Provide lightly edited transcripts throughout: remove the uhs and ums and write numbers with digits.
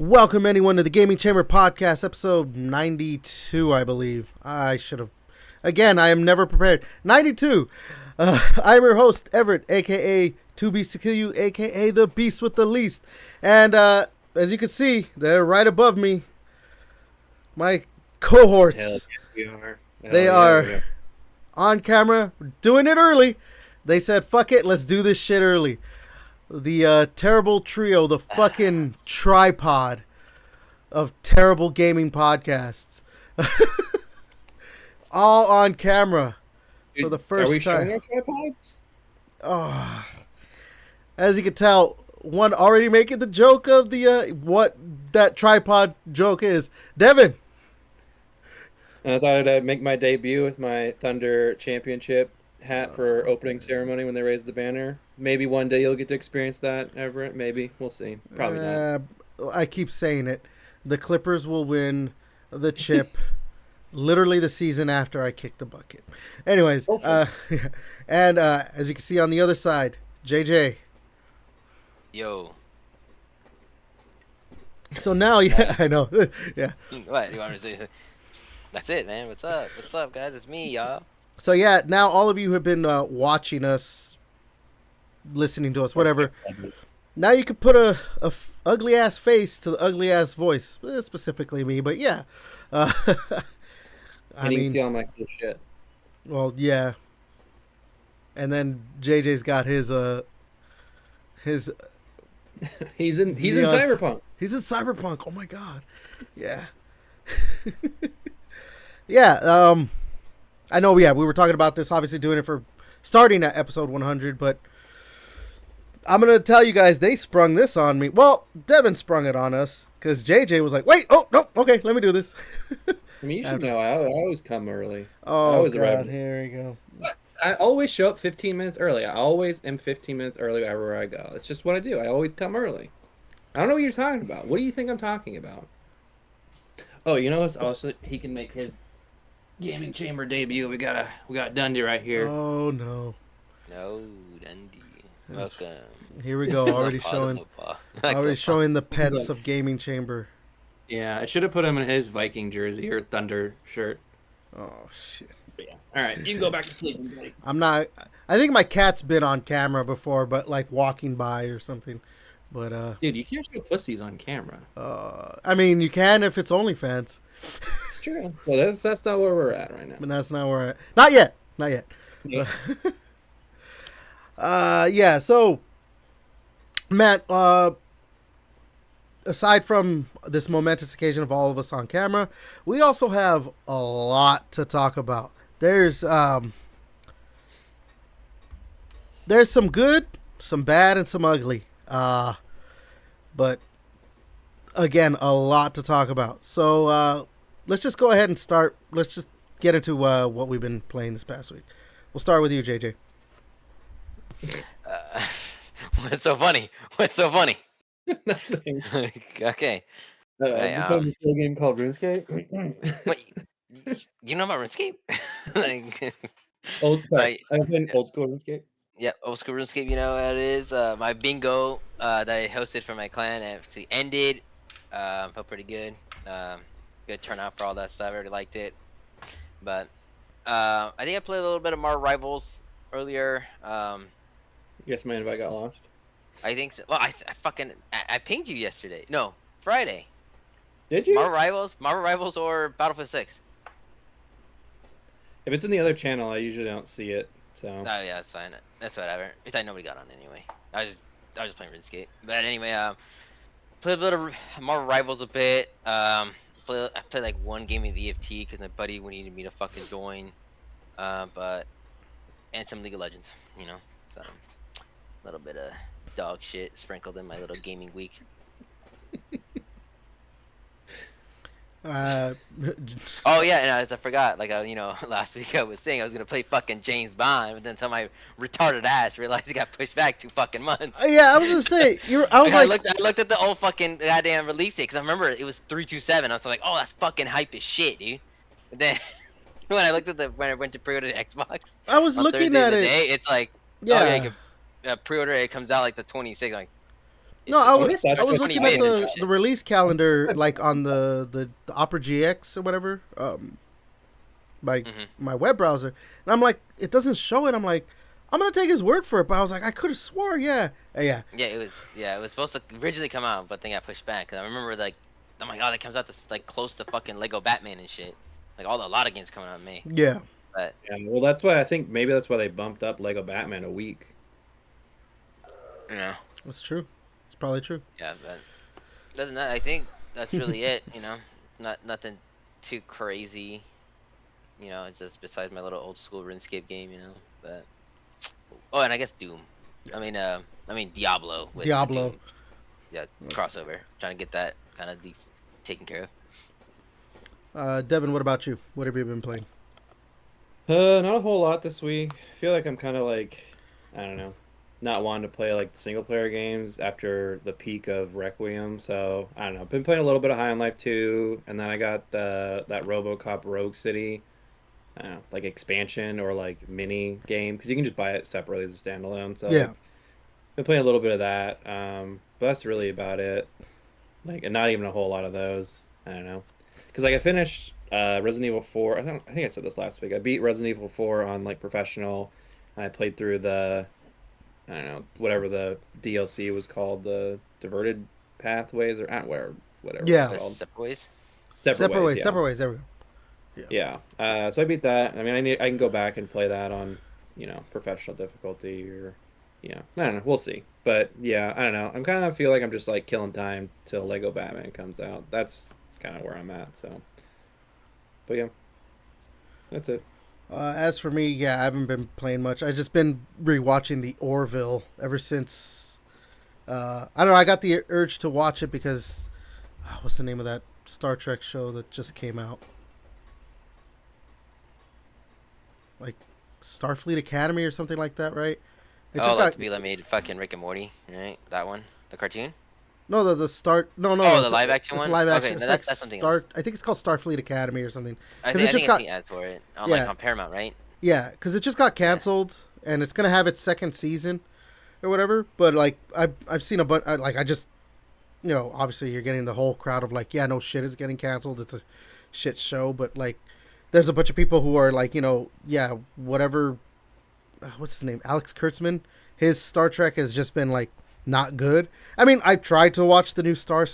Welcome anyone to the Gaming Chamber Podcast, episode 92, I believe. I should have. Again, I am never prepared. 92. I am your host, Everett, a.k.a. 2Beast2Kill, a.k.a. the Beast with the Least. And as you can see, they're right above me. My cohorts. Hell yeah, we are. They are on camera, doing it early. They said, fuck it, let's do this shit early. The terrible trio, the fucking tripod of terrible gaming podcasts. All on camera for the first time. Are we showing our tripods? Oh. As you can tell, one already making the joke of the what that tripod joke is. Devin. And I thought I'd make my debut with my Thunder Championship hat for opening ceremony when they raise the banner. Maybe one day you'll get to experience that, Everett. Maybe. We'll see. Probably not. I keep saying it. The Clippers will win the chip literally the season after I kick the bucket. Anyways, and as you can see on the other side, JJ. Yo. So now, yeah, I know. Yeah. What? You want me to say? That's it, man. What's up? What's up, guys? It's me, y'all. So yeah, now all of you have been watching us, listening to us, whatever. Now you can put a ugly ass face to the ugly ass voice, specifically me. But yeah, I mean, you can see all my cool shit. Well, yeah. And then JJ's got his he's in Cyberpunk. He's in Cyberpunk. Oh my god. Yeah. Yeah. I know. Yeah, we were talking about this. Obviously, doing it for starting at episode 100, but I'm gonna tell you guys they sprung this on me. Well, Devin sprung it on us because JJ was like, "Wait, oh no, okay, let me do this." I mean, you should know. I always come early. Oh god, here we go. I always show up 15 minutes early. I always am 15 minutes early wherever I go. It's just what I do. I always come early. I don't know what you're talking about. What do you think I'm talking about? Oh, you know what's also he can make his gaming chamber debut. We got Dundee right here. Oh no. No, Dundee. Welcome. Here we go. Already showing the pets of gaming chamber. Yeah, I should have put him in his Viking jersey or Thunder shirt. Oh shit. But yeah. All right, you can go back to sleep, buddy. I'm not. I think my cat's been on camera before, but like walking by or something. But dude, you can't show pussies on camera. I mean, you can if it's OnlyFans. It's true. Well, that's not where we're at right now. But that's not where we're at. Not yet. Not yet. Yeah. Yeah. So, Matt. Aside from this momentous occasion of all of us on camera, we also have a lot to talk about. There's some good, some bad, and some ugly. But again, a lot to talk about. So let's just go ahead and start. Let's just get into what we've been playing this past week. We'll start with you, JJ. What's so funny? What's so funny? Nothing. Okay. You playing this little game called RuneScape? What? You know about RuneScape? Like, Sorry. I'm playing old school RuneScape. Yeah, old school RuneScape. You know what it is? My bingo that I hosted for my clan actually ended. Felt pretty good. Good turnout for all that stuff. I really liked it. But I think I played a little bit of Marvel Rivals earlier. Yes, man. If I got lost. I think so. Well, I pinged you yesterday. No, Friday. Did you? Marvel Rivals, or Battlefield 6. If it's in the other channel, I usually don't see it. So. Oh yeah, that's fine. That's whatever. I thought nobody got on anyway. I was just playing RuneScape. But anyway, played a bit of Marvel Rivals a bit. I played like one game of EFT because my buddy needed me to fucking join. And some League of Legends, you know. So a little bit of dog shit sprinkled in my little gaming week. Oh yeah, and I forgot. Like last week I was saying I was gonna play fucking James Bond, but then some my retarded ass realized it got pushed back 2 fucking months. Yeah, I was gonna say I looked at the old fucking goddamn release date because I remember it was 3/27. I was like, oh, that's fucking hype as shit, dude. But then when I went to pre-order the Xbox, I was looking at it. It's like, yeah, you can pre-order it. Comes out like the 26th. Like, It's No, just I guess that's I was just looking funny at bit and the shit. release calendar, like on the Opera GX or whatever, my Mhm. my web browser, and I'm like, it doesn't show it. I'm like, I'm gonna take his word for it, but I was like, I could have swore, yeah, yeah, Yeah, it was supposed to originally come out, but then got pushed back. Cause I remember like, oh my god, it comes out this like close to fucking Lego Batman and shit. Like a lot of games coming out in May. yeah. But yeah. Well, that's why I think maybe that's why they bumped up Lego Batman a week. you know, That's true. It's probably true. yeah. But other than that, I think that's really it. You know, nothing too crazy. You know, it's just besides my little old school RuneScape game. You know, but oh, and I guess Doom. I mean Diablo with Diablo. Doom. Yeah, crossover. Trying to get that kind of taken care of. Devin, what about you? What have you been playing? Not a whole lot this week. I feel like I'm kind of like, I don't know, not wanting to play like single player games after the peak of Requiem. So I don't know. Been playing a little bit of High on Life 2, and then I got that RoboCop Rogue City, I don't know, like expansion or like mini game because you can just buy it separately as a standalone. So Yeah, like, been playing a little bit of that. But that's really about it. Like, and not even a whole lot of those. I don't know. Because like I finished Resident Evil 4. I think I said this last week. I beat Resident Evil 4 on like professional. And I played through the I don't know whatever the DLC was called, the diverted pathways or whatever it was yeah. But called. separate ways. Separate ways, yeah. Separate ways. There we go. Yeah. Yeah. So I beat that. I mean, I can go back and play that on professional difficulty or I don't know. We'll see. But yeah, I don't know. I'm kind of feel like I'm just like killing time till Lego Batman comes out. That's kind of where I'm at. So, but yeah, that's it. As for me, yeah, I haven't been playing much. I just been rewatching the Orville ever since. I don't know. I got the urge to watch it because what's the name of that Star Trek show that just came out? Like Starfleet Academy or something like that, right? It Oh, just like got the people that made fucking Rick and Morty, right? That one, the cartoon. no the start no no Oh, no the live action it's a one. live Okay, action. no, It's like that's something else. Star. I think it's called Starfleet Academy or something I because think it I just think I've got seen ads for it on yeah like on Paramount, right? yeah because it just got Yeah. canceled and it's gonna have its second season or whatever. But like I've seen a bunch like I just obviously you're getting the whole crowd of like, yeah, no shit, it's getting canceled. It's a shit show. But like, there's a bunch of people who are like, yeah, whatever. What's his name? Alex Kurtzman. His Star Trek has just been like not good. I mean, I tried to watch the new Star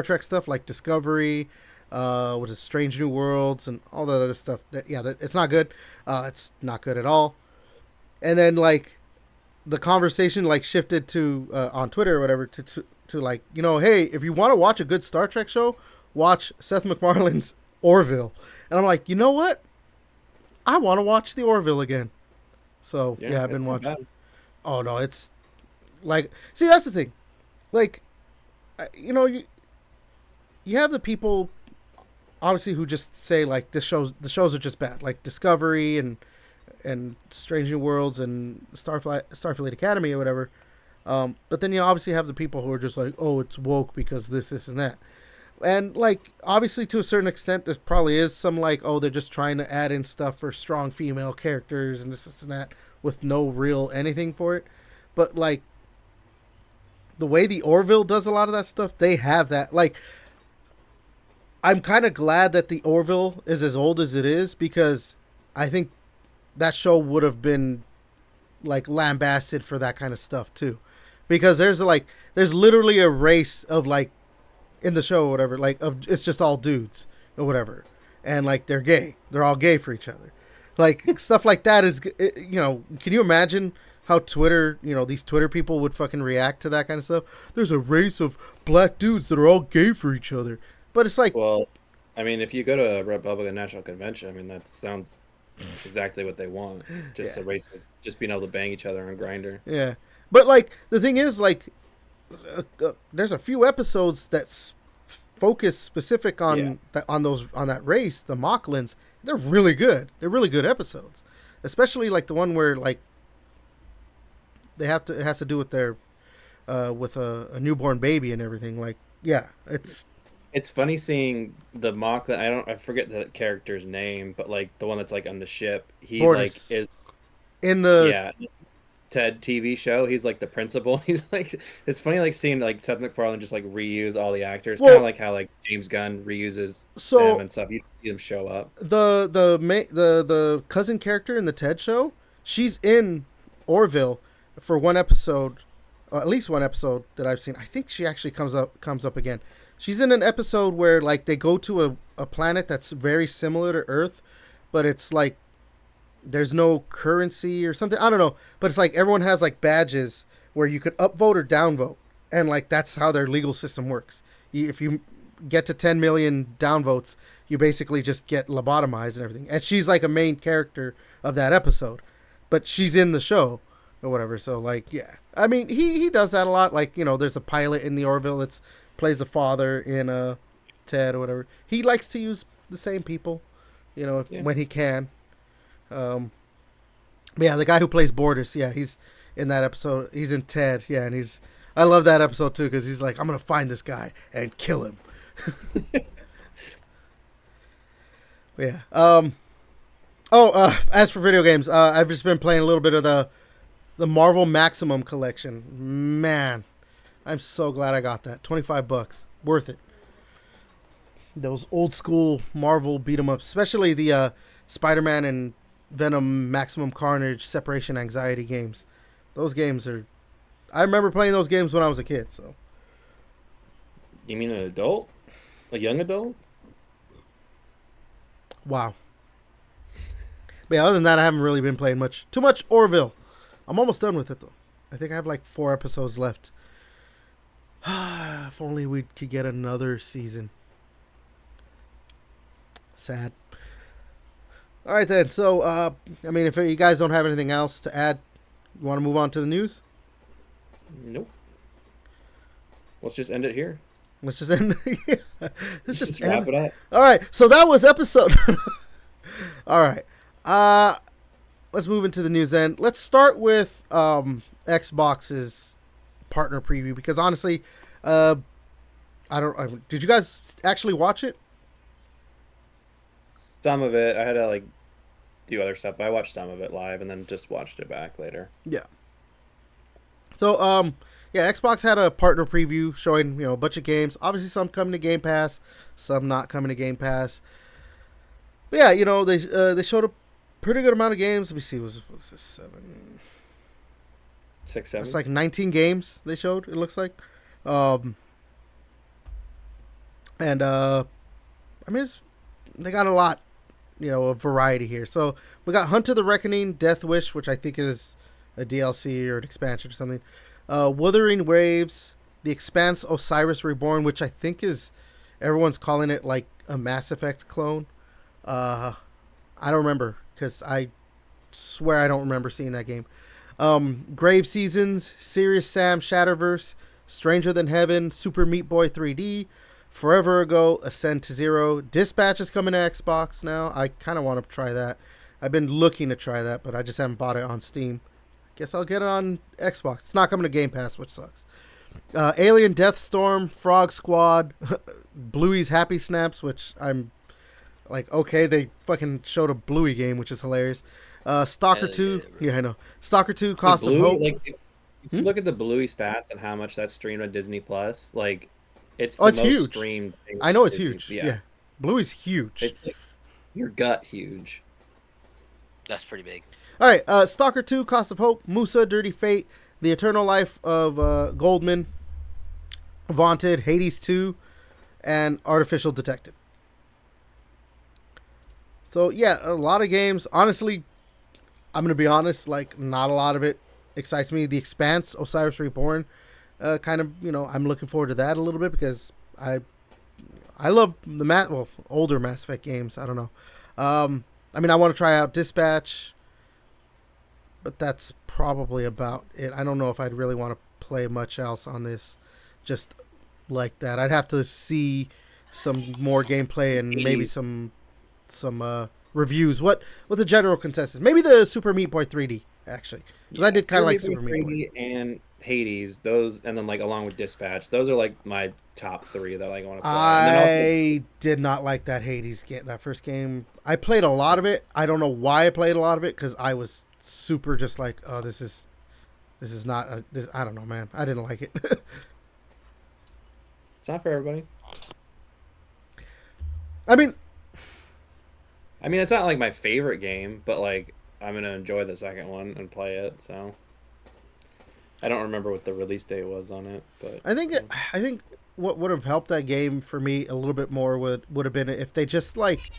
Trek stuff like Discovery, what is Strange New Worlds and all that other stuff. It's not good. It's not good at all. And then like the conversation like shifted to on Twitter or whatever to like, hey, if you want to watch a good Star Trek show, watch Seth MacFarlane's Orville. And I'm like, you know what? I want to watch the Orville again. So yeah, I've been it's not watching. bad. Oh no, it's like, see, that's the thing. Like, you have the people obviously who just say like the shows are just bad, like Discovery and Strange New Worlds and Starfleet Academy or whatever. But then you obviously have the people who are just like, oh, it's woke because this and that. And like obviously to a certain extent there probably is some like, oh, they're just trying to add in stuff for strong female characters and this and that with no real anything for it. But like the way the Orville does a lot of that stuff, they have that. Like I'm kind of glad that the Orville is as old as it is because I think that show would have been like lambasted for that kind of stuff too, because there's literally a race of like in the show or whatever, like of it's just all dudes or whatever, and like they're all gay for each other, like stuff like that is can you imagine how Twitter these Twitter people would fucking react to that kind of stuff? There's a race of black dudes that are all gay for each other, but it's like Well, I mean, if you go to a Republican National Convention, I mean, that sounds exactly what they want. Just Yeah. a race of just being able to bang each other on Grinder. yeah, but like the thing is like there's a few episodes that focus specific on Yeah. on that race, the Mocklins. They're really good. They're really good episodes, especially like the one where like it has to do with their with a newborn baby and everything. Like yeah, It's funny seeing the mock that I forget the character's name, but like the one that's like on the ship. He Bortus. like is in the yeah. Ted TV show. He's like the principal. He's like, it's funny like seeing like Seth MacFarlane just like reuse all the actors, kind of Well, like how like James Gunn reuses them so and stuff. You see them show up. the cousin character in the Ted show, she's in Orville for one episode, or at least one episode that I've seen. I think she actually comes up again. She's in an episode where like they go to a planet that's very similar to Earth, but it's like there's no currency or something. I don't know, but it's like everyone has like badges where you could upvote or downvote, and like that's how their legal system works. If you get to 10 million downvotes, you basically just get lobotomized and everything. And she's like a main character of that episode, but she's in the show or whatever. So like, yeah, I mean, he does that a lot. Like, you know, there's a pilot in the Orville that's plays the father in Ted or whatever. He likes to use the same people, you know, when he can. But yeah, the guy who plays Borders, yeah, he's in that episode. He's in Ted, yeah, and I love that episode too because he's like, I'm gonna find this guy and kill him. Yeah. As for video games, I've just been playing a little bit of the Marvel Maximum collection. Man, I'm so glad I got that. $25, worth it. Those old school Marvel beat 'em ups, especially the Spider-Man and Venom Maximum Carnage Separation Anxiety games. Those games are. I remember playing those games when I was a kid. So. You mean an adult? A young adult? Wow. But yeah, other than that, I haven't really been playing too much Orville. I'm almost done with it though. I think I have like 4 episodes left. If only we could get another season. Sad. All right then. So, I mean, if you guys don't have anything else to add, you want to move on to the news? Nope. Let's just end it here. Let's just end. Let's just wrap it up. All right. So that was episode. All right. Let's move into the news then. Let's start with Xbox's partner preview because honestly, did you guys actually watch it? Some of it. I had to like do other stuff, but I watched some of it live and then just watched it back later. Yeah. So yeah, Xbox had a partner preview showing, you know, a bunch of games. Obviously some coming to Game Pass, some not coming to Game Pass. But yeah, you know, they showed a pretty good amount of games. Let me see, was this 7? 6, 7. It's like 19 games they showed, it looks like. I mean, they got a lot, you know, a variety here. So we got Hunt to the Reckoning, Death Wish, which I think is a DLC or an expansion or something. Wuthering Waves, The Expanse, Osiris Reborn, which I think is, everyone's calling it like a Mass Effect clone. I don't remember because I swear I don't remember seeing that game. Grave Seasons, Serious Sam Shatterverse, Stranger Than Heaven, Super Meat Boy 3D, Forever Ago, Ascend to Zero. Dispatch is coming to Xbox now. I kind of want to try that. I've been looking to try that, but I just haven't bought it on Steam. Guess I'll get it on Xbox. It's not coming to Game Pass, which sucks. Alien Deathstorm, Frog Squad, Bluey's Happy Snaps, which I'm like, okay, they fucking showed a Bluey game, which is hilarious. Stalker 2, yeah, I know. Stalker 2, Cost of Hope. Like, if you look at the Bluey stats and how much that's streamed on Disney Plus, like, it's the most huge. Streamed thing. I know it's Disney. huge. Yeah. Bluey's huge. It's like your gut huge. That's pretty big. All right, Stalker 2, Cost of Hope, Musa, Dirty Fate, The Eternal Life of Goldman, Vaunted, Hades 2, and Artificial Detective. So, yeah, a lot of games. Honestly, I'm going to be honest, like, not a lot of it excites me. The Expanse, Osiris Reborn, kind of, you know, I'm looking forward to that a little bit because I love the older Mass Effect games. I don't know. I mean, I want to try out Dispatch, but that's probably about it. I don't know if I'd really want to play much else on this just like that. I'd have to see some more gameplay and maybe some reviews. What the general consensus? Maybe the Super Meat Boy 3D actually, because I did kind of like Super Meat Boy and Hades. Those, and then like along with Dispatch, those are like my top 3 that I want to play. I did not like that Hades game. That first game, I played a lot of it. I don't know why I played a lot of it because I was super just like, oh, this is This is not. I don't know, man. I didn't like it. It's not for everybody. I mean, I mean, it's not like my favorite game, but like I'm gonna enjoy the second one and play it. So I don't remember what the release date was on it, but I think what would have helped that game for me a little bit more would have been if they just like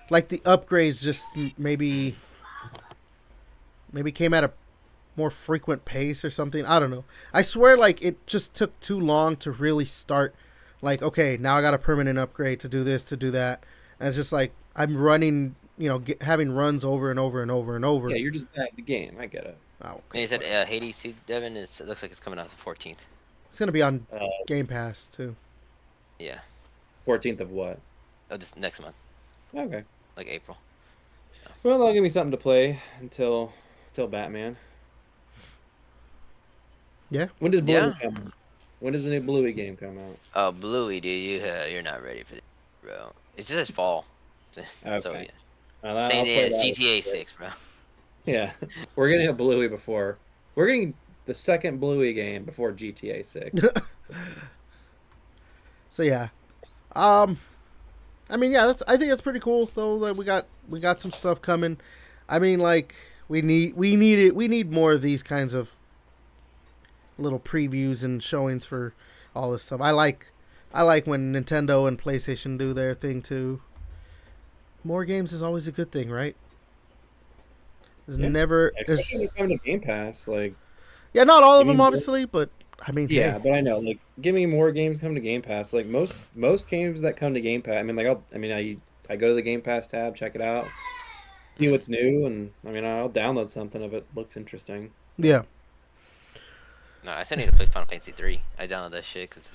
the upgrades just maybe came at a more frequent pace or something. I don't know. I swear, like it just took too long to really start. Like, okay, now I got a permanent upgrade to do this, to do that, and it's just like I'm running, having runs over and over and over and over. yeah, you're just bad at the game. I get it. Oh, And okay. you said Hades too, Devin. It looks like it's coming out the 14th. It's gonna be on Uh, Game Pass too. Yeah, 14th of what? of this next month, Okay. like April. Well, that'll give me something to play until Batman. Yeah. When does Bluey Yeah. come out? When does the new Bluey game come out? Oh, Bluey, dude, you're not ready for this, bro. It's just this fall. So Okay. yeah. I'll Same play as that. GTA 6, bro. Yeah, we're getting a Bluey before. We're getting the second Bluey game before GTA 6. So yeah. Um. I mean, yeah. I think that's pretty cool though. That we got some stuff coming. I mean, like we need more of these kinds of little previews and showings for all this stuff. I like when Nintendo and PlayStation do their thing too. More games is always a good thing, right? There's Yeah. Never Especially when there's it comes to Game Pass, like yeah, not all of give me them more. obviously, but I mean, Yeah, hey, but I know, like, give me more games come to Game Pass. Like most games that come to Game Pass, I mean, like, I go to the Game Pass tab, check it out, see Mm. what's new, and I mean, I'll download something if it looks interesting. yeah. No, I still need to play Final Fantasy 3. I downloaded that shit because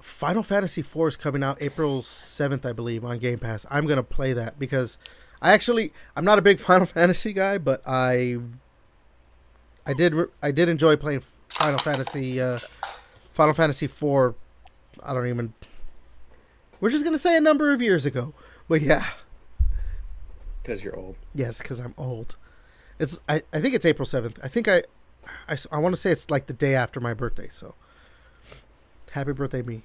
Final Fantasy IV is coming out April 7th, I believe, on Game Pass. I'm gonna play that because I'm not a big Final Fantasy guy, but I did enjoy playing Final Fantasy IV. I don't even. We're just gonna say a number of years ago, but yeah, Because you're old. yes, because I'm old. I think it's April 7th. I think I want to say it's like the day after my birthday. So happy birthday, me.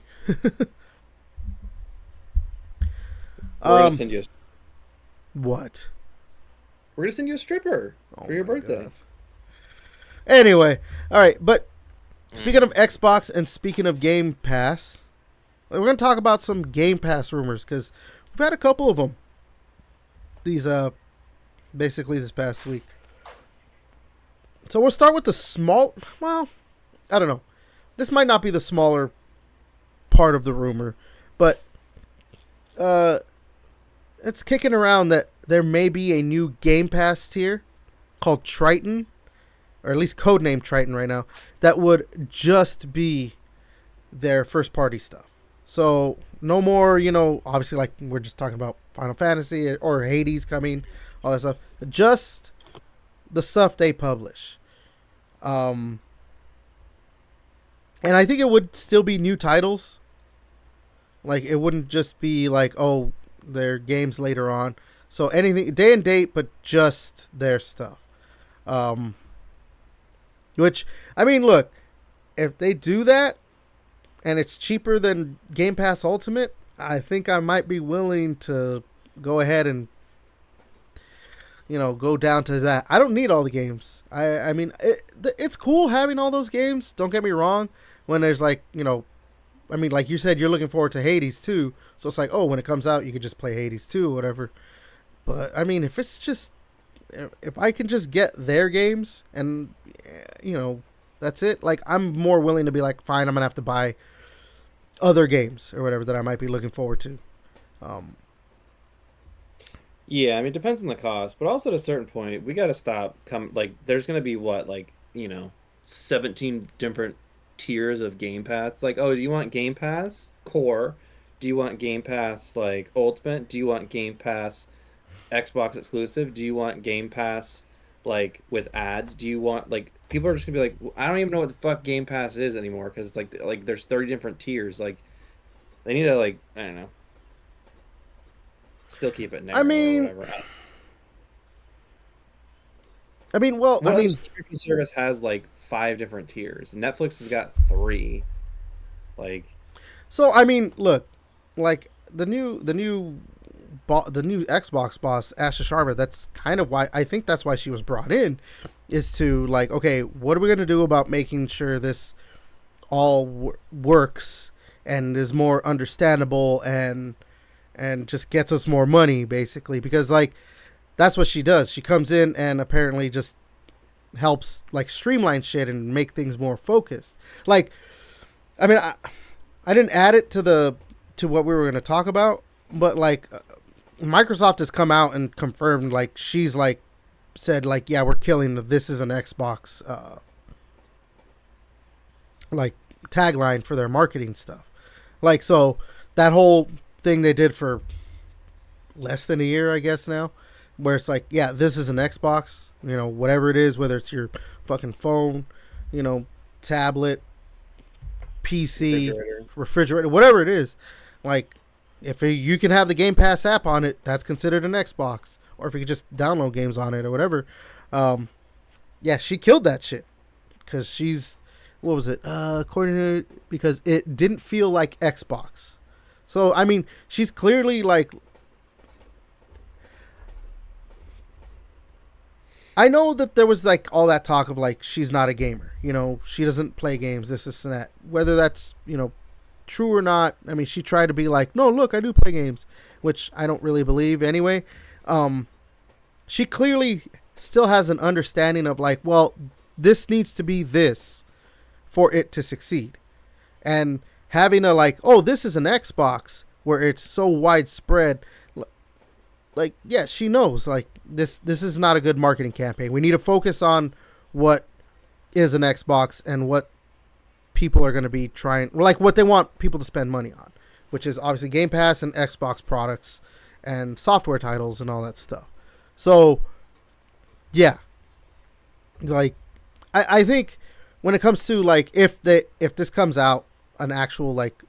We're gonna send you. What? We're gonna send you a stripper Oh for your my birthday. God. Anyway, all right. But Mm. speaking of Xbox and speaking of Game Pass, we're gonna talk about some Game Pass rumors because we've had a couple of them. These basically this past week. So we'll start with the small. Well, I don't know. This might not be the smaller part of the rumor, but it's kicking around that there may be a new Game Pass tier called Triton, or at least codenamed Triton right now, that would just be their first party stuff. So no more, obviously like we're just talking about Final Fantasy or Hades coming, all that stuff. Just the stuff they publish. And I think it would still be new titles. Like it wouldn't just be like, oh, their games later on. So anything day and date, but just their stuff. Which I mean, look, if they do that and it's cheaper than Game Pass Ultimate, I think I might be willing to go ahead and go down to that. I don't need all the games. I mean, it's cool having all those games. Don't get me wrong. When there's like, I mean, like you said, you're looking forward to Hades 2. So it's like, oh, when it comes out, you could just play Hades 2 or whatever. But, I mean, if I can just get their games and, that's it. Like, I'm more willing to be like, fine, I'm going to have to buy other games or whatever that I might be looking forward to. Yeah, I mean, it depends on the cost, but also at a certain point, we got to stop. Like, there's gonna be what, like, 17 different tiers of Game Pass. Like, oh, do you want Game Pass Core? Do you want Game Pass like Ultimate? Do you want Game Pass Xbox exclusive? Do you want Game Pass like with ads? Do you want like people are just gonna be like, I don't even know what the fuck Game Pass is anymore because it's like there's 30 different tiers. Like, they need to like I don't know, still keep it narrow I mean, or whatever. well, What I other mean, subscription service has like 5 different tiers. Netflix has got 3. Like, So I mean, look, like the new Xbox boss, Asha Sharma. That's kind of why I think that's why she was brought in, is to like, okay, what are we gonna do about making sure this all works and is more understandable and just gets us more money, basically, because like that's what she does. She comes in and apparently just helps like streamline shit and make things more focused. Like, I mean, I didn't add it to what we were going to talk about, but like Microsoft has come out and confirmed, like she's like said like, yeah, we're killing this is an Xbox like tagline for their marketing stuff. Like, so that whole thing they did for less than a year, I guess now, where it's like, yeah, this is an Xbox, you know, whatever it is, whether it's your fucking phone, you know, tablet, PC, refrigerator, whatever it is. Like, if you can have the Game Pass app on it, that's considered an Xbox. Or if you could just download games on it or whatever. Yeah, she killed that shit. Because she's, what was it? According to, because it didn't feel like Xbox. So, I mean, she's clearly like, I know that there was like all that talk of like she's not a gamer, you know, she doesn't play games, this and that. Whether that's, you know, true or not, I mean, she tried to be like, no, look, I do play games, which I don't really believe anyway. She clearly still has an understanding of like, well, this needs to be this for it to succeed. And having a like, oh, this is an Xbox where it's so widespread. Like, yeah, she knows like this is not a good marketing campaign. We need to focus on what is an Xbox and what people are going to be trying, like what they want people to spend money on, which is obviously Game Pass and Xbox products and software titles and all that stuff. So, yeah, like I think when it comes to like if this comes out an actual like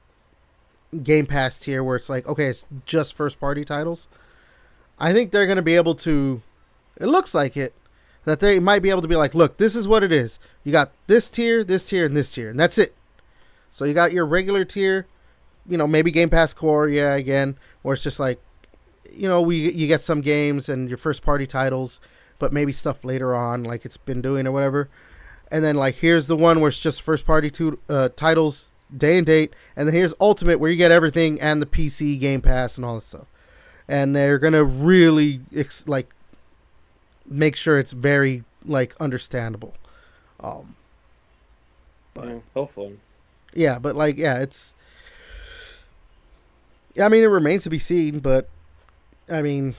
Game Pass tier where it's like, okay, it's just first party titles, I think they're going to be able to, it looks like it, that they might be able to be like, look, this is what it is. You got this tier, and this tier, and that's it. So you got your regular tier, you know, maybe Game Pass Core, yeah, again, where it's just like, you know, you get some games and your first party titles, but maybe stuff later on, like it's been doing or whatever. And then like, here's the one where it's just first party titles, day and date, and then here's Ultimate where you get everything and the PC Game Pass and all that stuff. And they're gonna really like make sure it's very like understandable. But yeah, hopefully, yeah, but like, yeah, it's. I mean, it remains to be seen, but I mean,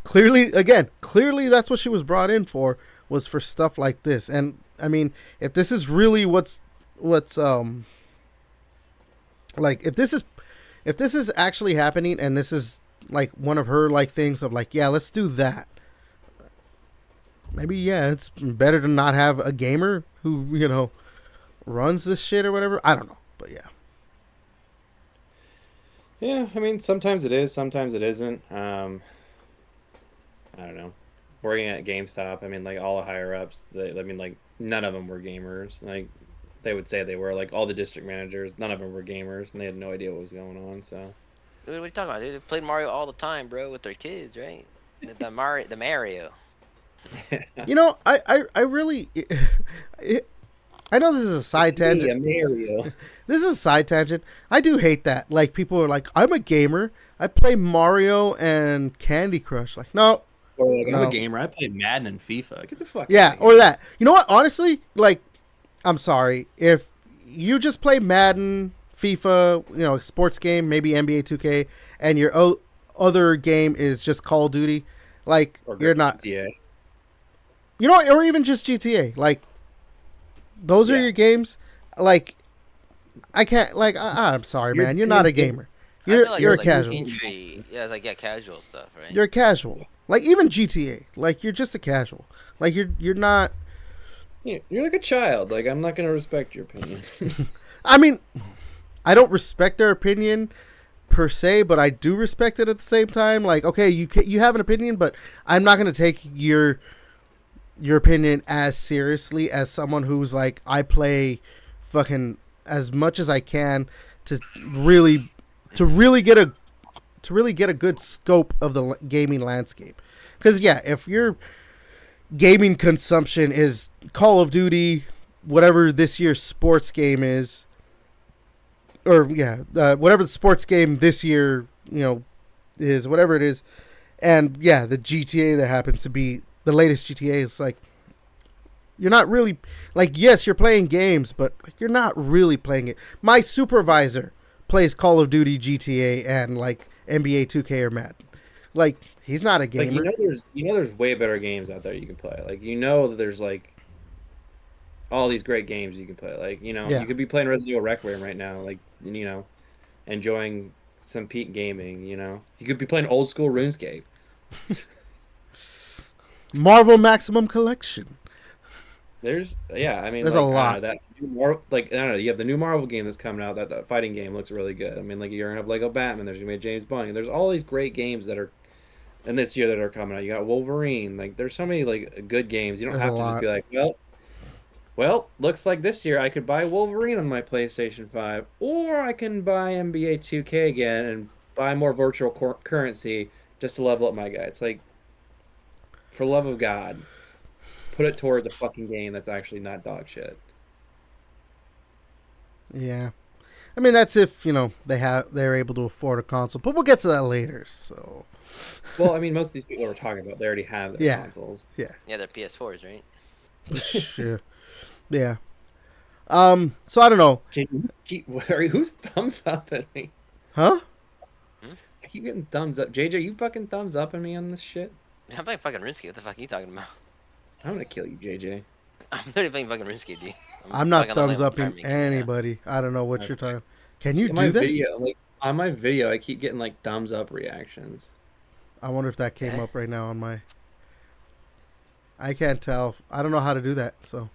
clearly, that's what she was brought in for, was for stuff like this. And I mean, if this is really what's like, if this is actually happening and this is like one of her like things of like, yeah, let's do that. Maybe, yeah, it's better to not have a gamer who, you know, runs this shit or whatever. I don't know, but yeah. Yeah, I mean, sometimes it is, sometimes it isn't. I don't know. Working at GameStop, I mean, like all the higher ups, I mean, like none of them were gamers. Like they would say they were. Like all the district managers, none of them were gamers, and they had no idea what was going on. So. Dude, what are you talking about, dude? They played Mario all the time, bro, with their kids, right? The Mario. You know, I really, I know this is a side tangent. Mario. This is a side tangent. I do hate that. Like, people are like, I'm a gamer. I play Mario and Candy Crush. Like, no. Or like, no. I'm a gamer. I play Madden and FIFA. Get the fuck yeah, out of here. or that. You know what? Honestly, like, I'm sorry. If you just play Madden, FIFA, you know, sports game, maybe NBA 2K, and your other game is just Call of Duty, like, you're not. Yeah. You know, or even just GTA. Like, those are your games. Like, I can't. Like, I'm sorry, man. You're not a gamer. You're a casual. Yeah, it's like casual stuff, right? You're a casual. Like, even GTA. Like, you're just a casual. Like, you're not. Yeah, you're like a child. Like, I'm not gonna respect your opinion. I mean, I don't respect their opinion per se, but I do respect it at the same time. Like, okay, you have an opinion, but I'm not gonna take your your opinion as seriously as someone who's like, I play fucking as much as I can to really to really get a good scope of the gaming landscape. Because yeah, if your gaming consumption is Call of Duty, whatever this year's sports game is, or whatever the sports game this year, is whatever it is, and yeah, the GTA that happens to be the latest GTA, it's like you're not really like, yes, you're playing games, but you're not really playing it. My supervisor plays Call of Duty, GTA, and like NBA 2K or Madden. Like, he's not a gamer. Like, there's way better games out there you can play. Like, that there's like all these great games you can play. Like, you could be playing Resident Evil Requiem right now, like, enjoying some peak gaming. You could be playing old school RuneScape. Marvel Maximum Collection. There's there's a lot. I don't know. You have the new Marvel game that's coming out. That fighting game looks really good. I mean, like, you're gonna have Lego Batman. There's gonna be a James Bond. There's all these great games that are, in this year, that are coming out. You got Wolverine. Like, there's so many like good games. You don't have to just be like, well, looks like this year I could buy Wolverine on my PlayStation 5, or I can buy NBA 2K again and buy more virtual currency just to level up my guy. It's like, for the love of God, put it towards a fucking game that's actually not dog shit. Yeah, I mean, that's if they're able to afford a console, but we'll get to that later. So, well, I mean, most of these people we're talking about, they already have their consoles. Yeah, they're PS4s, right? Sure. Yeah. So I don't know. Who's thumbs up at me? Huh? I keep getting thumbs up. JJ, you fucking thumbs up at me on this shit? I'm playing fucking RuneScape. What the fuck are you talking about? I'm gonna kill you, JJ. I'm literally playing fucking RuneScape, dude. I'm not thumbs upping anybody. I don't know what you're talking. Can you do that? Video, on my video, I keep getting like thumbs up reactions. I wonder if that came up right now on my. I can't tell. I don't know how to do that. So.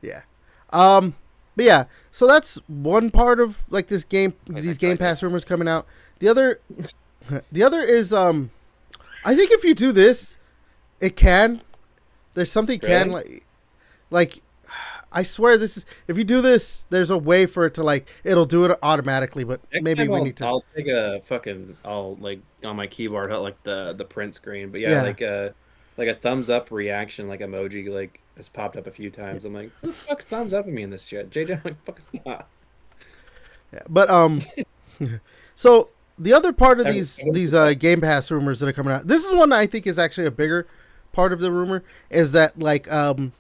Yeah. But yeah. So that's one part of like this game. These Game Pass rumors coming out. The other is I think if you do this, it can. There's something really? like I swear this is, if you do this, there's a way for it to like, it'll do it automatically, but next maybe we need to. I'll take I'll like on my keyboard, like the print screen, but like a thumbs up reaction, like emoji, like has popped up a few times. I'm like, who the fuck's thumbs up at me in this shit? JJ, I'm like, fuck, stop. Yeah, but so the other part of these Game Pass rumors that are coming out, this is one that I think is actually a bigger part of the rumor, is that like Asha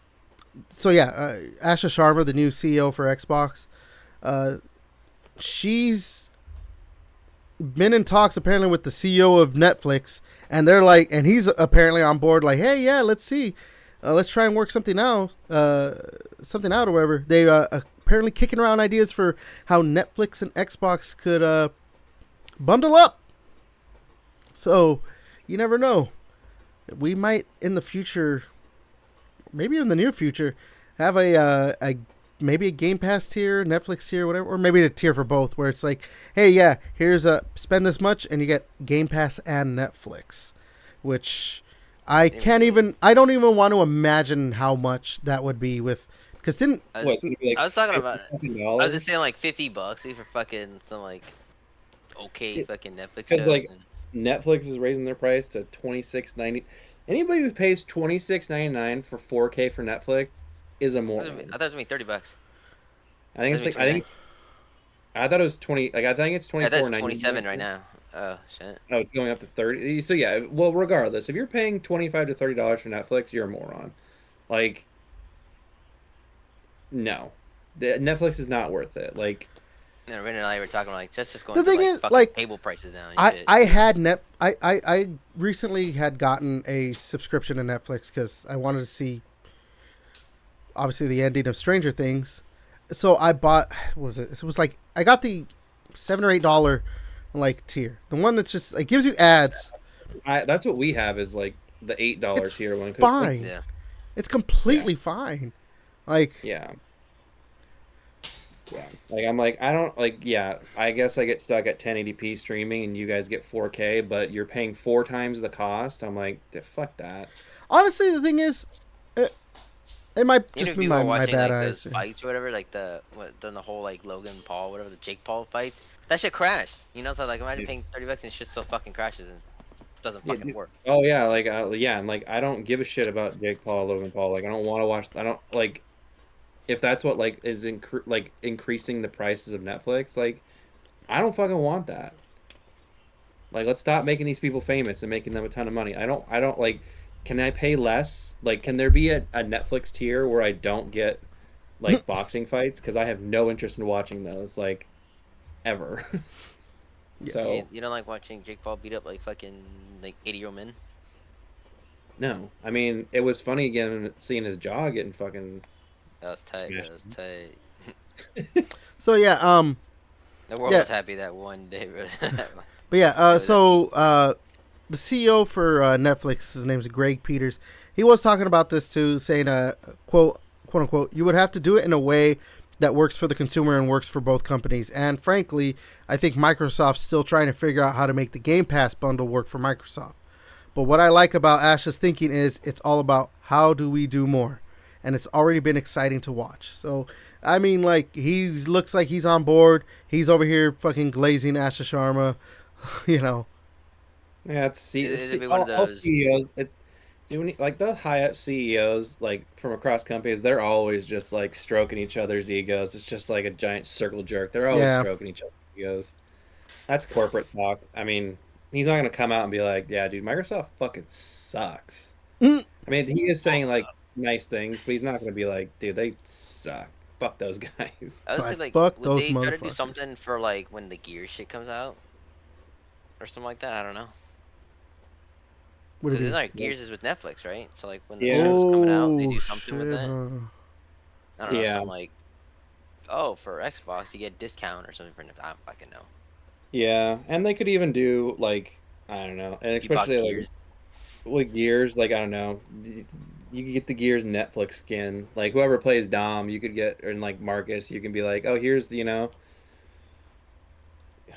Sharma, the new CEO for Xbox, she's been in talks apparently with the CEO of Netflix, and they're like, and he's apparently on board, like, hey, yeah, let's see, let's try and work something out or whatever. They apparently kicking around ideas for how Netflix and Xbox could bundle up. So you never know. We might in the future, maybe in the near future, have maybe a Game Pass tier, Netflix tier, whatever, or maybe a tier for both, where it's like, hey, yeah, here's spend this much and you get Game Pass and Netflix, which I don't even want to imagine how much that would be with, because I was talking about it. I was just saying like $50 for fucking some like fucking Netflix. Because like Netflix is raising their price to $26.90. Anybody who pays $26.99 for 4K for Netflix is a moron. I thought it was $30. I thought it was 20. Like, I think it's 24.99. I thought it's 27 right now. Oh shit. Oh, it's going up to 30. So yeah. Well, regardless, if you're paying $25 to $30 for Netflix, you're a moron. Like, no, Netflix is not worth it. Like. Ren and I were talking like just going. The thing is, like, cable prices down. I recently had gotten a subscription to Netflix because I wanted to see, obviously, the ending of Stranger Things. So I bought. What was it? It was like I got the $7 or $8 like tier, the one that's just it gives you ads. That's what we have, is like the $8 tier one. Fine. Yeah. It's completely fine. Like, yeah. Yeah. Like I'm like I don't like yeah, I guess I get stuck at 1080p streaming and you guys get 4K, but you're paying 4 times the cost. I'm like, fuck that. Honestly, the thing is, it, it might Even just if be people are my watching bad like those eyes. fights or whatever, like the whole like Logan Paul, whatever the Jake Paul fights, that shit crashed. You know, so like imagine paying $30 and shit still fucking crashes and doesn't Yeah, fucking work. oh yeah, like yeah, and like I don't give a shit about Jake Paul, Logan Paul. Like I don't want to watch. I don't like if that's what like is like increasing the prices of Netflix. Like I don't fucking want that. Like let's stop making these people famous and making them a ton of money. I don't like. Can I pay less? Like, can there be a Netflix tier where I don't get like boxing fights? Because I have no interest in watching those, like ever. Yeah. So You don't like watching Jake Paul beat up like fucking like 80-year-old men? no, I mean it was funny again seeing his jaw getting fucking That was tight, bro. smashed. That was tight. So yeah, The world yeah, was happy that one day, bro. but yeah, It was at peak. the CEO for Netflix, his name's Greg Peters. He was talking about this too, saying, quote unquote, you would have to do it in a way that works for the consumer and works for both companies. And frankly, I think Microsoft's still trying to figure out how to make the Game Pass bundle work for Microsoft. But what I like about Ash's thinking is it's all about how do we do more, and it's already been exciting to watch. So I mean, like he looks like he's on board. He's over here fucking glazing Asha Sharma, you know. Yeah, It'd be one of all those. CEOs. It's like the high up CEOs, like from across companies. They're always just like stroking each other's egos. It's just like a giant circle jerk. They're always Yeah. stroking each other's egos. That's corporate talk. I mean, he's not gonna come out and be like, "Yeah, dude, Microsoft fucking sucks." Mm. I mean, he is saying like nice things, but he's not gonna be like, "Dude, they suck. Fuck those guys." I would say Like like, fuck would those they try to do motherfuckers. something for like when the Gear shit comes out or something like that? I don't know. What do you Because mean? like Gears is with Netflix, right? So like when the Yeah, show's coming out, they Oh do something with shit, that. huh? I don't know, yeah, something like, oh, for Xbox you get a discount or something for Netflix. I don't fucking know. yeah, and they could even do like I don't know, and You bought especially like Gears. with Gears, like I don't know, you could get the Gears Netflix skin. Like whoever plays Dom, you could get, and like Marcus, you can be like, oh, here's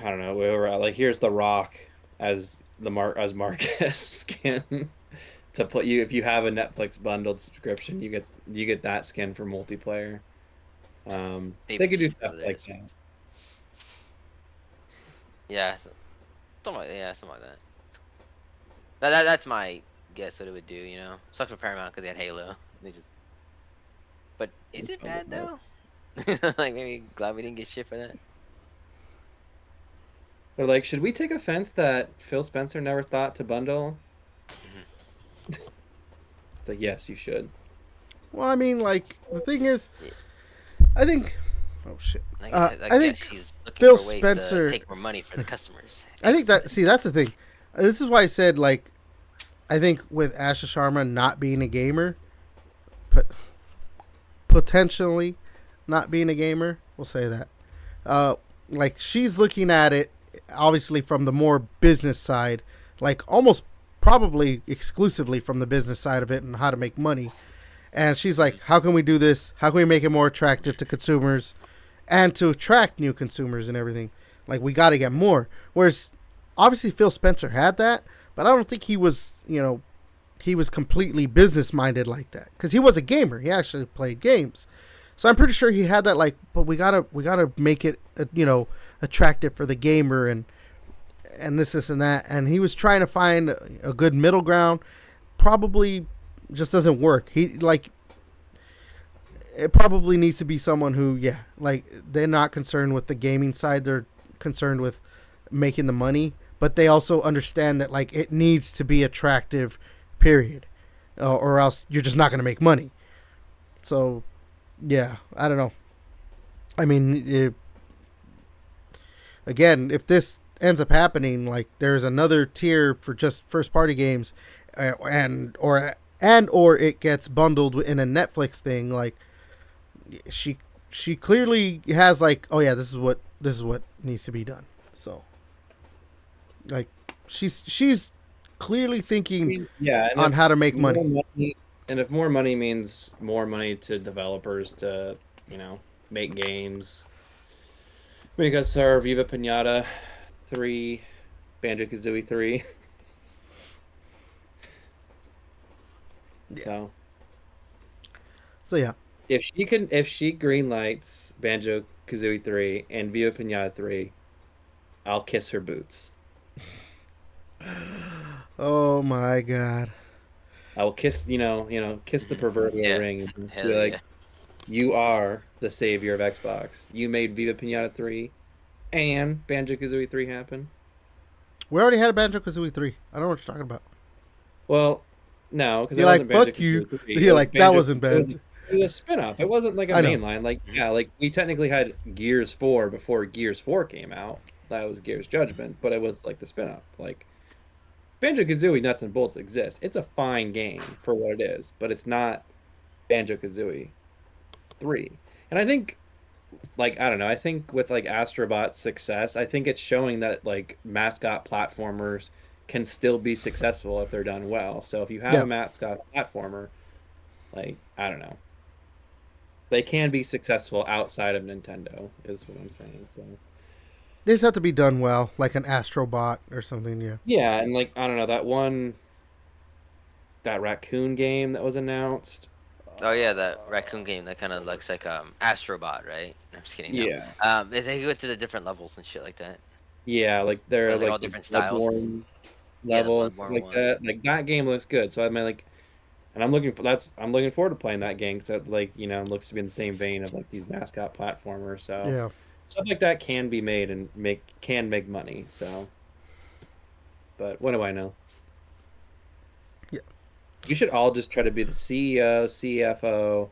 I don't know, whoever, like here's the Rock as as Marcus skin to put you if you have a Netflix bundled subscription, you get that skin for multiplayer. They David could do Keith stuff over there. like that. Yeah, something like that. That's my guess what it would do. You know, sucks for Paramount because they had Halo. They just. But is it bad though? Like maybe glad we didn't get shit for that. They're like, should we take offense that Phil Spencer never thought to bundle? Hmm. It's like, yes, you should. Well, I mean, like the thing is, Yeah, I think. Oh shit. I I guess think she's looking Phil for ways to Spencer. take more money for the customers. I think that. See, that's the thing. This is why I said like. I think with Asha Sharma not being a gamer, but potentially not being a gamer, we'll say that. Like she's looking at it obviously from the more business side, like almost probably exclusively from the business side of it and how to make money. And she's like, how can we do this? How can we make it more attractive to consumers and to attract new consumers and everything? Like we got to get more. Whereas obviously Phil Spencer had that, but I don't think he was, he was completely business minded like that because he was a gamer. He actually played games. So I'm pretty sure he had that like, but we gotta make it attractive for the gamer and this and that. And he was trying to find a good middle ground. Probably just doesn't work. He like it probably needs to be someone who like they're not concerned with the gaming side. They're concerned with making the money, but they also understand that like it needs to be attractive, period, or else you're just not gonna make money. So yeah, I don't know. I mean, again, if this ends up happening, like there's another tier for just first party games, or it gets bundled in a Netflix thing. Like she clearly has like, oh yeah, this is what needs to be done. So like she's clearly I thinking mean, yeah, and on if how to make more money. money, and if more money means more money to developers to, make games, We got Star Viva Pinata 3, Banjo Kazooie 3. Yeah. So So yeah. if she greenlights Banjo Kazooie 3 and Viva Pinata 3, I'll kiss her boots. Oh my god. I will kiss, kiss the proverbial Yeah. ring and Hell be yeah. like, "You are the savior of Xbox. You made Viva Pinata 3 and Banjo Kazooie 3 happen." We already had a Banjo Kazooie 3. I don't know what you're talking about. Well, no, because it You're like, wasn't Banjo fuck you. Kazooie 3. It You're was like, that Banjo. wasn't bad. It was a spin-off. It wasn't like a I know. main line. Like, Mhm. yeah, like we technically had Gears 4 before Gears 4 came out. That was Gears Judgment, but it was like the spin-off. Like Banjo Kazooie Nuts and Bolts exists. It's a fine game for what it is, but it's not Banjo Kazooie 3. And I think, like, I don't know, I think with like Astrobot's success, I think it's showing that like mascot platformers can still be successful if they're done well. So if you have Yeah. a mascot platformer, like, I don't know, they can be successful outside of Nintendo, is what I'm saying. So They just have to be done well, like an Astrobot or something, yeah. yeah, and like I don't know, that raccoon game that was announced. Oh yeah, that raccoon game that kind of looks like Astrobot, right? I'm just kidding. No. Yeah. They go to the different levels and shit like that. Yeah, like Or they're it's like all like the different styles. Bloodborne Yeah, the level and stuff Bloodborne like one. that. Like that game looks good. So I mean, like, and I'm looking forward to playing that game because that, like, looks to be in the same vein of like these mascot platformers. So Yeah. stuff like that can be made and make money. So, but what do I know? Yeah. We should all just try to be the CEO, CFO,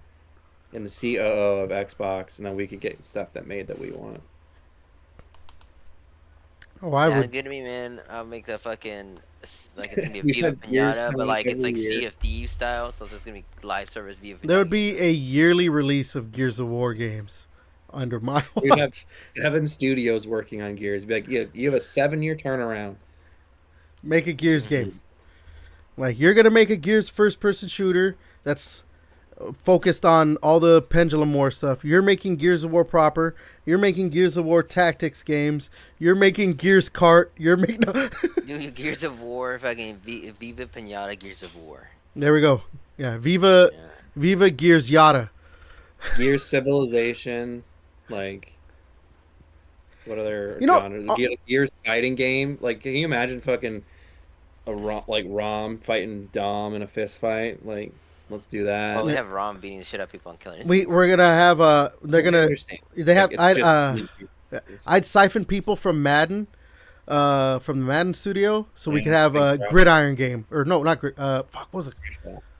and the COO of Xbox, and then we could get stuff that made that we want. Oh, I Sounds would. good to me, man. I'll make the fucking like it's gonna be a We've Viva had years Pinata, but coming like it's every like year. Sea of Thieves style. So it's gonna be live service Viva There Pinata would games. be a yearly release of Gears of War games under my We'd have watch. 7 studios working on Gears. Be like, yeah, you have a 7 year turnaround. Make a Gears game. Mhm. Like, you're going to make a Gears first person shooter that's focused on all the Pendulum War stuff. You're making Gears of War proper. You're making Gears of War tactics games. You're making Gears Kart. You're making. Dude, Gears of War, fucking Viva Pinata Gears of War. There we go. Yeah, Viva, Yeah. Viva Gears Yada. Gears Civilization, like what other You know, genres? Gears fighting game. Like, can you imagine fucking like Rom fighting Dom in a fist fight? Like, let's do Well, that. we yeah, have Rom beating the shit out of people and killing we're gonna have they're I gonna understand. they Like, have it's just I'd siphon people from Madden, from the Madden studio, so we could yeah, have big a gridiron game, or no, not grid. Fuck, what was it?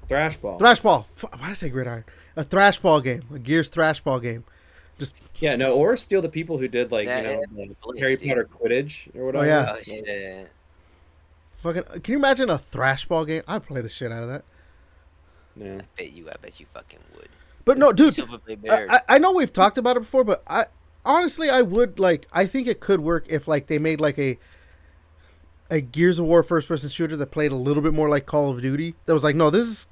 thrash ball. Thrash ball. Why did I say gridiron? A thrash ball game, a Gears thrash ball game. Just Yeah, no, or steal the people who did like that. like Bullets, Harry dude. Potter Quidditch or oh yeah, whatever. Oh Like, shit. fucking. Can you imagine a thrash ball game? I'd play the shit out of that. yeah. I bet you fucking would. But no, You dude, still would play Bears. I know we've talked about it before, but I honestly I would like. I think it could work if like they made like a Gears of War first person shooter that played a little bit more like Call of Duty. That was like, no, this is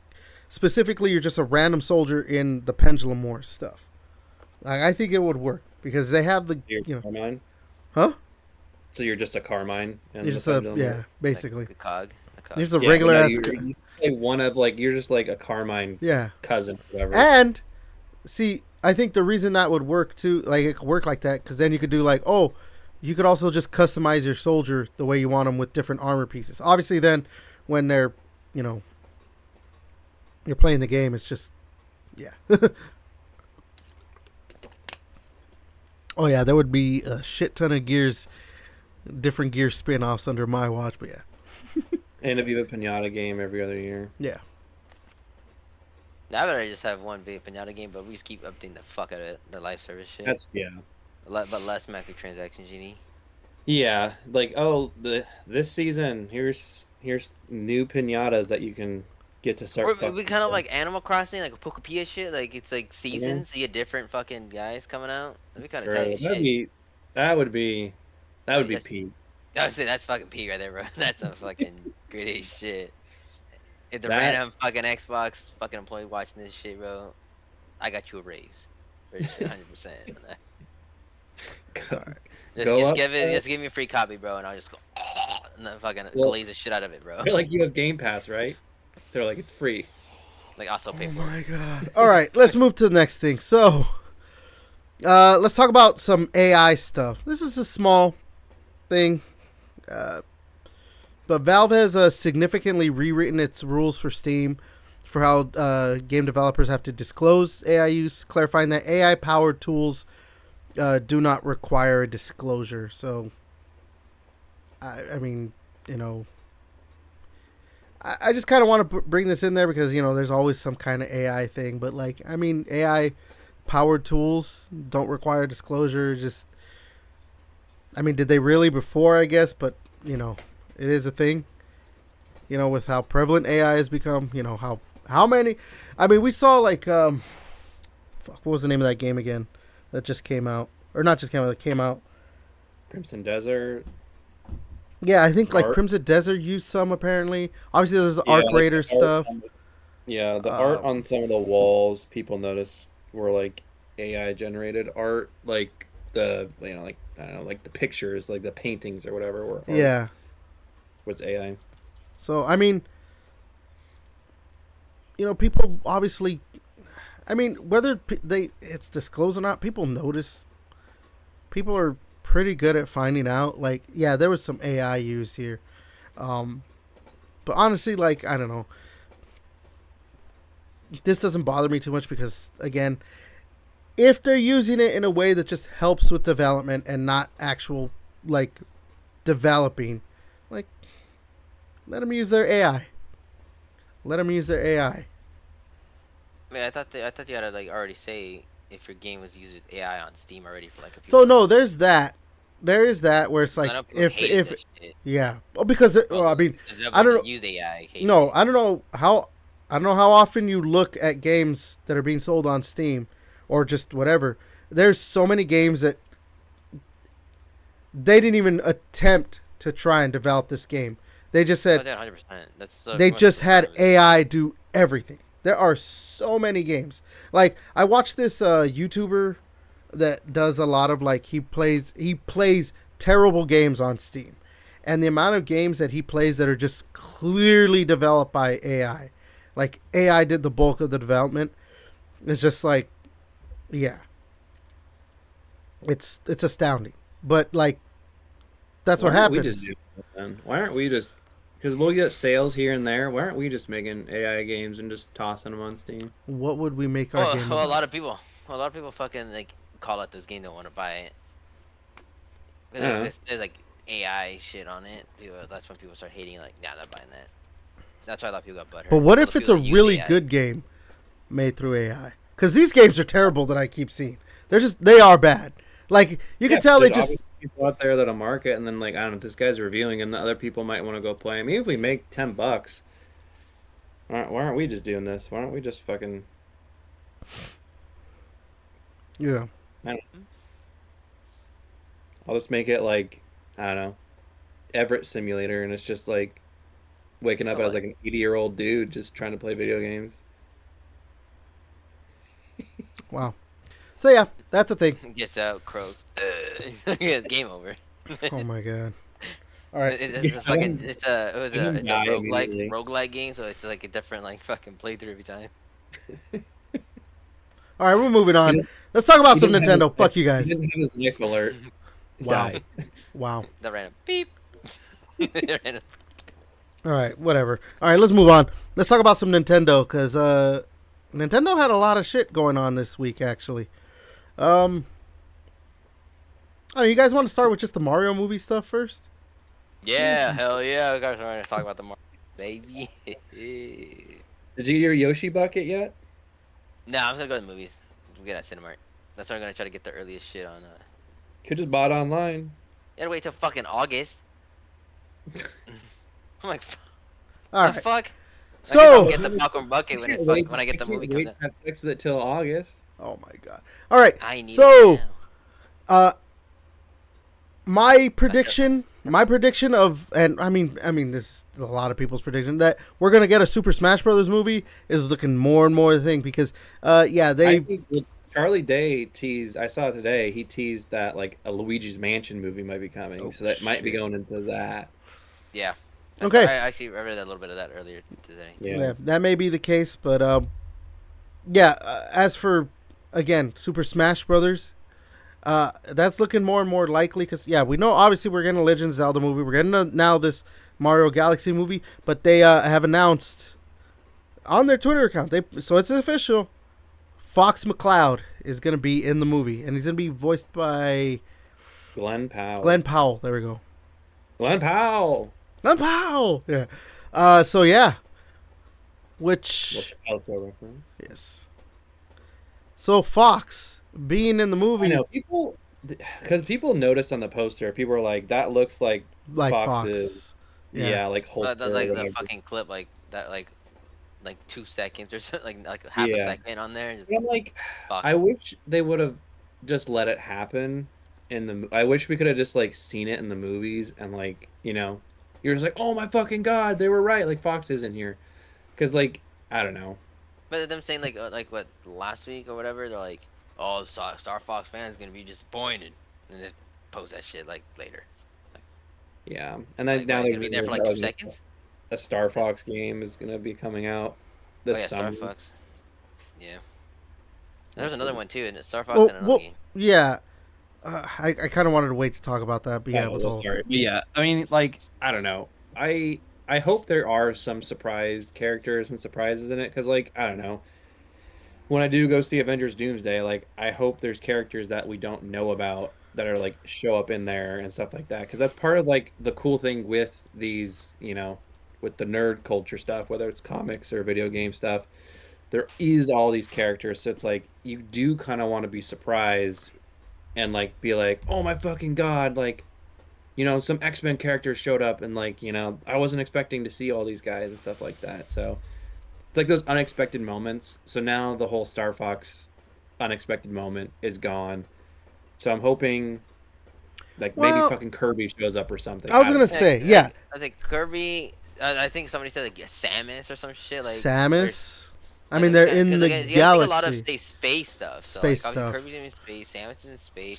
specifically you're just a random soldier in the Pendulum War stuff. Like, I think it would work because they have the You're you know, Carmine. huh? So you're just a Carmine and You're the just a Pendulum War? yeah, basically. Like the cog. The You're cog. just a Yeah, but regular no, ass you play one of like you're just like a Carmine yeah. cousin, or whatever. And see, I think the reason that would work too, like it could work like that, because then you could do like, oh, you could also just customize your soldier the way you want them with different armor pieces. Obviously, then when they're, you know, you're playing the game, it's just, yeah. Oh yeah, there would be a shit ton of Gears, different Gears spin-offs under my watch, but yeah, And a Viva Pinata game every other year. yeah. Now that I just have one Viva Pinata game, but we just keep updating the fuck out of it. The live service shit. That's yeah. But less microtransactions, Genie. Yeah, like this season here's new pinatas that you can get to start. Or fucking we kind of with. like Animal Crossing, like a Pokepia shit. Like it's like Mhm. seasons, so you get different fucking guys coming out. That'd be kind of tight Bro, as shit. that would be that would be That's, peak. I would say that's fucking P right there, bro. That's a fucking great as shit. If the That random fucking Xbox fucking employee watching this shit, bro, I got you a raise. For 100% on that. Go up, Just give me a free copy, bro, and I'll just go and then fucking Well- glaze the shit out of it, bro. They're like, you have Game Pass, right? They're like, it's free. Like I'll still pay Oh for it. my god. All right, let's move to the next thing. So, let's talk about some AI stuff. This is a small thing, but Valve has significantly rewritten its rules for Steam for how game developers have to disclose AI use, clarifying that AI-powered tools do not require a disclosure. So, I mean, you know, I just kind of want to bring this in there because, you know, there's always some kind of AI thing. But, like, I mean, AI-powered tools don't require disclosure. Just, I mean, did they really before, I guess? But, you know, it is a thing. You know, with how prevalent AI has become. You know, how many... I mean, we saw, like... what was the name of that game again that just came out? Or not just came out, that came out. Crimson Desert. Yeah, I think like Art. Crimson Desert used some apparently. Obviously, there's the Yeah, Arc like Raider the stuff. The art on some of the walls people noticed were like AI generated art, like the like I don't know, like the pictures, like the paintings or whatever were art. Yeah. Was AI. So I mean, you know, people obviously. I mean, whether it's disclosed or not, people notice. People are pretty good at finding out. Like, yeah, there was some AI used here, but honestly, like, I don't know. This doesn't bother me too much because, again, if they're using it in a way that just helps with development and not actual like developing, like, let them use their AI. Let them use their AI. I mean, I thought you had to like already say if your game was using AI on Steam already for like a few So months. no, there's that. There is that where it's I like know people if hate that shit. yeah, well, because well, I mean, The developers I don't that know. use AI. Hate No, it. I don't know how often you look at games that are being sold on Steam or just whatever. There's so many games that they didn't even attempt to try and develop this game. They just Oh, said yeah, 100%. That's so they much just had time. AI do everything. There are so many games. Like I watched this YouTuber that does a lot of like he plays terrible games on Steam. And the amount of games that he plays that are just clearly developed by AI. Like AI did the bulk of the development. It's just like yeah. It's astounding. But like that's what Why aren't we happens. just doing that then? Why aren't we just? Because we'll get sales here and there. Why aren't we just making AI games and just tossing them on Steam? What would we make our Well, game well, a about? lot of people fucking like call out this game. Don't want to buy it. Yeah. There's like AI shit on it. That's when people start hating. Like, nah, not buying that. That's why a lot of people got butthurt. But what All if the it's a people that use really AI. good game made through AI? Because these games are terrible that I keep seeing. They are bad. Like you can tell they there's just obviously people out there that'll market, and then like I don't know, if this guy's reviewing, and the other people might want to go play him. Even if we make $10, why aren't we just doing this? Why don't we just fucking? yeah. I'll just make it like I don't know, Everett Simulator, and it's just like waking up Oh, as what? like an 80-year-old dude just trying to play video games. Wow. So yeah, that's a thing. Gets out, croaks. It's game over. Oh my god. All right. It's a fucking it's a Die immediately. roguelike game, so it's like a different like fucking playthrough every time. All right, we're moving on. didn't- Let's talk about He some didn't have Nintendo. his- Fuck you He guys. didn't have his life alert. Wow. Died. Wow. That random beep. Random- All right, whatever. All right, let's move on. Let's talk about some Nintendo because Nintendo had a lot of shit going on this week, actually. Oh, you guys want to start with just the Mario movie stuff first? Yeah, hell yeah, we guys are going to talk about the Mario, baby. Did you get your Yoshi bucket yet? No, I'm gonna go to the movies. We'll get at Cinemark. That's why I'm gonna try to get the earliest shit on. Could just bought online. You gotta wait till fucking August. I'm like, All the right. fuck? So, I get the popcorn bucket when I get the movie Wait comes out. to have sex with it till August. oh my god. All right. I need So, it now. my prediction of, and I mean, this is a lot of people's prediction that we're gonna get a Super Smash Brothers movie is looking more and more the thing because, yeah, I think Charlie Day teased. I saw it today. He teased that like a Luigi's Mansion movie might be coming, Oh, so that might be shit. going into that. Yeah. Okay. I actually read a little bit of that earlier today. Yeah. Yeah, that may be the case, but yeah. As for again, Super Smash Brothers, that's looking more and more likely because yeah, we know obviously we're getting a Legend of Zelda movie, we're getting now this Mario Galaxy movie, but they have announced on their Twitter account, so it's official. Fox McCloud is gonna be in the movie, and he's gonna be voiced by Glenn Powell. Glenn Powell. There we go. Glenn Powell. Glenn Powell. Yeah. So yeah. Which Little Chappelle reference. yes. So Fox being in the movie, I know people, because people noticed on the poster. People were like, "That looks like Fox's." Fox. Yeah, like holster. But or like the whatever. fucking clip, like that, like 2 seconds or so, like half a Yeah. second on there. Just, But I'm like, fuck. I wish they would have just let it happen I wish we could have just like seen it in the movies and like, you're just like, "Oh my fucking God, they were right. Like Fox isn't here." Because like, I don't know. But them saying like what last week or whatever, they're like, oh, Star Fox fans gonna be disappointed, and then post that shit like later. Yeah. And then Like, now what, they gonna be there for like 2 seconds. a Star Fox game is gonna be coming out Oh this yeah, summer. Star Fox. Yeah. There's another one too, and Star Fox Well, and another game. yeah. I kind of wanted to wait to talk about that, but yeah, Oh, with well, all sorry. But yeah, I mean, like, I don't know. I hope there are some surprise characters and surprises in it because, like, I don't know. When I do go see Avengers Doomsday, like, I hope there's characters that we don't know about that are like show up in there and stuff like that because that's part of like the cool thing with these, with the nerd culture stuff, whether it's comics or video game stuff. There is all these characters, so it's like you do kind of want to be surprised and like be like, "Oh my fucking God," like some X-Men characters showed up and like, I wasn't expecting to see all these guys and stuff like that. So it's like those unexpected moments. So now the whole Star Fox unexpected moment is gone. So I'm hoping like maybe Well, fucking Kirby shows up or something. I was don't gonna know. say, yeah, I think Kirby. I think somebody said like Samus or some shit like. Samus. I Like, mean, I'm they're saying, in 'cause, the like, you gotta think a lot of galaxy. space stuff. So Space like obviously stuff. Kirby's in space, Samus is in space.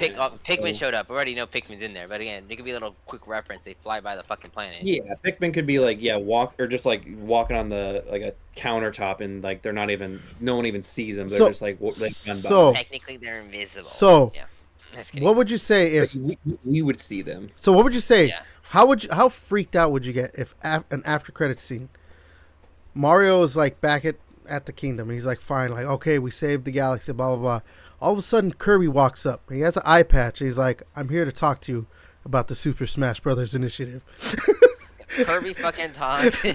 Yeah, Pikmin so- showed up. We already know Pikmin's in there, but again, it could be a little quick reference. They fly by the fucking planet. Yeah, Pikmin could be like, walk or just like walking on the like a countertop and like they're not even no one even sees them. They're So- just like run by. so- Technically, they're invisible. So, yeah. Just kidding. what would you say if? We would see them. So, what would you say? Yeah. How freaked out would you get if an after credit scene? Mario is like back at the kingdom. He's like, fine, like okay, we saved the galaxy, blah blah blah. All of a sudden, Kirby walks up. He has an eye patch. He's like, I'm here to talk to you about the Super Smash Brothers initiative. Kirby fucking talks. Yeah,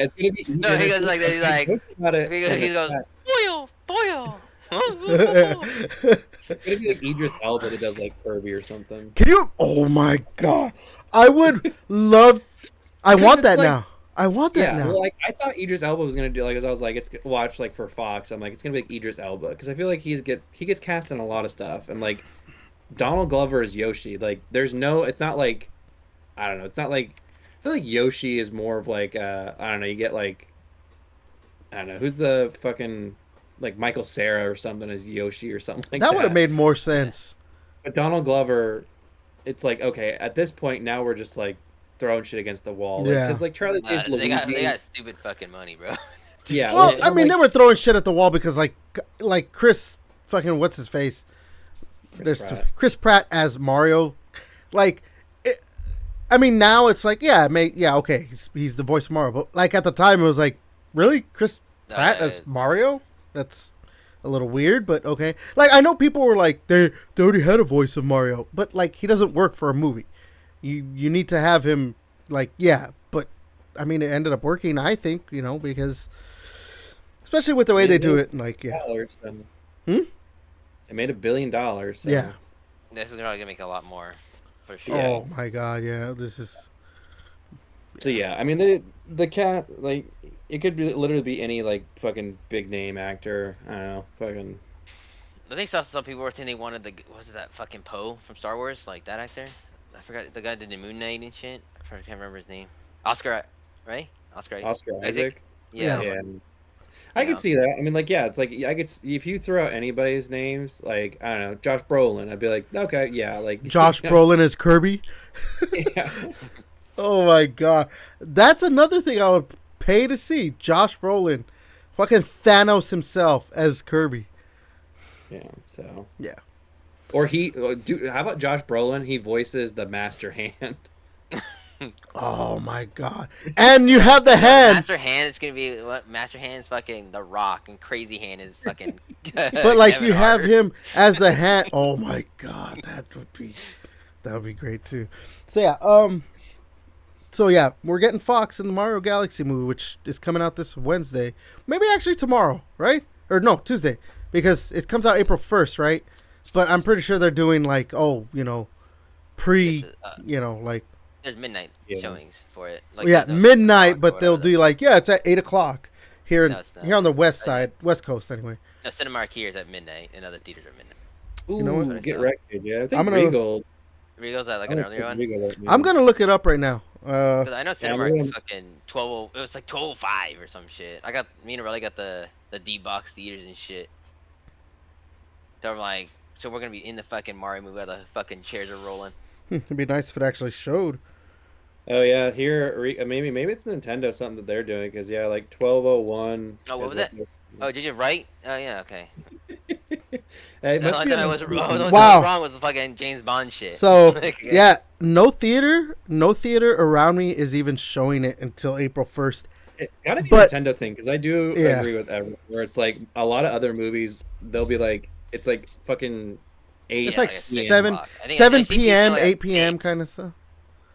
it's gonna be. No, he goes like this. He's like, he goes, boyo, boyo. It's gonna be like Idris Elba that does like Kirby or something. Can you? Oh my god! I would love. I want it's that like- now. I want that Yeah, now. well, like I thought Idris Elba was gonna do like, as I was like, it's watch like for Fox. I'm like, it's gonna be like Idris Elba because I feel like he gets cast in a lot of stuff, and like Donald Glover is Yoshi. Like, it's not like, I don't know, it's not like I feel like Yoshi is more of like I don't know, you get like I don't know who's the fucking like Michael Cera or something as Yoshi or something like that. That would have made more sense. But Donald Glover, it's like okay, at this point now we're just like throwing shit against the wall. Yeah. Because like Charlie Day's They got Luigi. stupid fucking money, bro. Yeah. Well, or I mean, like they were throwing shit at the wall because like Chris fucking what's his face? Chris Pratt as Mario. Like, I mean, now it's like okay, he's the voice of Mario. But like at the time, it was like, really, Chris Pratt as Mario? That's a little weird, but okay. Like I know people were like they already had a voice of Mario, but like he doesn't work for a movie. You need to have him like but I mean it ended up working, I think, because especially with the way they do it, like dollars, Hmm? It made $1 billion. So. yeah. This is probably gonna make a lot more, for sure. Yeah. Oh my god, yeah, this is So yeah, I mean the cat like it could literally be any like fucking big name actor. I don't know, fucking. I think some people were saying they wanted was it that fucking Poe from Star Wars, like that actor? I forgot the guy that did the Moon Knight and shit. I can't remember his name. Oscar, right? Oscar Isaac. Yeah. Yeah. I You could know. see that. I mean, like, yeah, it's like if you throw out anybody's names, like I don't know, Josh Brolin, I'd be like, okay, yeah, like, Josh Brolin as Kirby. yeah, Oh my god, that's another thing I would pay to see. Josh Brolin, fucking Thanos himself as Kirby. yeah. So, Yeah. or dude, how about Josh Brolin? He voices the Master Hand. Oh my god, and you have the No, the hand, Master Hand is gonna be what? Master Hand is fucking The Rock, and Crazy Hand is fucking but like Kevin you have Hart. him as the hand. Oh my god, that would be great too. So yeah, so yeah, we're getting Fox in the Mario Galaxy movie, which is coming out this Wednesday. Maybe actually tomorrow, right? Or no, Tuesday, because it comes out April 1st, right? But I'm pretty sure they're doing like, oh, It's pre, like, there's midnight Yeah. showings for it. Like yeah, there's no 6 o'clock midnight. or But they'll whatever. do like, yeah, it's at 8 o'clock here No, in it's not. here on the west Yeah. side, west coast anyway. No, Cinemark here is at midnight, and other theaters are midnight. You know what? Ooh, get So wrecked, dude. Yeah, I I'm think gonna Regal. Regal's at like I an would earlier put one. Regal at I'm me. gonna look it up right now. Cause I know Yeah, Cinemark is fucking 12. It was like 12:05 or some shit. Me and Riley got the D box theaters and shit. So I'm like, so we're gonna be in the fucking Mario movie while the fucking chairs are rolling. It'd be nice if it actually showed. Oh yeah, here maybe it's Nintendo something that they're doing because yeah, like 12:01 Oh, what is was what. it? Oh, did you write? Oh yeah, okay. It No, must I be thought on I was. Oh, the only thing that Wow. was wrong was the fucking James Bond shit. So Like, yeah, no theater around me is even showing it until April 1st. It's gotta be a But Nintendo thing because I do yeah, agree with everyone where it's like a lot of other movies they'll be like it's like fucking it's eight yeah, like like a 6 p.m. seven o'clock. I think I seven see people p.m., like 8 p.m. kind of stuff.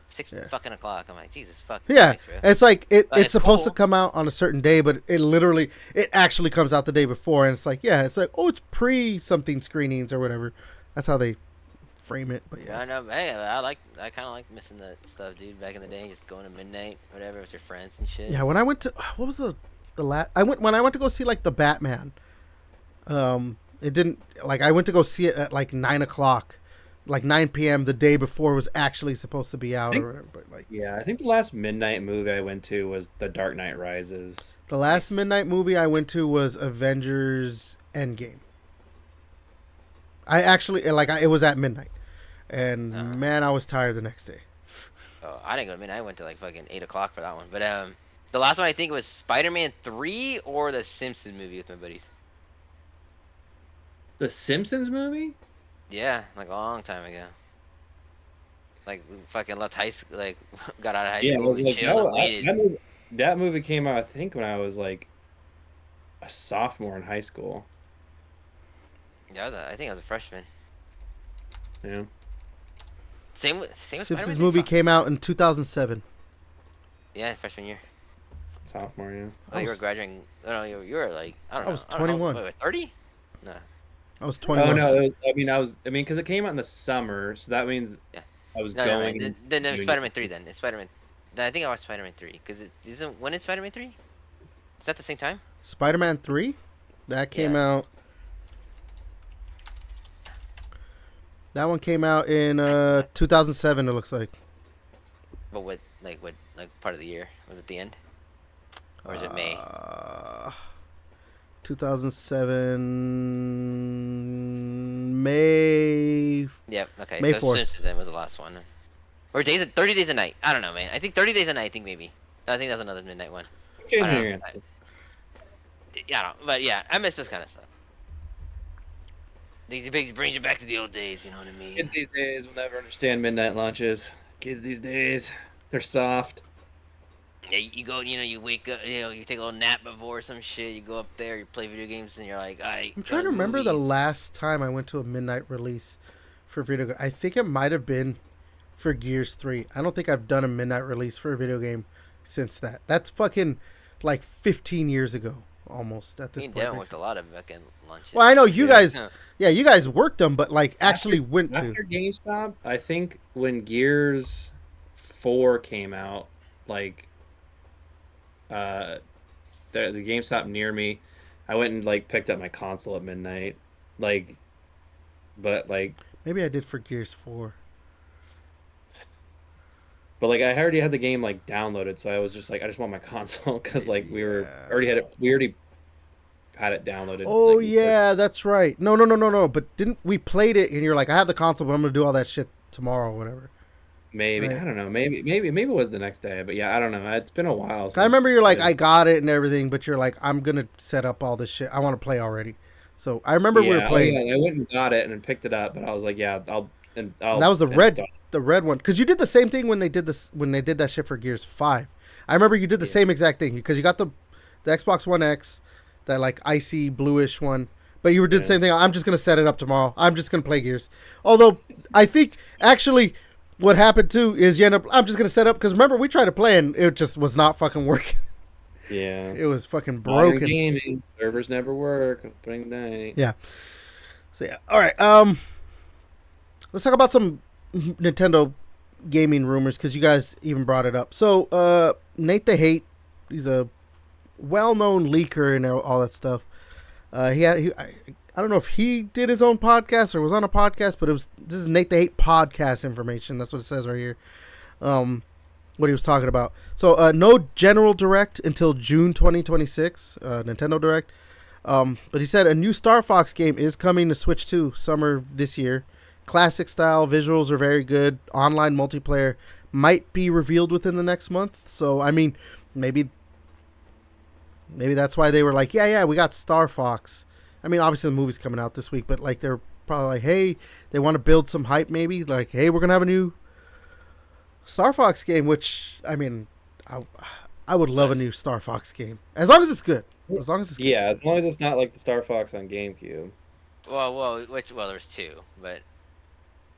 6 Yeah. fucking o'clock. I'm like, Jesus fucking Yeah, Christ, bro. it's like But it's it's supposed to cool. come out on a certain day, but it actually comes out the day before, and it's like, yeah, it's like, oh, it's pre something screenings or whatever. That's how they frame it. But yeah, I know. Hey, I kind of like missing that stuff, dude. Back in the day, just going to midnight, whatever, with your friends and shit. yeah. When I went to what was the last? I went to go see like the Batman. It didn't like I went to go see it at like 9 o'clock, like 9 p.m. the day before it was actually supposed to be out or whatever. But like Yeah, I think the last midnight movie I went to was The Dark Knight Rises. the last midnight movie I went to was Avengers Endgame. I actually it was at midnight, and Oh. man, I was tired the next day. Oh, I didn't go to midnight. I went to like fucking 8 o'clock for that one. But the last one I think was Spider-Man 3 or the Simpsons movie with my buddies. The Simpsons movie? Yeah, like a long time ago. Like we fucking left high school, like got out of high Yeah, school and like chilled and waited. that movie came out I think when I was like a sophomore in high school. Yeah, I think I was a freshman. Yeah. Same with Simpsons Spider-Man. movie came out in 2007. Yeah, freshman year. Sophomore, yeah. Oh, you were graduating. Oh, no, you were like I don't know. I was I don't know, 21. Wait, 30? No. I was Oh 21. no, because it came out in the summer, so that means Yeah. I was No, going. Then junior- Spider-Man 3 then. It's Spider-Man. I think I watched Spider-Man 3 because it isn't. When is Spider-Man 3? Is that the same time? Spider-Man 3, that came Yeah. out. That one came out in 2007. It looks like. But what part of the year? Was it the end? Or is it May? 2007 May. Yep. Okay. May so 4th. Simpsons then was the last one. Or 30 Days a Night. I don't know, man. I think 30 Days a Night. I think maybe. I think that's another midnight one. Changing I don't your know. answer. Yeah, I don't, but yeah, I miss this kind of stuff. These brings you back to the old days. You know what I mean? Kids these days will never understand midnight launches. Kids these days, they're soft. Yeah, you go, you wake up, you take a little nap before some shit. You go up there, you play video games, and you're like, alright. I'm trying to remember the last time I went to a midnight release for video game. I think it might have been for Gears 3. I don't think I've done a midnight release for a video game since that. That's fucking like 15 years ago almost at this Me and point. Devin worked a lot of fucking lunches. Well, I know you Yeah. guys. Yeah, you guys worked them, but like actually went to. After GameStop, I think when Gears 4 came out, like the GameStop near me, I went and like picked up my console at midnight. Like but like Maybe I did for Gears 4. I already had the game like downloaded, so I was just like I just want my console because like we Yeah. already had it downloaded. Oh like, you could. yeah, that's right. No. But didn't we played it and you're like, I have the console, but I'm gonna do all that shit tomorrow or whatever. Maybe Right. I don't know. Maybe it was the next day. But yeah, I don't know. It's been a while. I remember you're like, since I got it and everything, but you're like, I'm gonna set up all this shit. I want to play already. So I remember we were yeah, playing. I went and got it and then picked it up, but I was like, yeah, And I'll that was install. the red one, because you did the same thing when they did this when they did that shit for Gears 5. I remember you did the Yeah. same exact thing because you got the Xbox One X, that like icy bluish one, but you were did the Yeah. same thing. I'm just gonna set it up tomorrow. I'm just gonna play Gears. Although I think actually what happened too is you end up. I'm just gonna set up because remember we tried to play and it just was not fucking working. Yeah. It was fucking Modern broken. gaming servers never work. Opening night. Yeah. So yeah. All right. Let's talk about some Nintendo gaming rumors because you guys even brought it up. So Nate the Hate, he's a well-known leaker and all that stuff. I don't know if he did his own podcast or was on a podcast, but this is Nate the Hate podcast information. That's what it says right here. What he was talking about. So no general direct until June 2026, Nintendo Direct. But he said a new Star Fox game is coming to Switch 2 summer this year. Classic style visuals are very good. Online multiplayer might be revealed within the next month. So I mean, maybe that's why they were like, yeah, we got Star Fox. I mean, obviously the movie's coming out this week, but like they're probably like, hey, they want to build some hype maybe. Like, hey, we're gonna have a new Star Fox game, which I mean, I would love a new Star Fox game as long as it's good. As long as it's good. Yeah, as long as it's not like the Star Fox on GameCube. Well, there's two, but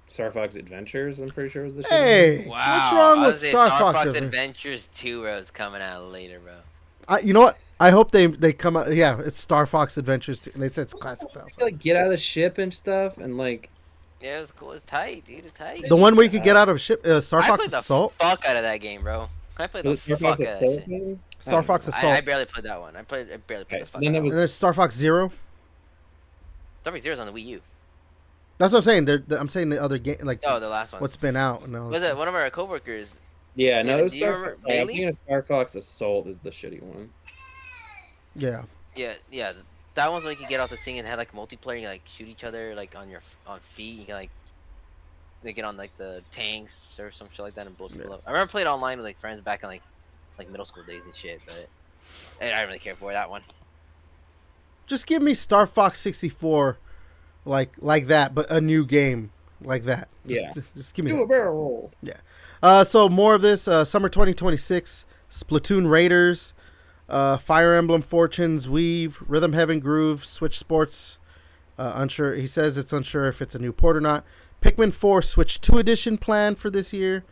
Star Fox Adventures, I'm pretty sure was the shit. Hey, wow. what's wrong I with was saying Star Fox? Adventures 2, bro, is coming out later, bro. You know what? I hope they come out. Yeah, it's Star Fox Adventures 2, and they said it's classic style. So. Like get out of the ship and stuff, and like Yeah, it was cool. It's tight, dude. It's tight. The one where you could get out of a ship, Star I Fox played the Assault. fuck out of that game, bro. I played the was it Star fuck Fox out of that Assault shit. game? Star Fox Assault. I barely played that one. I barely played Okay, the so fuck then out it of was- And there's Star Fox Zero. Star Fox Zero's on the Wii U. That's what I'm saying. I'm saying the other game, like Oh, the last one. what's been out. No, Was it one of our coworkers? Yeah, no, Yeah, it was do you Star remember Fox. I'm Bailey? thinking of Star Fox Assault is the shitty one. Yeah. Yeah. That one's where you could get off the thing and had like multiplayer. You like shoot each other like on feet. You can like they get on like the tanks or some shit like that and blow people up. I remember playing online with like friends back in like middle school days and shit, but I didn't really care for that one. Just give me Star Fox 64, like that, but a new game like that. Just give me. Do a That. barrel roll. So more of this summer 2026. Splatoon Raiders, Fire Emblem Fortunes, Weave, Rhythm Heaven Groove, Switch Sports. Unsure. He says it's unsure if it's a new port or not. Pikmin 4 Switch 2 edition planned for this year.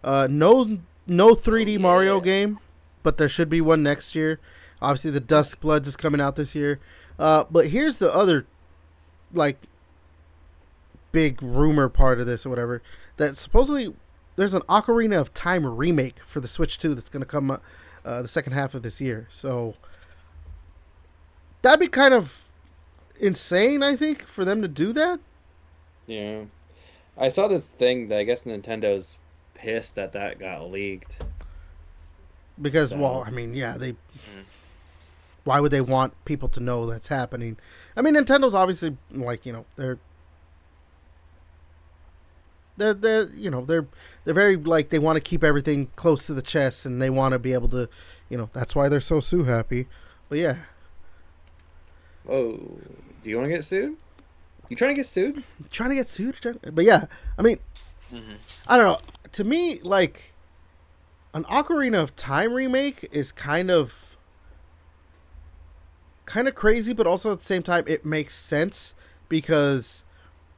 No 3D Mario game, but there should be one next year. Obviously, the Dusk Bloods is coming out this year. But here's the other, like, big rumor part of this or whatever. That supposedly there's an Ocarina of Time remake for the Switch 2 that's going to come the second half of this year. So that'd be kind of insane, I think, for them to do that. Yeah, I saw this thing that I guess Nintendo's pissed that got leaked. Because, So- well, I mean, yeah, they. Why would they want people to know that's happening? I mean, Nintendo's obviously like, you know, they're very like they want to keep everything close to the chest and they want to be able to, you know, that's why they're so happy. But yeah, Oh, do you want to get sued? You trying to get sued? trying to get sued. But yeah, I mean, I don't know. To me, like an Ocarina of Time remake is kind of crazy, but also at the same time it makes sense because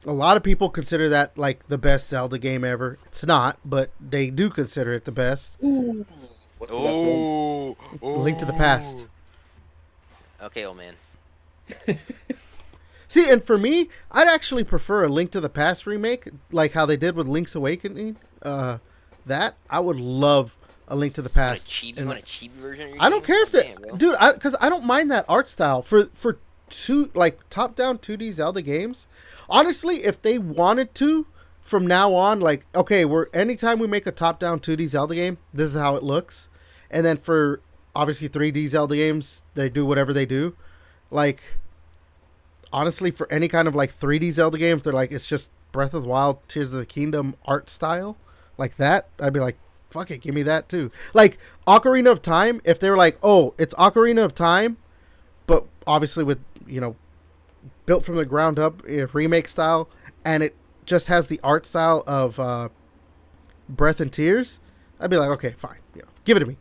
a lot of people consider that like the best Zelda game ever. It's not, but they do consider it the best. What's the best one? Link to the Past. Okay, old man. See, and for me, I'd actually prefer a Link to the Past remake, like how they did with Link's Awakening. That I would love a Link to the Past. You want a cheap version? Of your I don't game? care if they, Damn, bro. dude, because I don't mind that art style for two like top down 2D Zelda games. Honestly, if they wanted to, from now on, like okay, anytime we make a top down 2D Zelda game, this is how it looks, and then for obviously 3D Zelda games, they do whatever they do. like, honestly, for any kind of like 3D Zelda game, if they're like, it's just Breath of the Wild, Tears of the Kingdom art style, like that, I'd be like, fuck it, give me that too. Like Ocarina of Time, if they were like, oh, it's Ocarina of Time, but obviously with, built from the ground up, remake style, and it just has the art style of Breath and Tears, I'd be like, okay, fine, give it to me.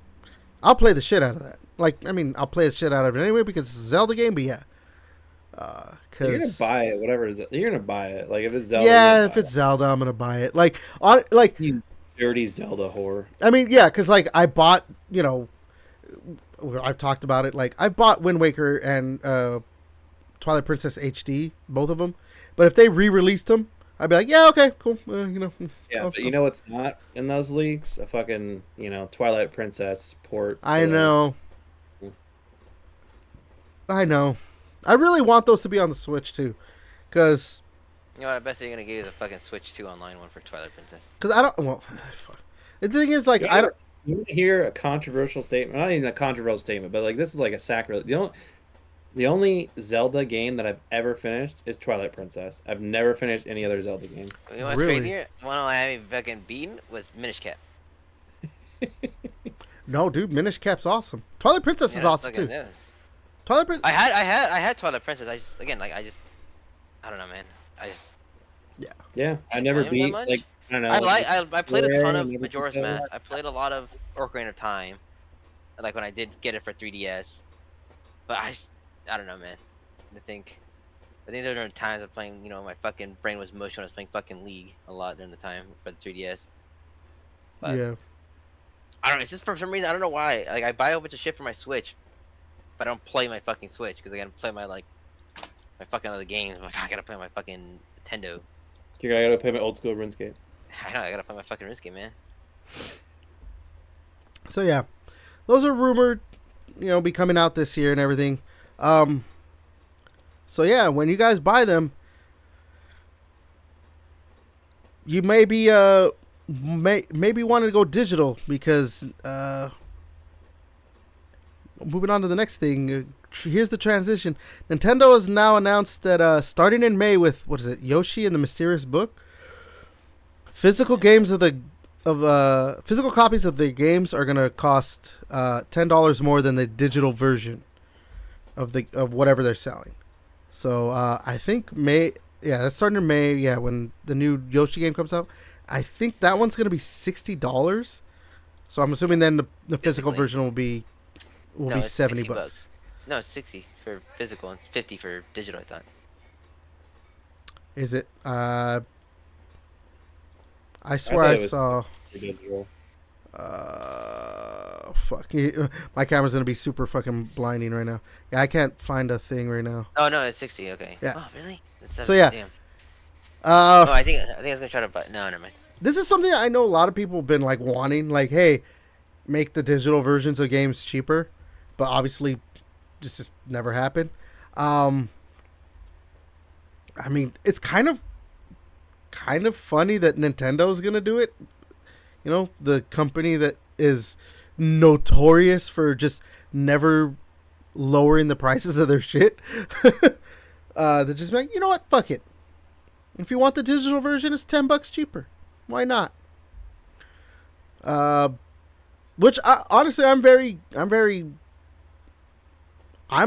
I'll play the shit out of that. Like, I mean, I'll play the shit out of it anyway because it's a Zelda game, but yeah. You're gonna buy it, whatever it is. You're gonna buy it. Like if it's Zelda. Yeah, if it's Zelda, I'm gonna buy it. Like, you dirty Zelda whore. I mean, yeah, because like I bought, I've talked about it. Like I bought Wind Waker and Twilight Princess HD, both of them. But if they re-released them, I'd be like, yeah, okay, cool. Yeah, but you know what's not in those leagues? A fucking Twilight Princess port. I know. I really want those to be on the Switch too, because You know what? I bet they're gonna give you the fucking Switch 2 online one for Twilight Princess. I don't. Well, fuck. The thing is, like, I don't. You hear a controversial statement? Not even a controversial statement, but like this is like a sacrilege. The only Zelda game that I've ever finished is Twilight Princess. I've never finished any other Zelda game. You know what's Really? crazier? One I haven't fucking beaten was Minish Cap. No, dude, Minish Cap's awesome. Twilight Princess is awesome too. Yeah. Twilight Princess. I had Twilight Princess. I don't know, man. Yeah, I never Playing beat that much? like I don't know. I played a Rare ton of and everything Majora's like Mask. that. I played a lot of Ocarina of Time, like when I did get it for 3DS. But I don't know, man. I think there were times of playing. My fucking brain was mush when I was playing fucking League a lot during the time for the 3DS. But Yeah. I don't know. It's just for some reason I don't know why. Like I buy a whole bunch of shit for my Switch, but I don't play my fucking Switch because I gotta play my fucking other games. I'm like, I gotta play my fucking Nintendo. I gotta play my old school RuneScape. I know, I gotta play my fucking RuneScape, man. So yeah, those are rumored, be coming out this year and everything. So yeah, when you guys buy them, you may be maybe want to go digital because moving on to the next thing. Here's the transition. Nintendo has now announced that starting in May with Yoshi and the Mysterious Book, physical copies of the games are gonna cost $10 more than the digital version of whatever they're selling. So I think May, that's starting in May. Yeah, when the new Yoshi game comes out, I think that one's gonna be $60. So I'm assuming then the physical version will be It's $70. No, it's 60 for physical and 50 for digital, I thought. Is it? I swear I saw. Digital. Fuck. My camera's gonna be super fucking blinding right now. Yeah, I can't find a thing right now. Oh no, it's 60. Okay. Yeah. Oh really? It's 70. So yeah. Damn. I think I was gonna try to buy. No, never mind. This is something I know a lot of people have been like wanting. Like, hey, make the digital versions of games cheaper, but obviously, just never happened. I mean, it's kind of funny that Nintendo's gonna do it. The company that is notorious for just never lowering the prices of their shit. They're just like, you know what? Fuck it. If you want the digital version, it's $10 cheaper. Why not? Which honestly, I'm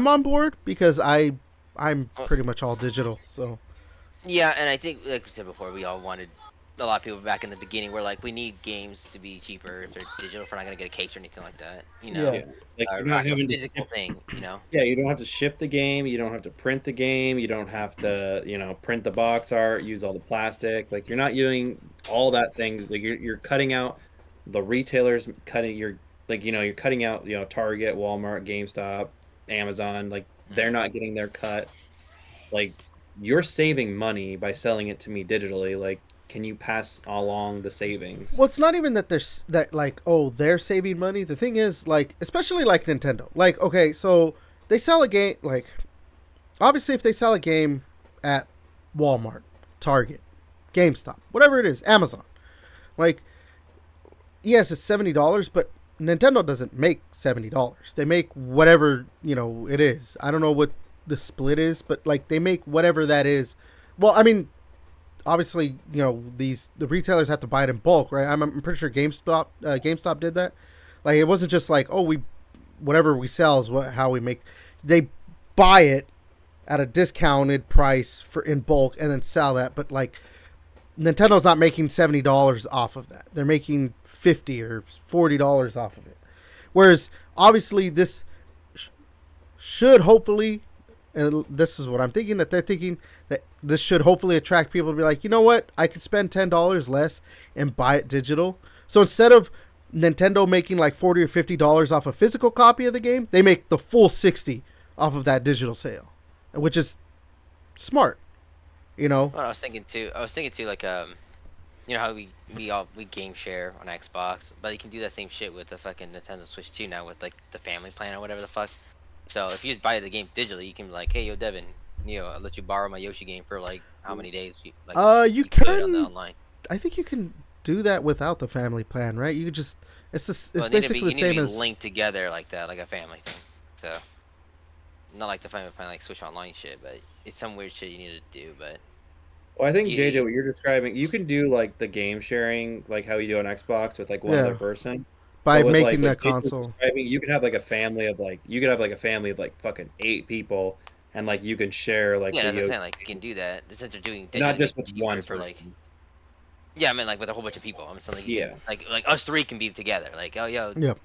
on board because I'm pretty much all digital. So Yeah, and I think, like we said before, we all wanted. A lot of people back in the beginning were like, we need games to be cheaper if they're digital. If we're not gonna get a case or anything like that, Yeah. Like you're not not a having physical to, thing, Yeah, you don't have to ship the game. You don't have to print the game. You don't have to, print the box art, use all the plastic. Like you're not doing all that things. Like you're cutting out the retailers. You're cutting out Target, Walmart, GameStop, Amazon. Like they're not getting their cut. Like you're saving money by selling it to me digitally. Like, can you pass along the savings? Well, it's not even that they're saving money. The thing is, like, especially like Nintendo. Like, okay, so they sell a game. Like, obviously, if they sell a game at Walmart, Target, GameStop, whatever it is, Amazon, like, yes, it's $70, but Nintendo doesn't make $70. They make whatever it is. I don't know what the split is, but like they make whatever that is. Well, I mean, obviously, the retailers have to buy it in bulk, right? I'm pretty sure GameStop did that. Like it wasn't just like, oh, whatever we sell is how we make. They buy it at a discounted price in bulk and then sell that. But like Nintendo's not making $70 off of that. They're making $50 or $40 off of it. Whereas obviously this should hopefully, and this is what I'm thinking, that they're thinking that this should hopefully attract people to be like, you know what, I could spend $10 less and buy it digital. So instead of Nintendo making like $40 or $50 off a physical copy of the game, they make the full $60 off of that digital sale, which is smart. Well, I was thinking too, like how we game share on Xbox, but you can do that same shit with the fucking Nintendo Switch too now with like the family plan or whatever the fuck. So if you just buy the game digitally, you can be like, hey, yo, Devin, I'll let you borrow my Yoshi game for like how many days? You can play it on the can. online. I think you can do that without the family plan, right? You could just it's Well, basically the same need to as be linked together like that, like a family thing. So not like the family plan, like Switch Online shit, but it's some weird shit you need to do. But Well, I think JJ, what you're describing, you can do like the game sharing, like how you do on Xbox with like one other person. by But with, making like that what JJ's console. describing, you could have like a family of like fucking 8 people, and like you can share like yeah, the that's what I'm saying. Like you can do that since they're doing digitally, not just make it with cheaper one for like. person. Yeah, I mean like with a whole bunch of people. I'm saying like Yeah. like us three can be together. Like Yep.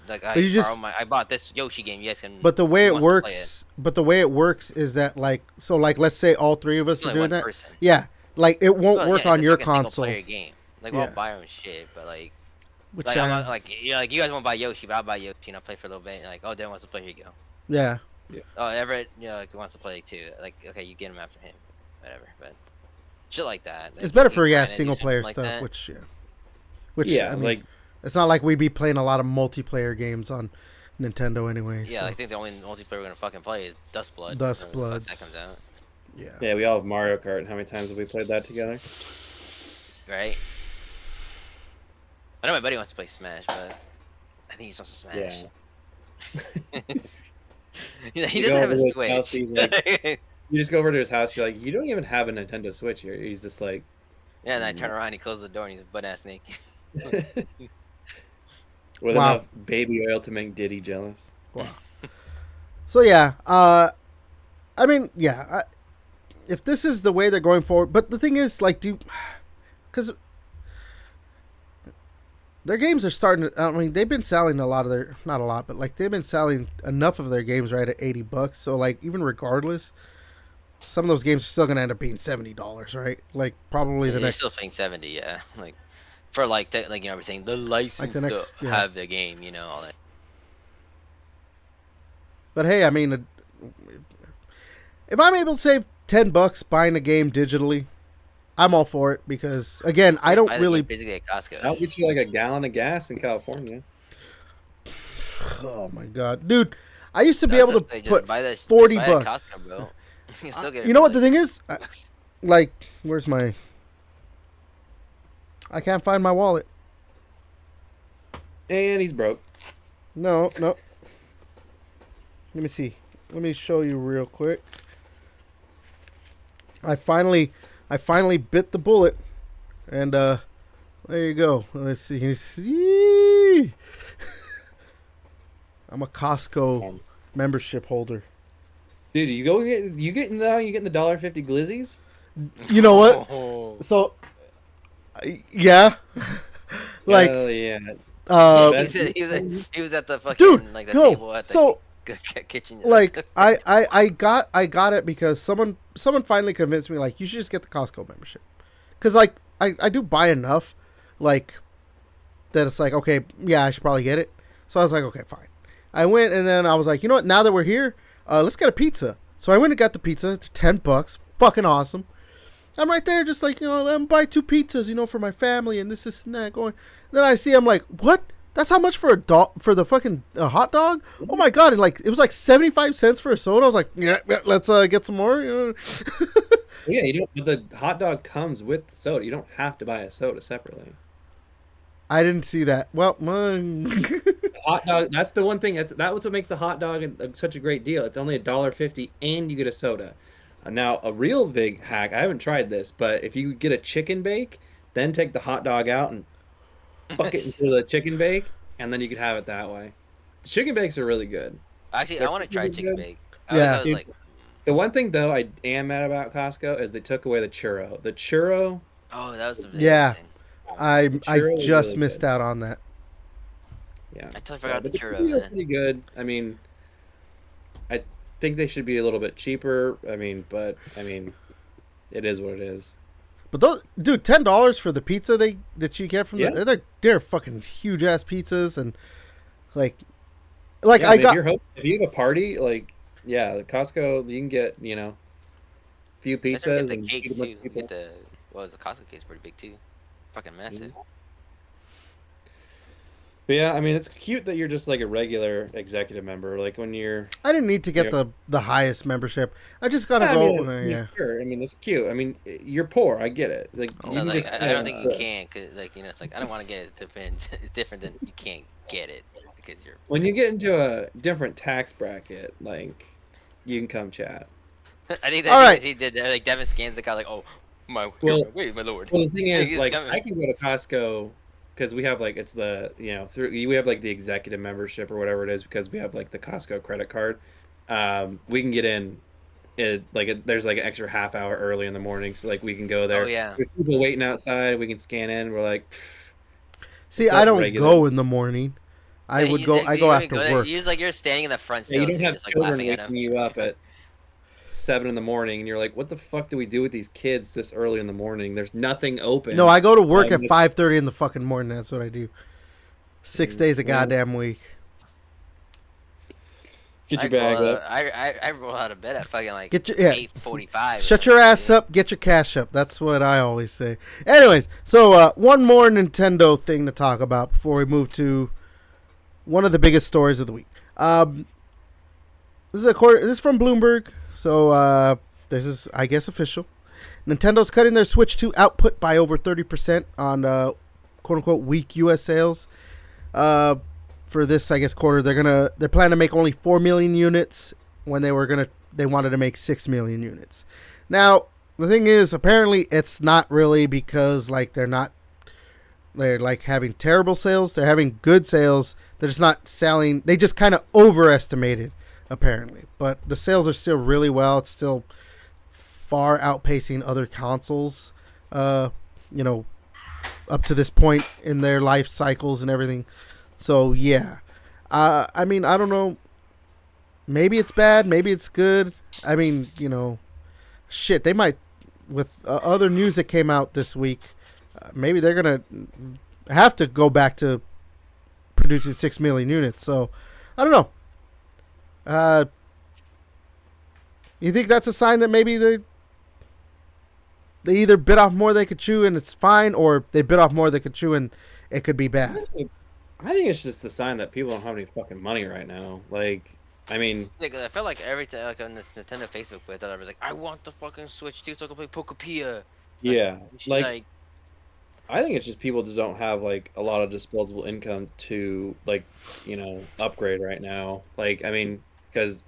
like But you I bought this Yoshi game. You guys can. But the way who it wants to play works, is that like let's say all three of us It's are only doing one that. person. Yeah, like it won't Well, work yeah, on it's your like a single console. player game. Like we'll all buy our own shit, but like. Which Like I'm not, like you guys won't buy Yoshi, but I'll buy Yoshi and I'll play for a little bit. And like, oh, Dan wants to play, here you go. yeah. Oh, Everett, like wants to play too. Like, okay, you get him after him, whatever. But shit like that. It's better for kinda do single player something stuff, like that. which Yeah, I mean, like it's not like we'd be playing a lot of multiplayer games on Nintendo anyway. Yeah, so. I think the only multiplayer we're gonna fucking play is Dustblood. Dustbloods. That comes out, Yeah. we all have Mario Kart. How many times have we played that together? right? I know my buddy wants to play Smash, but I think he just wants to Smash. Yeah. He You doesn't go have over to a his house, Switch. he's like- You just go over to his house. You're like, you don't even have a Nintendo Switch here. He's just like, Yeah, and I turn around, he closes the door, and he's butt ass naked. with Wow. enough baby oil to make Diddy jealous. Wow. So yeah, I mean, yeah, if this is the way they're going forward, but the thing is, like, because their games are starting to, I mean, they've been selling a lot of their, not a lot, but like they've been selling enough of their games right at $80. So like, even regardless, some of those games are still gonna end up being $70, right? Like probably the You're next. still paying 70, yeah. Like for like everything, the license next- to yeah. have the game, all that. But hey, I mean, if I'm able to save $10 buying a game digitally, I'm all for it because again, I don't Buy the really. game basically at Costco. I'll get you like a gallon of gas in California. Oh my god, dude! I used to be No, able to just put buy that- just $40. buy it at Costco, bro. You still get it You know for what the like thing is? $6. Like, where's my? I can't find my wallet. And he's broke. No. Let me see. Let me show you real quick. I finally bit the bullet, and there you go. Let's see. You see? I'm a Costco membership holder. Dude, you getting the $1.50 glizzies? You know what? Oh. So, yeah, like, Hell yeah. He was at the fucking dude, like the no. table at the So, kitchen. like, I got it because someone finally convinced me, like, you should just get the Costco membership, because like I do buy enough, like, that it's like, okay, yeah, I should probably get it. So I was like, okay, fine. I went, and then I was like, you know what? Now that we're here, let's get a pizza. So I went and got the pizza. $10, fucking awesome. I'm right there, just like, let me buy 2 pizzas, for my family, and this and that going. Then I see, I'm like, what? That's how much for for the fucking hot dog? Oh my god! And like, it was like 75 cents for a soda. I was like, yeah, let's get some more. Yeah, you don't. But the hot dog comes with the soda. You don't have to buy a soda separately. I didn't see that. Well, Hot dog. That's the one thing. That's what makes the hot dog such a great deal. It's only $1.50, and you get a soda. Now, a real big hack. I haven't tried this, but if you get a chicken bake, then take the hot dog out and fuck it into the chicken bake, and then you can have it that way. The chicken bakes are really good. Actually, Their I want to cookies try are chicken good. bake. Yeah. I was Dude, like, the one thing though I am mad about Costco is they took away the churro. The churro, oh, that was the Yeah. thing. I the churro was just really missed good. out on that. Yeah. I totally So, forgot the but the churro, cookies are man. pretty good. I mean, I think they should be a little bit cheaper. But it is what it is. But those, dude, $10 for the pizza that you get from Yeah. they're fucking huge ass pizzas and like Yeah, I I mean, got if you have a party, like yeah, the Costco, you can get a few That's where we get pizzas the and cakes feed a bunch too. of We people. get the the Costco cake's pretty big too. Fucking massive. But yeah, I mean, it's cute that you're just like a regular executive member. Like when you're, I didn't need to get Yeah. the highest membership. I just gotta I go. mean, Yeah. sure. I mean, it's cute. I mean, you're poor. I get it. Like Oh. you No, can like just I don't think you say, can, cause like it's like I don't want to get it. Depends. It's different than you can't get it because you're. when you get into a different tax bracket, like you can come chat. I think All right. he did like Devin scans the guy like, oh my Well- wait my lord. Well, the thing is, He's like, coming. I can go to Costco because we have like it's the through we have like the executive membership or whatever it is because we have like the Costco credit card. We can get in. There's like an extra half hour early in the morning, so like we can go there. Oh yeah. There's people waiting outside. We can scan in. We're like, See, It's I like don't regular. go in the morning. I Yeah, would you- go. like, I you go don't after go there. work. You're like you're standing in the front yeah, still. you don't so you're have just, like, children laughing at waking him. you up at 7 in the morning, and you're like, what the fuck do we do with these kids this early in the morning? There's nothing open. No, I go to work Um, at 5:30 in the fucking morning. That's what I do. 6 days a well, goddamn week. Get your I go, bag up. I roll out of bed at fucking like Get your- yeah. 8:45. Shut your ass up, get your cash up. That's what I always say. Anyways, so one more Nintendo thing to talk about before we move to one of the biggest stories of the week. This is from Bloomberg, so this is, I guess, official. Nintendo's cutting their Switch 2 output by over 30% on quote-unquote weak U.S. sales. For this, I guess, quarter, they're planning to make only 4 million units when they wanted to make 6 million units. Now, the thing is, apparently, it's not really because they're like having terrible sales. They're having good sales. They're just not selling. They just kind of overestimated, apparently. But the sales are still really well. It's still far outpacing other consoles. Up to this point in their life cycles and everything. So yeah, I mean, I don't know. Maybe it's bad. Maybe it's good. I mean, shit. They might, with other news that came out this week, maybe they're gonna have to go back to producing 6 million units. So I don't know. You think that's a sign that maybe they either bit off more they could chew and it's fine, or they bit off more they could chew and it could be bad? I think it's just a sign that people don't have any fucking money right now. Like, I mean, Like, I felt like every time, like on this Nintendo Facebook page, I was like, I want the fucking Switch 2 so I can play Pokepia. yeah, Like, I think it's just people just don't have like a lot of disposable income to upgrade right now. Like, I mean, because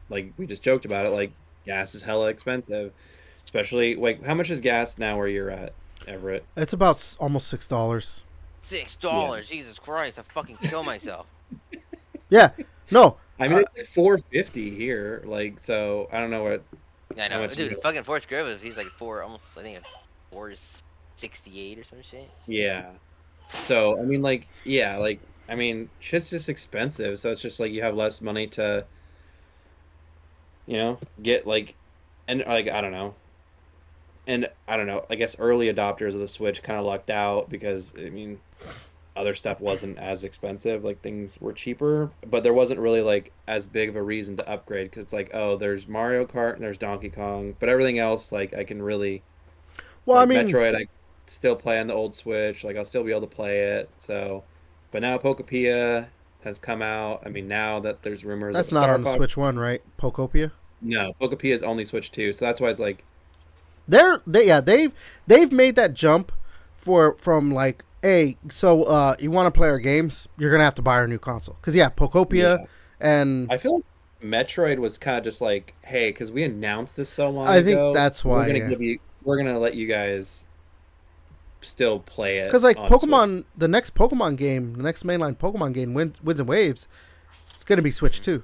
like we just joked about it, like gas is hella expensive, especially like how much is gas now where you're at, Everett? It's about almost $6. $6. Jesus Christ, I fucking kill myself. Yeah, no, I mean, it's like 450 here. Like, so I don't know what. I How know, much you dude. got? Fucking Force Grove, he's like almost, I think, 468 or some shit. Yeah. So I mean, like, yeah, like I mean, shit's just expensive. So it's just like you have less money to, get like, and like I don't know. And I don't know. I guess early adopters of the Switch kind of lucked out because I mean, other stuff wasn't as expensive. Like things were cheaper, but there wasn't really like as big of a reason to upgrade because it's like, oh, there's Mario Kart and there's Donkey Kong, but everything else, like I can really, well, like I mean, Metroid, I still play on the old Switch. Like I'll still be able to play it. So, but now Pokepia has come out. I mean, now that there's rumors that's of not Star on the Fox. Switch 1, right? Pokopia. No, Pokepia is only Switch 2. So that's why it's like, They've made that jump from like hey, so you want to play our games? You're gonna have to buy our new console. Cause yeah, Pokopia Yeah. and I feel like Metroid was kind of just like, hey, because we announced this so long I think ago, that's why. Yeah. we're gonna let you guys still play it Cause like on Switch. Pokemon, the next Pokemon game, the next mainline Pokemon game, Winds and Waves, it's gonna be Switch too.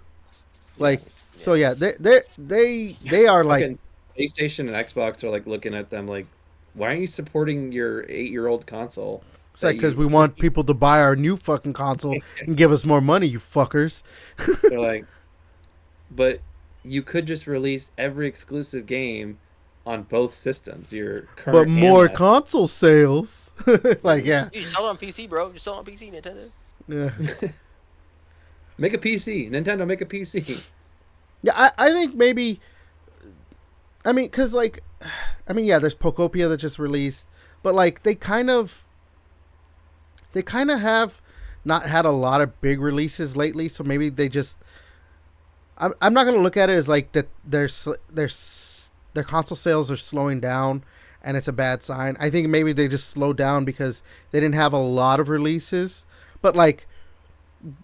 Yeah. Like, so Yeah. yeah, they are like Fucking PlayStation and Xbox are like looking at them like, why aren't you supporting your 8-year-old console it's like that because you we want people to buy our new fucking console and give us more money, you fuckers. they're like, but you could just release every exclusive game on both systems, your But current and more last. console sales. Like yeah, You just sell it on PC, bro. Just sell it on PC, Nintendo. yeah, Make a PC, Nintendo, make a PC. yeah. I think maybe. I mean, cause like, I mean, yeah. There's Pokopia that just released, but like they kind of have not had a lot of big releases lately. So maybe they just. I'm not gonna look at it as like that. Their console sales are slowing down, and it's a bad sign. I think maybe they just slowed down because they didn't have a lot of releases. But like,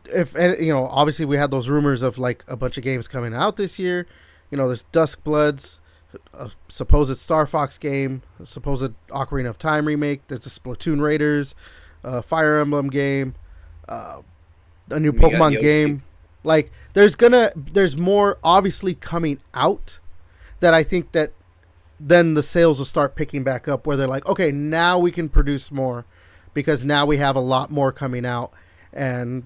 if you know, obviously we had those rumors of like a bunch of games coming out this year. You know, there's Duskbloods, a supposed Star Fox game, a supposed Ocarina of Time remake. There's a Splatoon Raiders, a Fire Emblem game, uh, a new We got Pokemon Yoshi. game. Like, there's more obviously coming out that I think that then the sales will start picking back up where they're like, okay, now we can produce more because now we have a lot more coming out and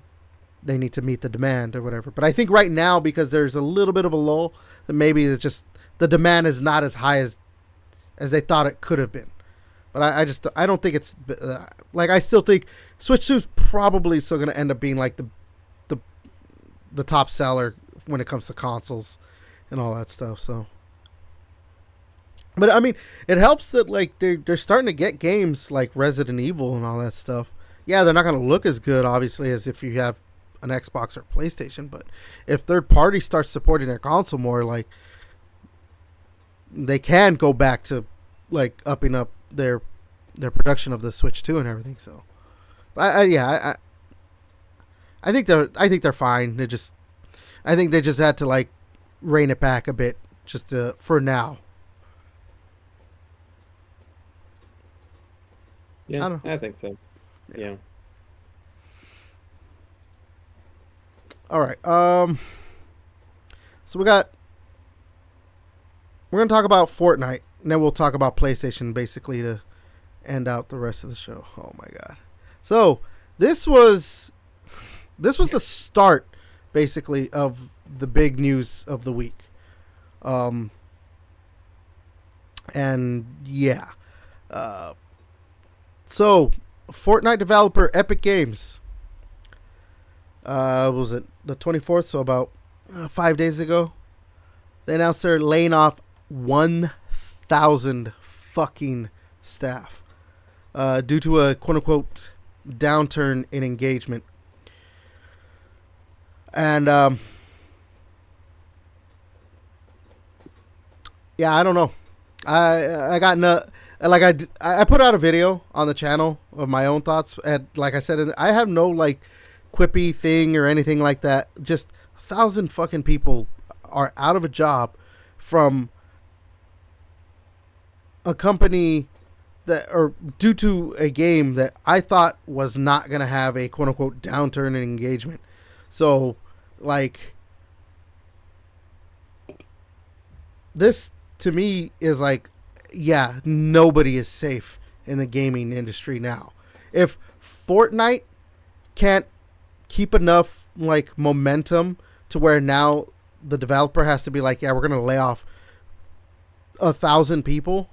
they need to meet the demand or whatever. But I think right now, because there's a little bit of a lull, that maybe it's just the demand is not as high as they thought it could have been. But I don't think it's like I still think Switch 2 is probably still going to end up being like the the top seller when it comes to consoles and all that stuff. So, but I mean, it helps that like they're starting to get games like Resident Evil and all that stuff. Yeah, they're not going to look as good obviously as if you have an Xbox or PlayStation, but if third party starts supporting their console more, like they can go back to like upping up their production of the Switch 2 and everything. So, I think they're fine. I think they just had to like rein it back a bit just for now. Yeah, I don't know. I think so. Yeah. All right. So we're gonna talk about Fortnite, and then we'll talk about PlayStation basically to end out the rest of the show. Oh my god. So this was the start basically of the big news of the week. And yeah. So Fortnite developer Epic Games, was it the 24th, so about 5 days ago, they announced they're laying off 1,000 fucking staff due to a quote unquote downturn in engagement. And yeah, I don't know. I got no, like I put out a video on the channel of my own thoughts, and like I said, I have no like quippy thing or anything like that. Just 1,000 fucking people are out of a job from a company that, or due to a game that I thought was not gonna have a quote unquote downturn in engagement. So, like, this to me is like, yeah, nobody is safe in the gaming industry now. If Fortnite can't keep enough like momentum to where now the developer has to be like, yeah, we're gonna lay off 1,000 people,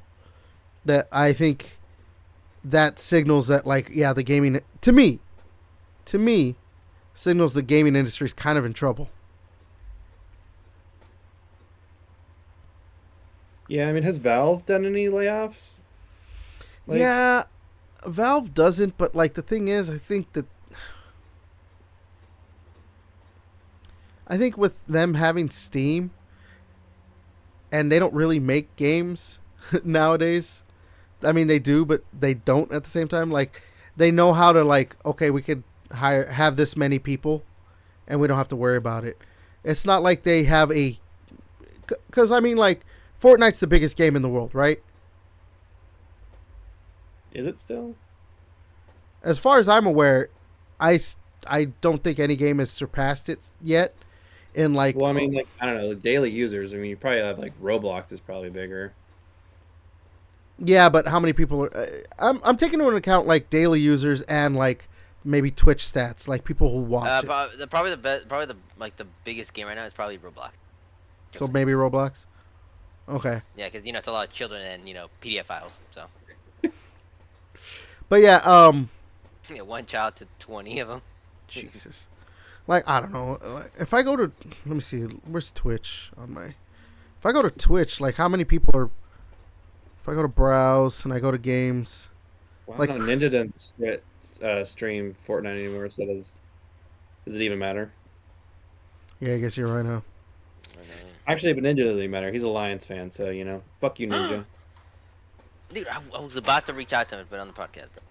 that I think that signals that like, yeah, the gaming to me signals the gaming industry is kind of in trouble. Yeah, I mean, has Valve done any layoffs? Like, Yeah, Valve doesn't, but like the thing is, I think with them having Steam and they don't really make games nowadays. I mean, they do, but they don't at the same time. Like, they know how to like, okay, we could have this many people, and we don't have to worry about it. It's not like they have because I mean, like, Fortnite's the biggest game in the world, right? Is it still? As far as I'm aware, I don't think any game has surpassed it yet. In like, Well, I mean, like, I don't know, daily users. I mean, you probably have like Roblox is probably bigger. yeah, but how many people are? I'm taking into account like daily users and like maybe Twitch stats, like people who watch it. Probably the like the biggest game right now is probably Roblox. So maybe Roblox. Okay. Yeah, because it's a lot of children and PDF files. So But yeah, one child to 20 of them. Jesus. Like, I don't know. If I go to, let me see, where's Twitch on my? If I go to Twitch, like, how many people are? If I go to browse and I go to games, Well, like, Ninja doesn't stream Fortnite anymore, so does it even matter? yeah, I guess you're right, huh? Actually, but Ninja doesn't even matter. He's a Lions fan, so fuck you, Ninja. Dude, I was about to reach out to him, but on the podcast, bro.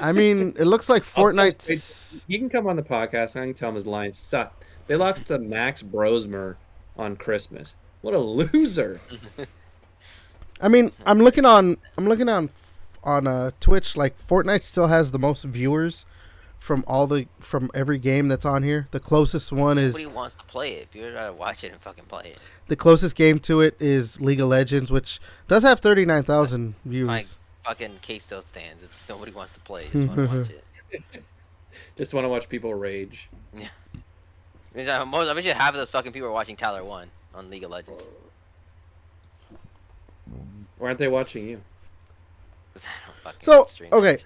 I mean, it looks like Fortnite's. He can come on the podcast. I can tell him his Lions suck. They lost to Max Brosmer on Christmas. What a loser! I mean, I'm looking on Twitch. Like, Fortnite still has the most viewers from every game that's on here. The closest one is. Nobody wants to play it. People try to watch it and fucking play it. The closest game to it is League of Legends, which does have 39,000 views. My fucking case still stands. Nobody wants to play. Just want to watch it. Just want to watch people rage. Yeah. I bet you half of those fucking people are watching Tyler 1 on League of Legends. Why aren't they watching you? So okay,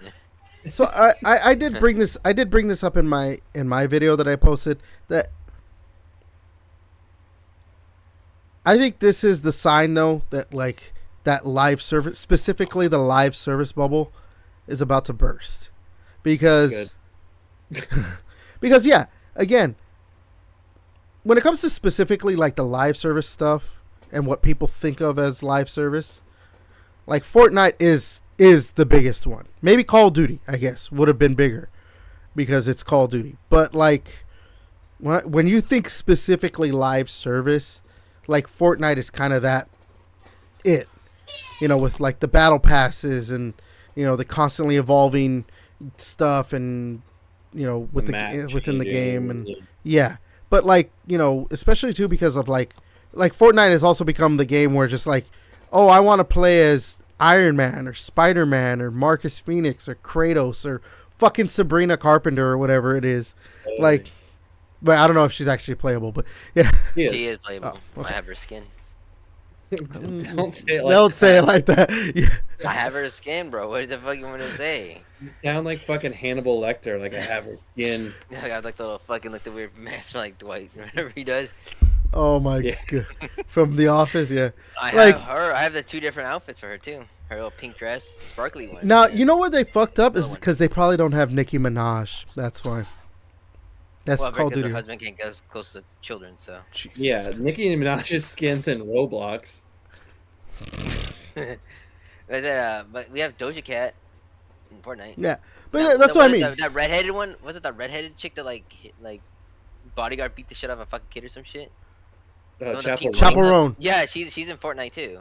so I did bring this up in my video that I posted, that I think this is the sign though that like that live service, specifically the live service bubble, is about to burst, because because yeah, again, when it comes to specifically like the live service stuff and what people think of as live service, like Fortnite is the biggest one. Maybe Call of Duty, I guess, would have been bigger because it's Call of Duty. But like when you think specifically live service, like Fortnite is kind of that it, with like the battle passes and the constantly evolving stuff and with within the game and yeah. But like, especially too because of like Fortnite has also become the game where just like, oh, I want to play as Iron Man or Spider-Man or Marcus Phoenix or Kratos or fucking Sabrina Carpenter or whatever it is. Like, but I don't know if she's actually playable, but yeah. She is playable. Oh, okay. I have her skin. Don't say it like Don't that. say it like that. Yeah. I have her skin, bro. What the fuck you want to say? You sound like fucking Hannibal Lecter, like I have her skin. I got like the little fucking the weird mask like Dwight, whatever he does. Oh my god. From The Office, yeah. I Like- have her. I have the 2 different outfits for her too. Her little pink dress, sparkly one. Now, you know what they fucked up is because they probably don't have Nicki Minaj. That's why. That's well, Call of because Duty. her husband can't go close to children, so. Jesus. Yeah, Nicki Minaj's skin's in Roblox. But we have Doja Cat in Fortnite. Yeah, but that's what I mean. That redheaded one, was it that redheaded chick that like bodyguard beat the shit out of a fucking kid or some shit? No, the pink Chaperone. Yeah, she's in Fortnite too.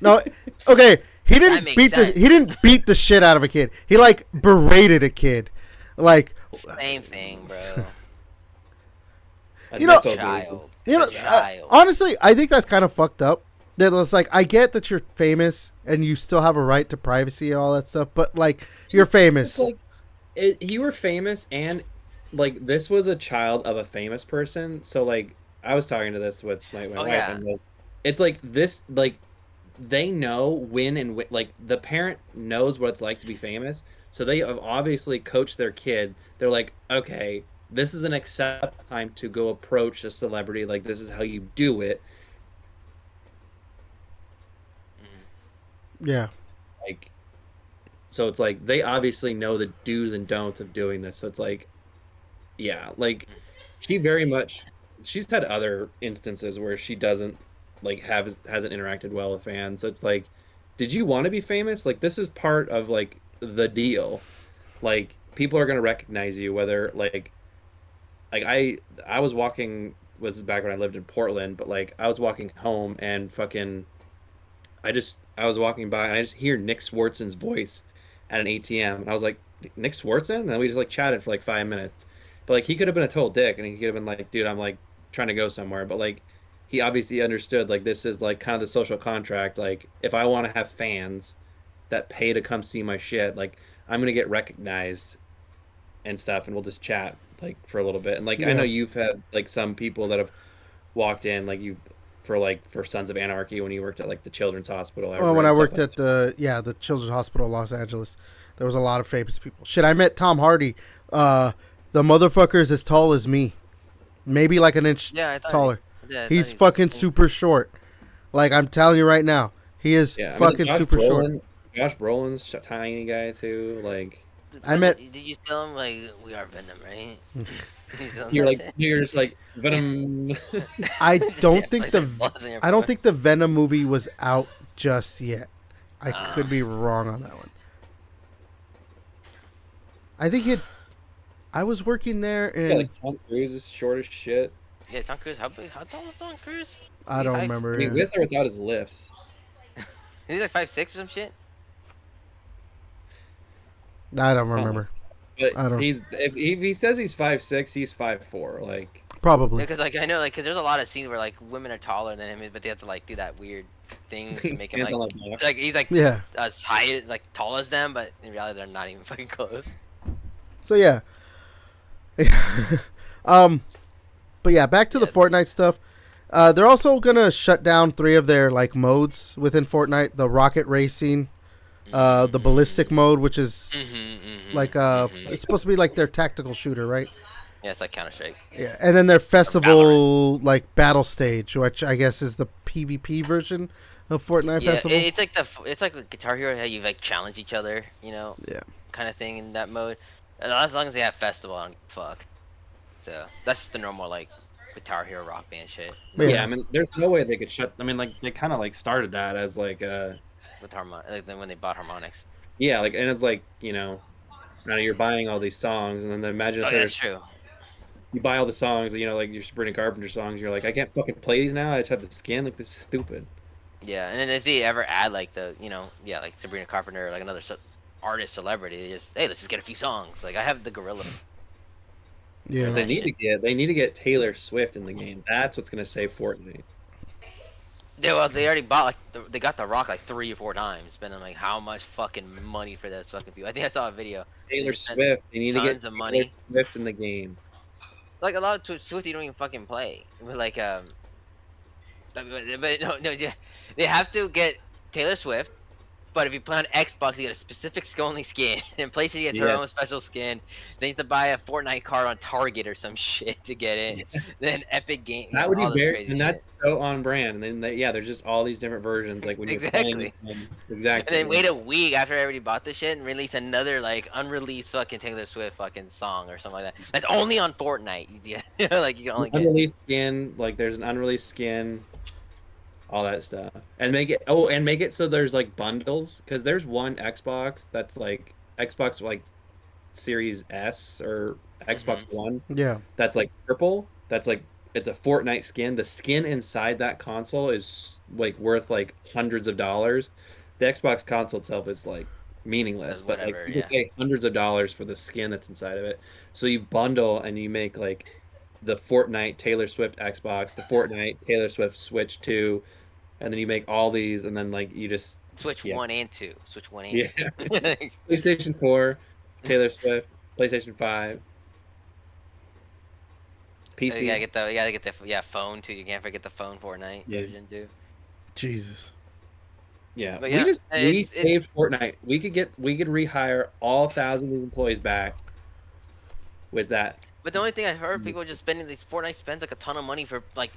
No, okay. He That makes sense. he didn't beat the shit out of a kid. He like berated a kid, like. Same thing, bro. A You know- child. Child. Honestly, I think that's kind of fucked up. That it's like, I get that you're famous and you still have a right to privacy and all that stuff, but like, you're famous. It's like, you were famous, and like this was a child of a famous person. So like, I was talking to this with my wife, yeah. and like, it's like this, like they know when and when, like the parent knows what it's like to be famous, so they have obviously coached their kid. They're like, okay, this is an acceptable time to go approach a celebrity. Like, this is how you do it. Yeah. Like, so it's like they obviously know the do's and don'ts of doing this. So it's like, yeah, like she's had other instances where she doesn't like hasn't interacted well with fans. So it's like, did you want to be famous? Like, this is part of like the deal. like people are gonna recognize you whether like I was walking was back when I lived in Portland, but like I was walking home and fucking I was walking by and I just hear Nick Swartzen's voice at an ATM and I was like, Nick Swartzen? And then we just like chatted for like 5 minutes. But like he could have been a total dick and he could have been like, dude, I'm like trying to go somewhere. But like he obviously understood like this is like kind of the social contract. Like if I want to have fans that pay to come see my shit, like I'm gonna get recognized and stuff and we'll just chat like for a little bit. And like I know Yeah. you've had like some people that have walked in for Sons of Anarchy when you worked at like the Children's Hospital Well, ever when I and stuff worked like at the Children's Hospital of Los Angeles, there was a lot of famous people. Shit, I met Tom Hardy. The motherfucker is as tall as me, maybe like an inch Yeah, I thought. taller. Yeah, I thought He's he fucking super short. Like I'm telling you right now, he is Yeah, I mean, like, fucking super short. Josh Brolin's a tiny guy too. Like I met. Did you tell him like we are Venom, right? You tell him you're that like shit? you're just like Venom. I Just, yeah, don't think place their claws in your I don't phone. think the Venom movie was out just yet. I Ah. could be wrong on that one. I think it. I was working there Yeah, in. like Tom Cruise is short as shit. Yeah, Tom Cruise. How big? How tall is Tom Cruise? I Is he don't five? I remember. mean, Yeah. with or without his lifts. Is he like 5'6" or some shit? I don't Something remember. But I don't. he's if he says he's 5'6", he's 5'4". Like Probably. Because like I know like 'cause there's a lot of scenes where like women are taller than him, but they have to like do that weird thing to he make him stands like on a box. like he's like Yeah. as high as like tall as them, but in reality they're not even fucking close. So yeah. um, but yeah, back to the Yeah. Fortnite stuff. They're also gonna shut down 3 of their like modes within Fortnite: the rocket racing, the ballistic mode, which is like it's supposed to be like their tactical shooter, right? Yeah, it's like Counter Strike. Yeah, and then their Valorant. festival like battle stage, which I guess is the PvP version of Fortnite Yeah, Festival. it's like it's like the Guitar Hero how you like challenge each other, you know, Yeah. kind of thing in that mode. And as long as they have festival, I don't give a fuck. So that's just the normal like Guitar Hero Rock Band shit. Yeah. Yeah, I mean, there's no way they could shut. I mean, like they kind of like started that as like With like then when they bought Harmonix. yeah, like and it's like now you're buying all these songs and then imagine if Oh yeah, there's that's true. you buy all the songs, like your Sabrina Carpenter songs, you're like, I can't fucking play these now. I just have the skin. Like this is stupid. Yeah, and then if they ever add like the yeah like Sabrina Carpenter or like another artist celebrity, they just hey let's just get a few songs. Like I have the Gorilla. Yeah. They That need shit. they need to get Taylor Swift in the game. That's what's gonna save Fortnite. Yeah, well, they already bought they got the Rock like 3 or 4 times, spending like how much fucking money for those fucking people. I think I saw a video. They Taylor just spent Swift. They need to get tons of Taylor money. Swift in the game. Like a lot of Swiftie don't even fucking play. But like but no, yeah, they have to get Taylor Swift. But if you play on Xbox, you get a specific only skin. And PlayStation gets her Yeah. own special skin. They need to buy a Fortnite card on Target or some shit to get it. Then Epic Game, That would be all this very, crazy and shit. that's so on brand. And then there's just all these different versions. Like when you're playing, And exactly. then wait a week after everybody bought this shit and release another like unreleased fucking Taylor Swift fucking song or something like that. That's only on Fortnite. Yeah, like you can only get. Unreleased skin. Like there's an unreleased skin. All that stuff, and make it so there's like bundles because there's one Xbox that's like Xbox like Series S or Xbox One Yeah. that's like purple. That's like it's a Fortnite skin. The skin inside that console is like worth like hundreds of dollars. The Xbox console itself is like meaningless, but like Whatever, people yeah. pay hundreds of dollars for the skin that's inside of it. So you bundle and you make like the Fortnite Taylor Swift Xbox, the Fortnite Taylor Swift Switch 2, and then you make all these, and then like you just Switch yeah 1 and 2. Switch 1 and yeah 2. PlayStation 4, Taylor Swift, PlayStation 5, You PC. gotta get the phone too. You can't forget the phone Fortnite Yeah. version too. Jesus. Yeah, But yeah, we saved Fortnite. We could rehire all thousand of these employees back with that. But the only thing I've heard people just spending like Fortnite spends like a ton of money for like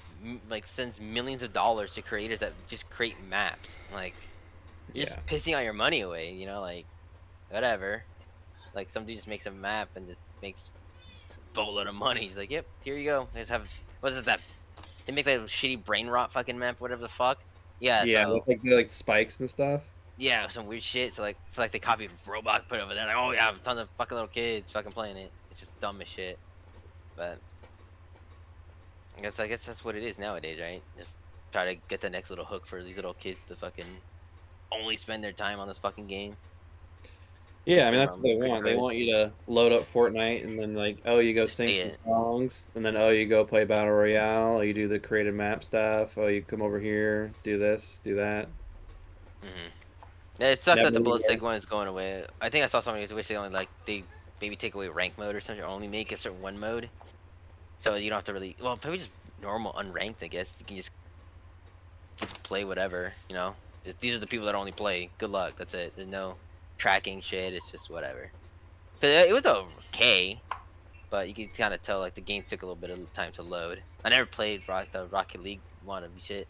sends millions of dollars to creators that just create maps. Like you're just pissing all your money away, like whatever. Like some dude just makes a map and just makes a boatload of money. He's like, yep, here you go. They just have what is it that they make that shitty brain rot fucking map, whatever the fuck. Yeah, Yeah, so with like the spikes and stuff. yeah, some weird shit. So like, feel like they copied Roblox, put it over there. Like, oh yeah, tons of fucking little kids fucking playing it. It's just dumb as shit. But I guess that's what it is nowadays, right? Just try to get the next little hook for these little kids to fucking only spend their time on this fucking game. Yeah, Get I mean them that's what they want. They want pre-roads. you to load up Fortnite and then like, oh, you go Just sing play some it. songs, and then oh, you go play Battle Royale, or you do the creative map stuff, oh, you come over here, do this, do that. Hmm. Yeah, it sucks that Never the leave ballistic work. one is going away. I think I saw somebody who wish they only like they maybe take away rank mode or something, or only make a certain one mode, so you don't have to really. Well, maybe just normal unranked. I guess you can just play whatever. These are the people that only play. Good luck. That's it. There's no tracking shit. It's just whatever. But it was okay, but you can kind of tell like the game took a little bit of time to load. I never played the Rocket League one of shit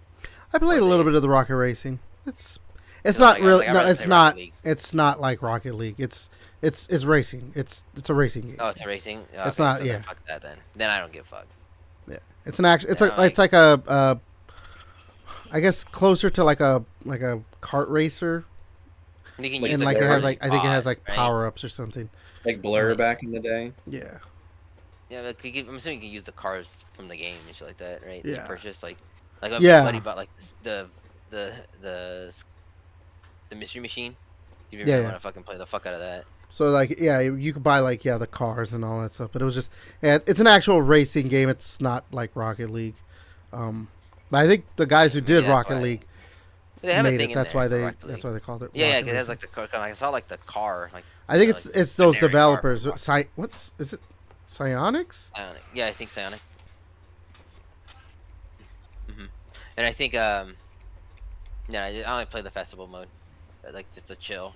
I played or a little the. bit of the Rocket Racing. It's Oh my not god! really Like I'd no. rather It's play Rocket not. League. It's not like Rocket League. It's racing. It's a racing game. Oh, it's a racing. Oh, It's okay, not. so then Yeah. fuck that then. Then I don't give a fuck. Yeah. It's an action. Then I'm It's like, like a I guess closer to like a kart racer, you can Like use and like like a it has really like I think it has pod, like right? power ups or something. Like Blur Like, back in the day. Yeah. yeah, like I'm assuming you can use the cars from the game and shit like that, right? You Yeah. purchase like my buddy Yeah. bought like the the the mystery machine. You Yeah. really Yeah. want to fucking play the fuck out of that. So like yeah, you could buy like the cars and all that stuff, but it was just yeah, it's an actual racing game. It's not like Rocket League. But I think the guys who Maybe did that's Rocket why League they have a made thing it. in there for Rocket That's League. why they called it Yeah, yeah, Rocket 'cause it has Racing. like the car. I saw like the car, like I think like it's those generic car developers. from What's is it? Psionics? Psionic. Yeah, I think Psionic. Hmm. And I think yeah, I only play the festival mode, like just to chill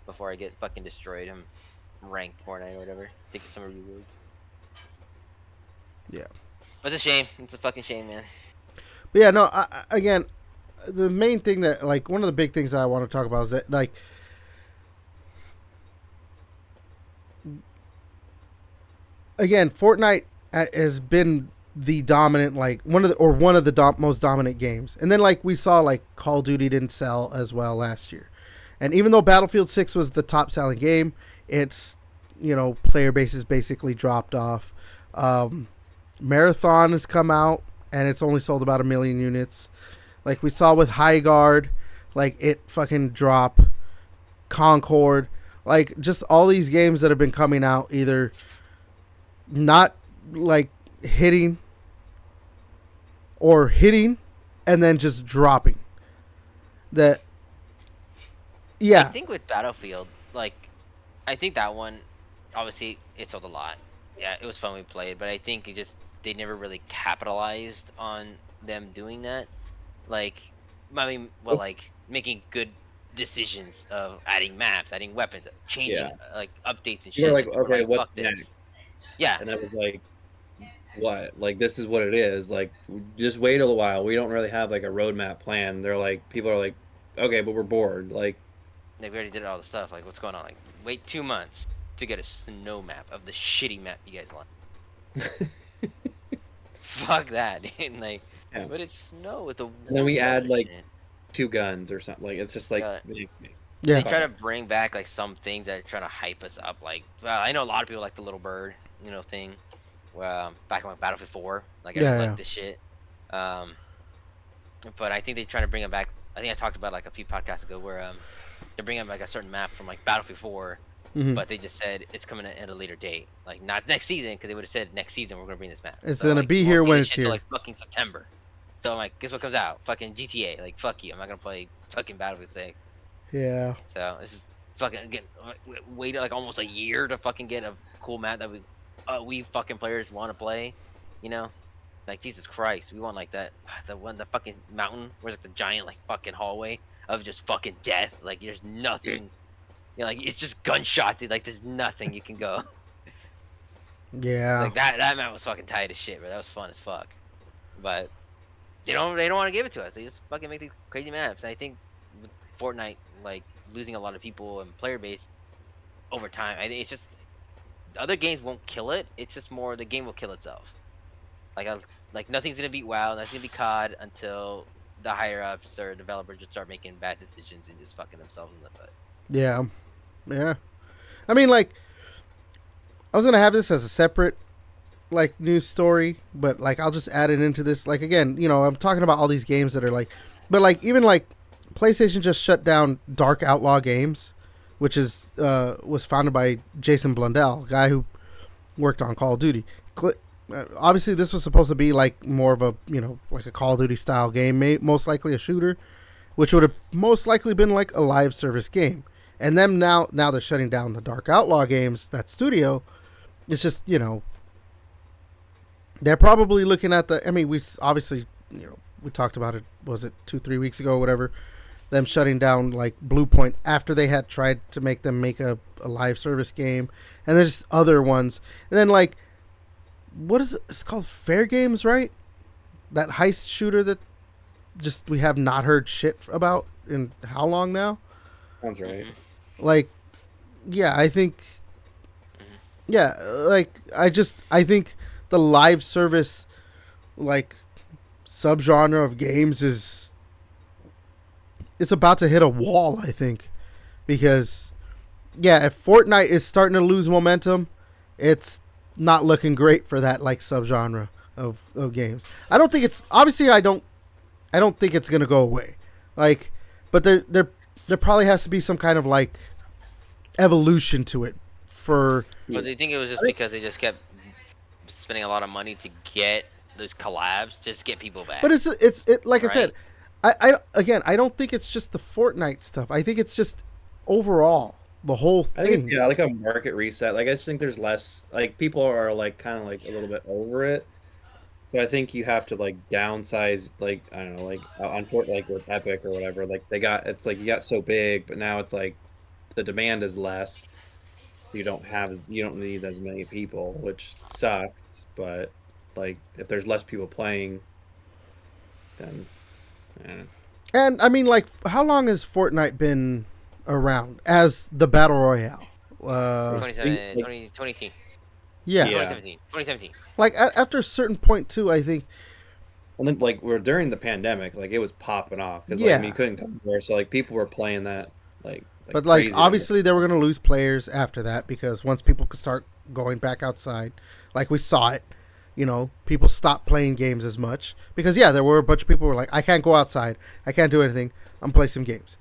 before I get fucking destroyed. I'm ranked Fortnite or whatever. Taking some rewards. Yeah. But it's a shame. It's a fucking shame, man. But yeah, no. Again, the main thing that like one of the big things that I want to talk about is that like again, Fortnite has been the dominant like one of the most dominant games, and then like we saw like Call of Duty didn't sell as well last year, and even though Battlefield 6 was the top selling game, its player base has basically dropped off. Marathon has come out and it's only sold about 1 million units. Like we saw with High Guard, like it fucking drop. Concord, like just all these games that have been coming out either not like hitting or hitting and then just dropping. That I yeah, think with Battlefield, like, I think that one, obviously, it sold a lot. Yeah, it was fun we played, but I think they never really capitalized on them doing that. Like, I mean, well, like making good decisions of adding maps, adding weapons, changing Yeah. like updates and You were shit. like, Like, people were okay, like, what's fuck this. next? Yeah, And I was like, what? Like, this is what it is. Like, just wait a little while. We don't really have like a roadmap plan. They're like, people are like, okay, but we're bored. Like, we already did all the stuff. Like, what's going on? Like, wait 2 months to get a snow map of the shitty map you guys want. Fuck that, dude. Like, yeah. but it's snow with the war And then we zone add and like shit. 2 guns or something. Like, it's just like, Yeah. yeah, They try to bring back like some things that try to hype us up. Like, well, I know a lot of people like the little bird, thing. Back on Battlefield 4, like I Yeah, like yeah. this shit. Um, but I think they're trying to bring it back. I think I talked about it, like a few podcasts ago where they're bringing like a certain map from like Battlefield 4, Mhm. but they just said it's coming at a later date, like not next season, because they would have said next season we're gonna bring this map. It's So, gonna like, be you here won't see when this it's shit till, here. like fucking September. So I'm like, guess what comes out? Fucking GTA. Like fuck you, I'm not gonna play fucking Battlefield 6. Yeah, So this is fucking getting waited like almost a year to fucking get a cool map that we fucking players want to play, you know? Like Jesus Christ, we want like the fucking mountain where's like the giant like fucking hallway of just fucking death. Like there's nothing, like it's just gunshots. Dude. Like there's nothing you can go. yeah. Like that map was fucking tight as shit, bro. That was fun as fuck. But they don't want to give it to us. They just fucking make these crazy maps. And I think with Fortnite like losing a lot of people and player base over time, I think it's just the other games won't kill it. It's just more the game will kill itself. Like nothing's gonna beat WoW, nothing's gonna beat COD until the higher ups or developers just start making bad decisions and just fucking themselves in the butt. Yeah. Yeah. I mean, like, I was gonna have this as a separate like news story, but like I'll just add it into this. Like again, I'm talking about all these games that are like, but like even like PlayStation just shut down Dark Outlaw Games, which is was founded by Jason Blundell, a guy who worked on Call of Duty. Obviously, this was supposed to be like more of a like a Call of Duty style game, most likely a shooter, which would have most likely been like a live service game. And then now they're shutting down the Dark Outlaw Games, that studio. It's just they're probably looking at the. I mean, we obviously we talked about it. Was it 2-3 weeks ago, or whatever? Them shutting down like Blue Point after they had tried to make them make a live service game, and there's other ones. And then like, what is it? It's called Fair Games, right? That heist shooter that just we have not heard shit about in how long now? Sounds right. Like, yeah, I think, yeah, like I think the live service like subgenre of games is it's about to hit a wall, I think, because yeah, if Fortnite is starting to lose momentum, it's not looking great for that like subgenre of games. I don't think it's obviously I don't think it's gonna go away, like, but there probably has to be some kind of like evolution to it for. But do you think it was just because they just kept spending a lot of money to get those collabs, just get people back? But it's like right? I said, I don't think it's just the Fortnite stuff. I think it's just overall the whole I think thing. it's, like a market reset. Like I just think there's less like people are like kind of like a little bit over it. So I think you have to like downsize, like I don't know, like on Fort like with Epic or whatever. Like it's like you got so big, but now it's like the demand is less. So you don't need as many people, which sucks. But like if there's less people playing, then And I mean, like, how long has Fortnite been around as the battle royale? 2018. Yeah, Yeah. 2017. like after a certain point too, I think. And then like we're during the pandemic, like it was popping off because Yeah. like, I mean, you couldn't come there, so like people were playing that But like crazy. obviously they were going to lose players after that because once people could start going back outside, like we saw it, people stopped playing games as much because yeah, there were a bunch of people who were like, I can't go outside, I can't do anything, I'm playing some games.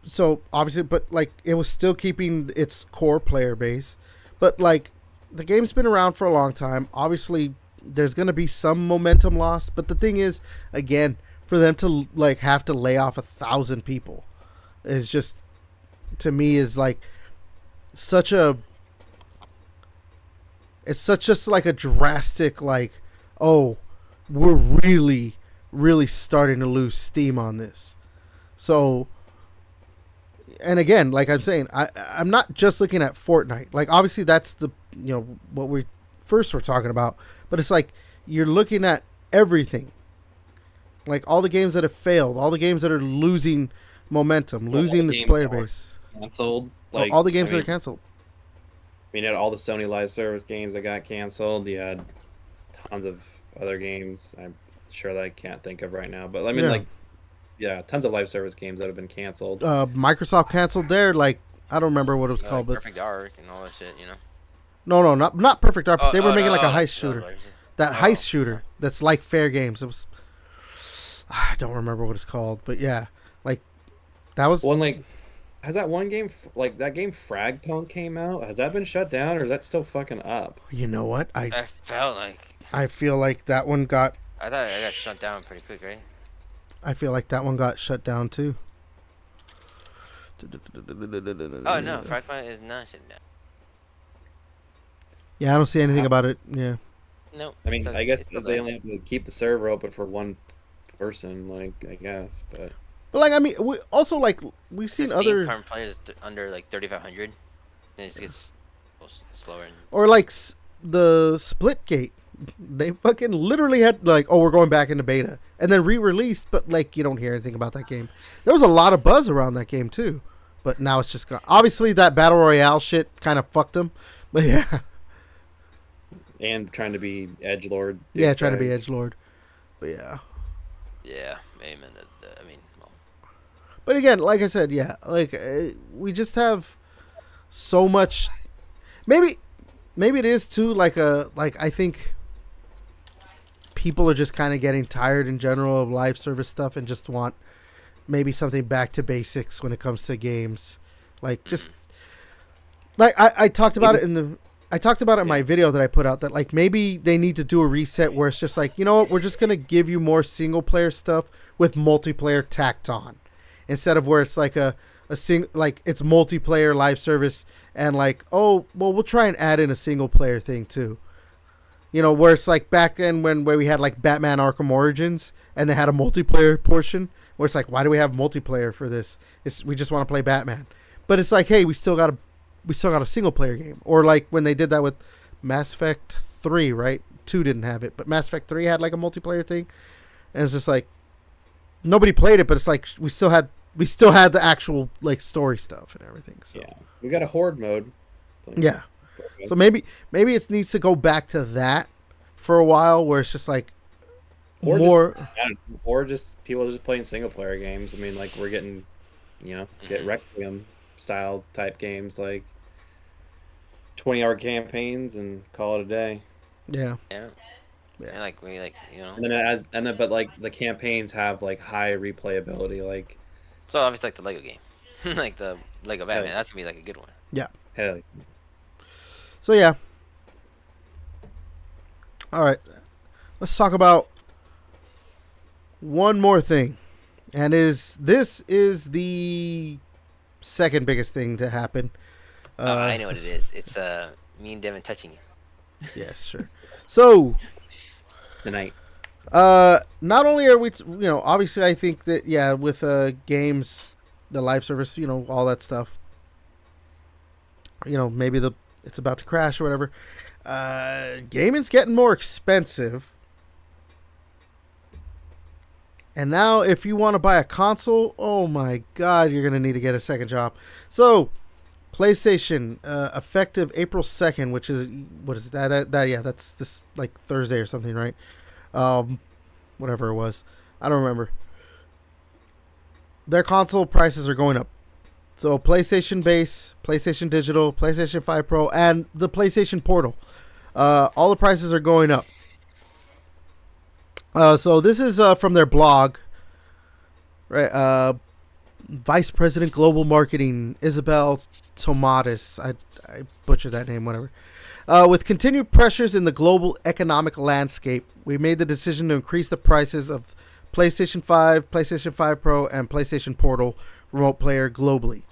So obviously, but like it was still keeping its core player base. But like the game's been around for a long time. Obviously, there's going to be some momentum loss. But the thing is, again, for them to like have to lay off 1,000 people is just, to me, is like such a. It's such just like a drastic like, oh, we're really, really starting to lose steam on this. So. And again, like I'm saying, I'm not just looking at Fortnite. Like obviously that's the what we first were talking about, but it's like you're looking at everything. Like all the games that have failed, all the games that are losing momentum, losing its player base. Canceled. Like all the games that are canceled. I mean, you had all the Sony live service games that got canceled. You had tons of other games. I'm sure that I can't think of right now, but I mean, tons of live service games that have been canceled. Microsoft canceled their I don't remember what it was called, but Perfect Dark and all that shit, No, not Perfect Dark. They were making like a heist shooter. That heist shooter that's like Fair Games. It was. I don't remember what it's called, but yeah, like that was one. Like, has that one game like that game Frag Punk came out? Has that been shut down or is that still fucking up? You know what? I felt like. I feel like that one got. I thought it got shut down pretty quick, right? I feel like that one got shut down too. Oh no, Fragment is not shut down. Yeah, I don't see anything about it. Yeah. No. I mean, I guess they only have to keep the server open for one person, like I guess, but like I mean, we also like we've seen other current players under like 3,500, and it gets slower. Or like the Splitgate. They fucking literally had like, oh, we're going back into beta, and then re-released, but like you don't hear anything about that game. There was a lot of buzz around that game too, but now it's just gone. Obviously, that battle royale shit kind of fucked them, but yeah. And trying to be edgelord. Yeah, trying to be edgelord, but yeah. Yeah, amen to But again, like I said, yeah, like we just have so much. Maybe it is too like I think people are just kind of getting tired in general of live service stuff and just want maybe something back to basics when it comes to games. Like just like I talked about it in the I talked about it in my video that I put out, that like maybe they need to do a reset where it's just like, you know what, we're just gonna give you more single player stuff with multiplayer tacked on, instead of where it's like a like it's multiplayer live service and like, oh well, we'll try and add in a single player thing too. You know, where it's like back then where we had like Batman Arkham Origins and they had a multiplayer portion where it's like, why do we have multiplayer for this? We just want to play Batman. But it's like, hey, we still got a single player game. Or like when they did that with Mass Effect 3, right? 2 didn't have it, but Mass Effect 3 had like a multiplayer thing. And it's just like nobody played it, but it's like we still had the actual like story stuff and everything. So yeah, we got a horde mode. Yeah. So maybe it needs to go back to that for a while, where it's just like or just people just playing single player games. I mean, like we're getting, get Requiem style type games, like 20-hour campaigns, and call it a day. Yeah. Yeah. And like And then but like the campaigns have like high replayability, like. So obviously like the Lego game, like the Lego Batman. That's gonna be like a good one. Yeah. Hell. So yeah. All right. Let's talk about one more thing, and this is the second biggest thing to happen. I know what it is. It's me and Devin touching you. Yes, sure. So Tonight. Not only are we, obviously I think that with games, the live service, all that stuff. Maybe it's about to crash or whatever. Gaming's getting more expensive. And now if you want to buy a console, oh my God, you're going to need to get a second job. So, PlayStation, effective April 2nd, which is, what is that? That's this, like, Thursday or something, right? Whatever it was. I don't remember. Their console prices are going up. So, PlayStation Base, PlayStation Digital, PlayStation 5 Pro, and the PlayStation Portal. All the prices are going up. So this is from their blog, right? Vice President Global Marketing Isabel Tomatis. I butchered that name, whatever. With continued pressures in the global economic landscape, we made the decision to increase the prices of PlayStation 5, PlayStation 5 Pro, and PlayStation Portal remote player globally.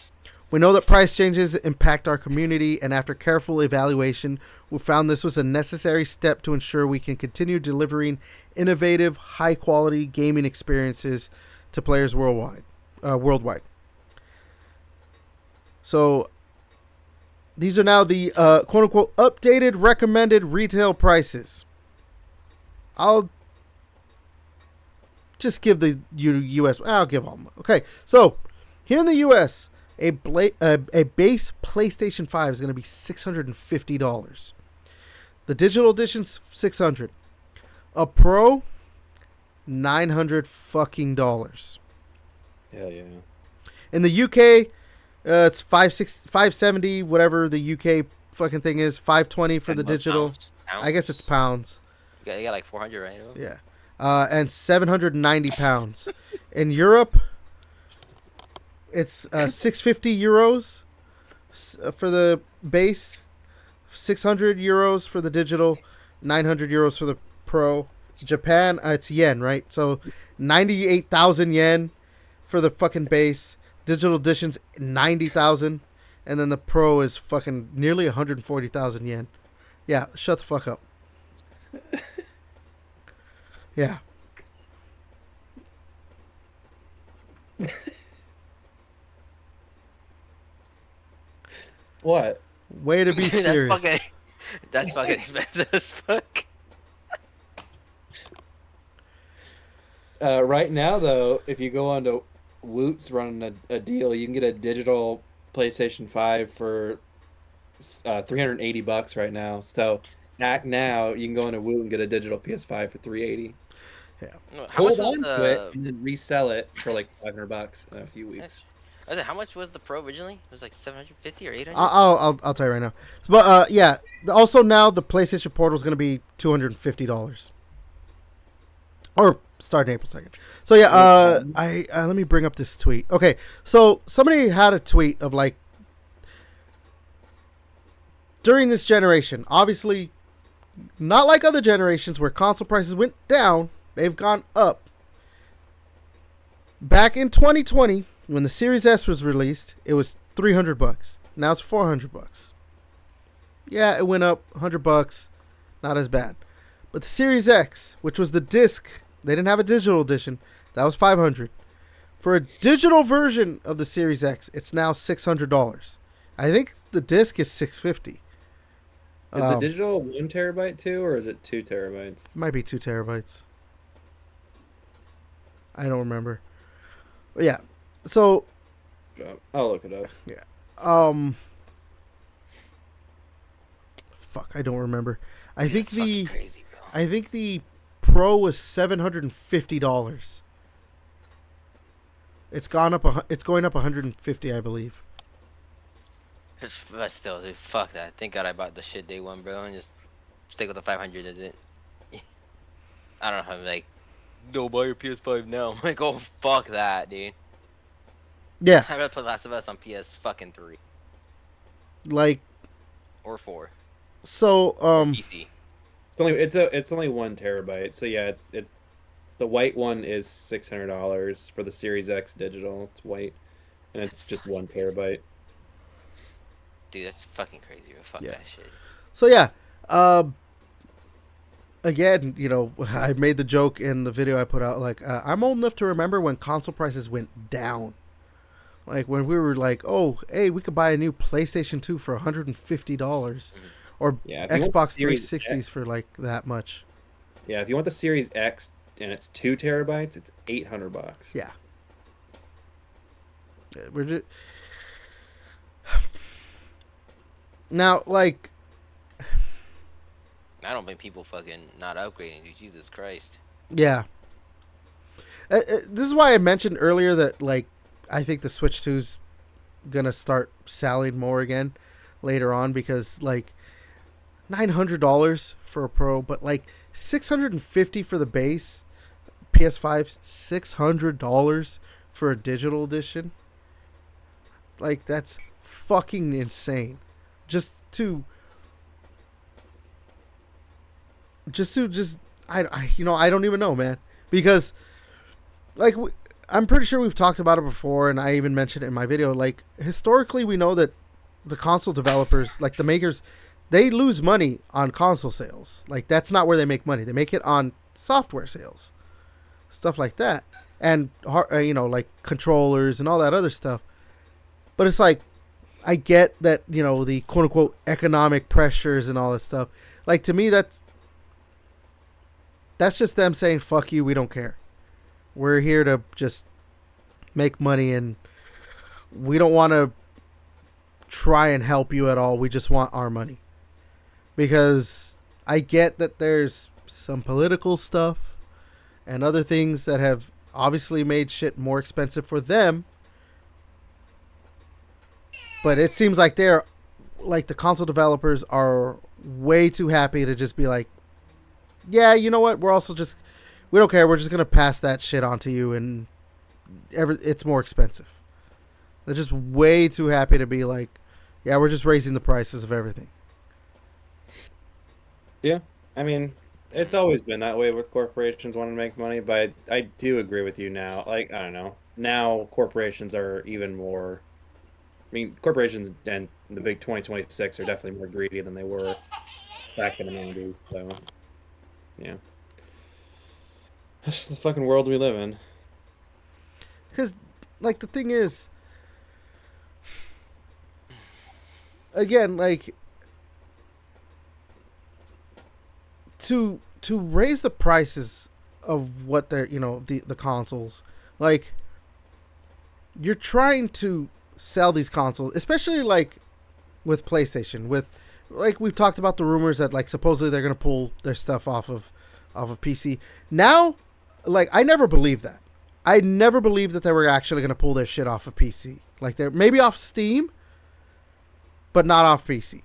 We know that price changes impact our community, and after careful evaluation, we found this was a necessary step to ensure we can continue delivering innovative, high-quality gaming experiences to players worldwide. So, these are now the quote-unquote updated recommended retail prices. I'll just give the U.S. I'll give all. Okay, so here in the U.S., a base PlayStation 5 is going to be $650. The digital edition's $600. A Pro, $900 fucking dollars. Hell yeah. In the UK, it's 570, whatever the UK fucking thing is. 520 for the digital. Pounds? I guess it's pounds. You got like 400, right? Yeah. And 790 pounds. In Europe, it's 650 euros for the base, 600 euros for the digital, 900 euros for the Pro. Japan, it's yen, right? So 98,000 yen for the fucking base. Digital edition's 90,000, and then the Pro is fucking nearly 140,000 yen. Yeah, shut the fuck up. Yeah. What? Way to be serious. That's fucking expensive as fuck. Right now, though, if you go onto Woot's running a deal, you can get a digital PlayStation 5 for $380 right now. So act now, you can go into Woot and get a digital PS5 for $380. No, How much Hold was on to it the? and then resell it for like $500 in a few weeks. I said, how much was the Pro originally? It was like 750 or 800. I'll tell you right now. But yeah. Also now the PlayStation Portal is going to be $250, or starting April 2nd. So yeah. I let me bring up this tweet. Okay. So somebody had a tweet of like, during this generation, obviously, not like other generations where console prices went down, they've gone up. Back in 2020, when the Series S was released, it was $300. Now it's $400. Yeah, it went up $100. Not as bad. But the Series X, which was the disc, they didn't have a digital edition. That was $500. For a digital version of the Series X, it's now $600. I think the disc is $650. Is the digital 1 terabyte too, or is it 2 terabytes? Might be 2 terabytes. I don't remember. But yeah. So I'll look it up. yeah. Fuck, I don't remember. I think the Crazy, bro. I think the Pro was $750. It's gone up. It's going up 150, I believe. But still, dude, fuck that. Thank God I bought the shit day one, bro, and just stick with the 500. Is it? I don't know. I'm like, no, buy your PS5 now. I'm like, oh fuck that, dude. Yeah, I'd rather put Last of Us on PS fucking 3 like or 4 so. or PC. It's only 1 terabyte. So yeah, it's the white one is $600 for the Series X digital. It's white, and it's That's just fucking 1 terabyte. Dude, that's fucking crazy. Bro. Fuck Yeah. that shit. So yeah. Again, you know, I made the joke in the video I put out. Like, I'm old enough to remember when console prices went down. Like when we were like, oh, hey, we could buy a new PlayStation 2 for $150, or Yeah, if you want Xbox the Series 360s for like that much. Yeah, if you want the Series X and it's 2 terabytes, it's $800. Yeah. We're just now like. I don't think people fucking not upgrading, dude. Jesus Christ. Yeah. This is why I mentioned earlier that, like, I think the Switch 2's gonna start selling more again later on, because, like, $900 for a Pro, but, like, $650 for the base PS5, $600 for a digital edition. Like, that's fucking insane. Just I don't even know, man, because like I'm pretty sure we've talked about it before, and I even mentioned it in my video. Like, historically, we know that the console developers, like the makers, they lose money on console sales. Like, that's not where they make money. They make it on software sales, stuff like that, and like controllers and all that other stuff. But it's like, I get that, you know, the quote unquote economic pressures and all that stuff. Like, to me, that's just them saying, fuck you, we don't care. We're here to just make money, and we don't want to try and help you at all. We just want our money. Because I get that there's some political stuff and other things that have obviously made shit more expensive for them. But it seems like the console developers are way too happy to just be like, yeah, you know what? We don't care. We're just gonna pass that shit on to you, and it's more expensive. They're just way too happy to be like, yeah, we're just raising the prices of everything. Yeah, I mean, it's always been that way with corporations wanting to make money, but I do agree with you now. Like, I don't know. Now corporations are even more. I mean, corporations and the big 2026 are definitely more greedy than they were back in the 90s. So, yeah. That's the fucking world we live in. Because, like, the thing is, again, like, to raise the prices of what they're, you know, the consoles, like, you're trying to sell these consoles, especially like with PlayStation, with, like, we've talked about the rumors that, like, supposedly they're gonna pull their stuff off of PC. Now, like I never believed that. I never believed that they were actually going to pull their shit off of PC. Like they're maybe off Steam, but not off PC.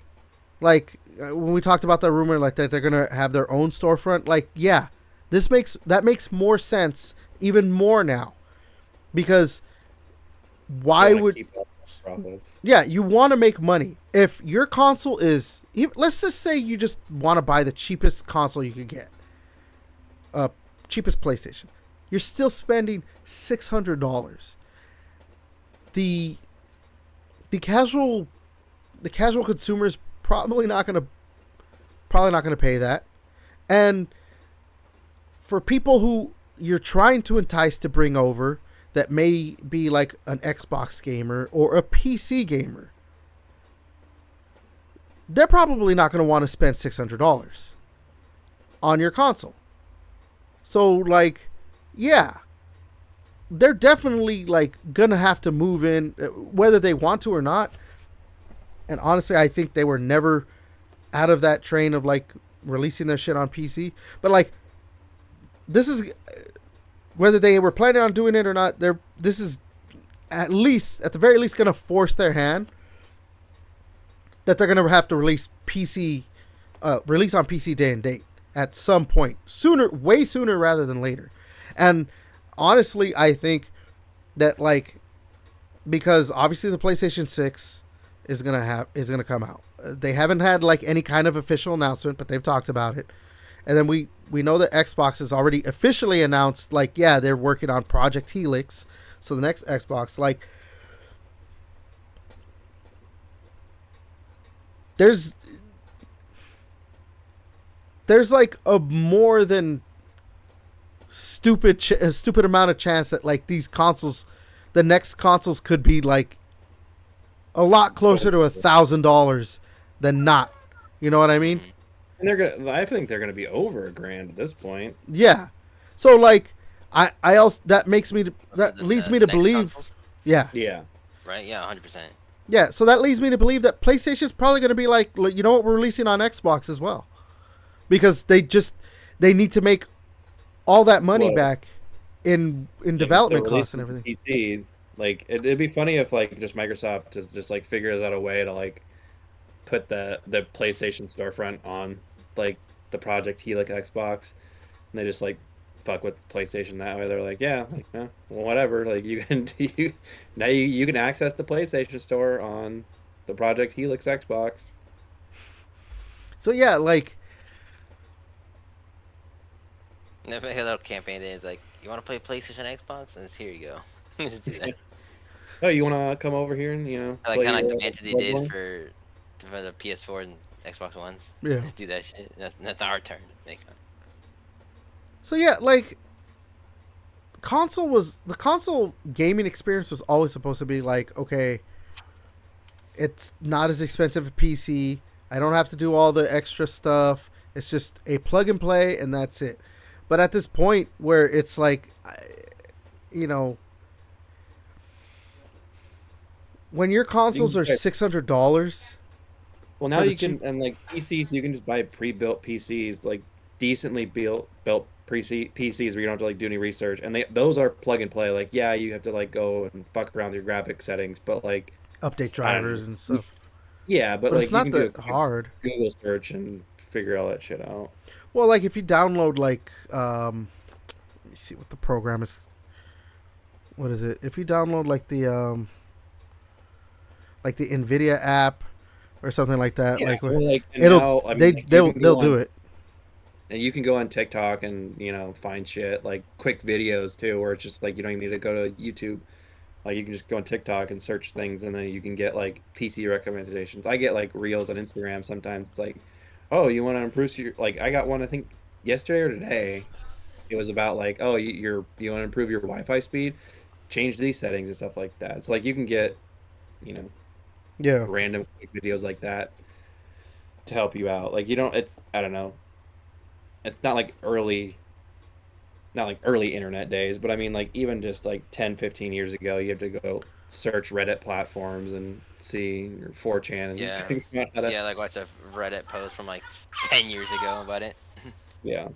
Like when we talked about the rumor, like that they're going to have their own storefront. Like yeah, that makes more sense, even more now, because why would yeah, you want to make money. If your console is, let's just say you just want to buy the cheapest console you could get, cheapest PlayStation, you're still spending $600. The casual consumer is probably not gonna pay that, and for people who you're trying to entice to bring over that may be like an Xbox gamer or a PC gamer, they're probably not going to want to spend $600 on your console. So, like, yeah, they're definitely, like, going to have to move in, whether they want to or not. And honestly, I think they were never out of that train of, like, releasing their shit on PC. But, like, this is... whether they were planning on doing it or not, this is at the very least, going to force their hand that they're going to have to release on PC day and date at some point, way sooner rather than later. And honestly, I think that like because obviously the PlayStation 6 is gonna come out. They haven't had like any kind of official announcement, but they've talked about it. And then we know that Xbox has already officially announced, like, yeah, they're working on Project Helix. So the next Xbox, like, there's like a more than stupid amount of chance that like these consoles, the next consoles could be like a lot closer to $1,000 than not. You know what I mean? And I think they're gonna be over $1,000 at this point. Yeah. So like, I also that leads me to believe. Consoles? Yeah. Yeah. Right? Yeah, 100%. Yeah. So that leads me to believe that PlayStation's probably going to be like, you know what, we're releasing on Xbox as well, because they need to make all that money back in development costs and everything. PC, like it'd be funny if like just Microsoft just like figures out a way to like put the PlayStation storefront on like the Project Helix Xbox, and they just like fuck with PlayStation that way. They're like, yeah, like, well, whatever. Like you can you can access the PlayStation Store on the Project Helix Xbox. So yeah, like And if a little campaign day is like, you want to play PlayStation Xbox? And here you go. Just do that. Oh, you want to come over here and Like play kind of like your the banter they Bloodborne? did for the PS4 and Xbox Ones. Yeah. Just do that shit. That's our turn to make it. So yeah, like the console gaming experience was always supposed to be like, okay, it's not as expensive as PC. I don't have to do all the extra stuff. It's just a plug and play and that's it. But at this point where it's like, you know, when your consoles are $600. Well, now you can, and like PCs, you can just buy pre-built PCs, like decently built PCs where you don't have to like do any research, and those are plug and play. Like, yeah, you have to like go and fuck around with your graphic settings, but like update drivers and stuff. Yeah, but But like it's not you can that do a hard. Google search and figure all that shit out. Well, like if you download like let me see what the program is. What is it? If you download like the Nvidia app or something like that, Yeah, like well, like, and it'll now, I mean, they like, you they'll can go do on- it. And you can go on TikTok and find shit like quick videos too, where it's just like you don't even need to go to YouTube. Like you can just go on TikTok and search things, and then you can get like PC recommendations. I get like reels on Instagram sometimes. It's like, oh, you want to improve your like I got one I think yesterday or today. It was about like, oh, you want to improve your Wi-Fi speed, change these settings and stuff like that. So like you can get, Yeah. random videos like that to help you out. Like you don't. It's I don't know. It's not like early internet days, but I mean like even just like 10, 15 years ago, you have to go search Reddit platforms and see your 4chan and Yeah. figure out how to, Yeah, like watch a Reddit post from like 10 years ago about it. yeah.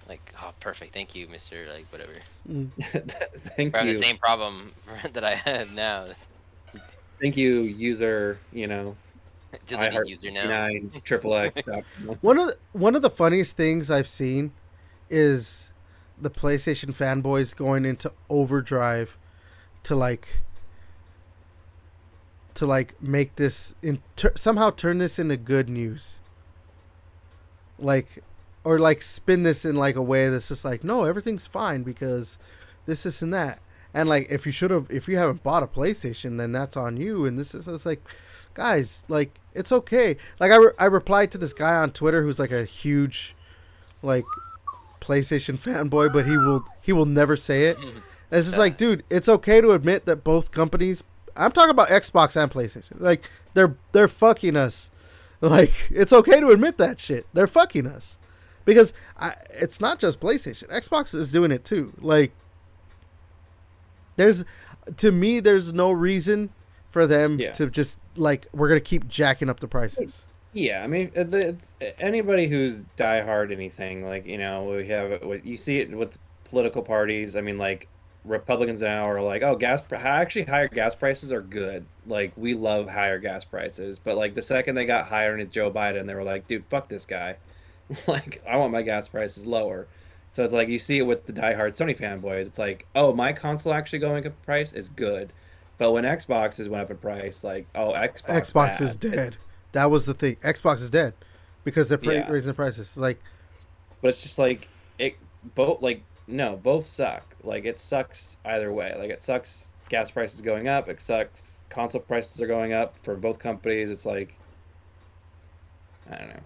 Like, oh, perfect. Thank you, Mister. Like, whatever. Mm. Thank I have the you. same problem that I have now. Thank you, user, Deleting user now. iHeart69 triple X. One of the funniest things I've seen is the PlayStation fanboys going into overdrive to make this somehow turn this into good news, like, or like spin this in like a way that's just like, no, everything's fine because this and that, and like if you haven't bought a PlayStation, then that's on you, and it's like, guys, like, it's okay. Like I replied to this guy on Twitter who's like a huge like PlayStation fanboy, but he will never say it. And it's just like, dude, it's okay to admit that both companies, I'm talking about Xbox and PlayStation, like they're fucking us. Like, it's okay to admit that shit. They're fucking us. Because it's not just PlayStation. Xbox is doing it too. Like, to me, there's no reason for them to just, like, we're going to keep jacking up the prices. Yeah, I mean, it's anybody who's diehard anything, like, you see it with political parties. I mean, like, Republicans now are like, oh, actually higher gas prices are good. Like, we love higher gas prices. But, like, the second they got hired with Joe Biden, they were like, dude, fuck this guy. Like, I want my gas prices lower. So it's like, you see it with the diehard Sony fanboys. It's like, oh, my console actually going up in price is good. But when Xboxes went up in price, like, oh, Xbox is dead. That was the thing. Xbox is dead because they're raising the prices. Like, but it's just like both suck. Like, it sucks either way. Like, it sucks. Gas prices going up. It sucks. Console prices are going up for both companies. It's like, I don't know.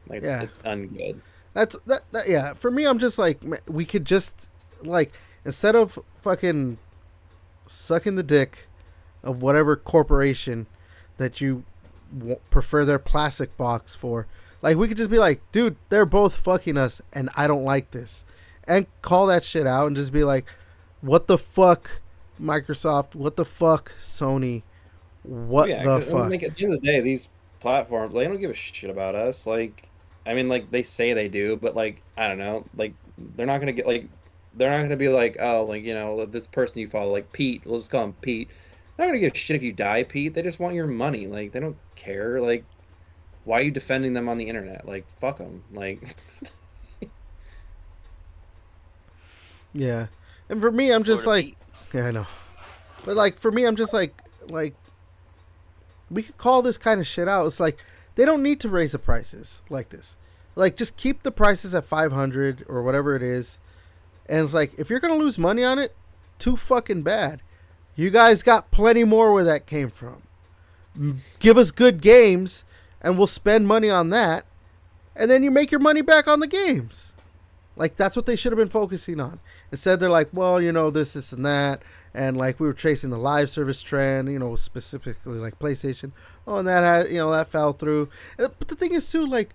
Like, it's ungood. That's that. Yeah. For me, I'm just like, we could just, like, instead of fucking sucking the dick of whatever corporation that you prefer their plastic box for, like, we could just be like, dude, they're both fucking us and I don't like this, and call that shit out and just be like, what the fuck, Microsoft, what the fuck, Sony, what the fuck. Like, at the end of the day, these platforms, they don't give a shit about us. Like, I mean, like, they say they do, but, like, I don't know, like, they're not gonna be like, oh, like, this person you follow, like Pete, we'll just call him Pete. They're not gonna give a shit if you die, Pete. They just want your money. Like, they don't care. Like, why are you defending them on the internet? Like, fuck them. Like, yeah. And for me, I'm just like, yeah, I know. But, like, for me, I'm just like, we could call this kind of shit out. It's like, they don't need to raise the prices like this. Like, just keep the prices at 500 or whatever it is. And it's like, if you're going to lose money on it, too fucking bad. You guys got plenty more where that came from. Give us good games, and we'll spend money on that. And then you make your money back on the games. Like, that's what they should have been focusing on. Instead, they're like, well, this and that. And, like, we were chasing the live service trend, specifically, like, PlayStation. Oh, and that had, that fell through. But the thing is, too, like,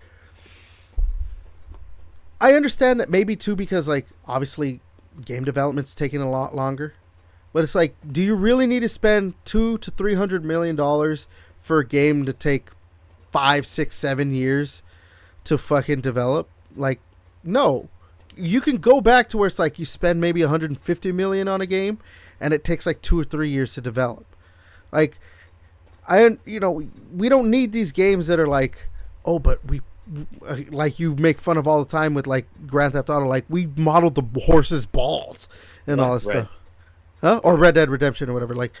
I understand that maybe, too, because, like, obviously, game development's taking a lot longer. But it's like, do you really need to spend $200 to $300 million for a game to take 5, 6, 7 years to fucking develop? Like, no. You can go back to where it's like you spend maybe $150 million on a game, and it takes like 2 or 3 years to develop. Like, we don't need these games that are like, oh, but we, like, you make fun of all the time with, like, Grand Theft Auto, like, we modeled the horse's balls and all this stuff. Huh? Or Red Dead Redemption or whatever. Like,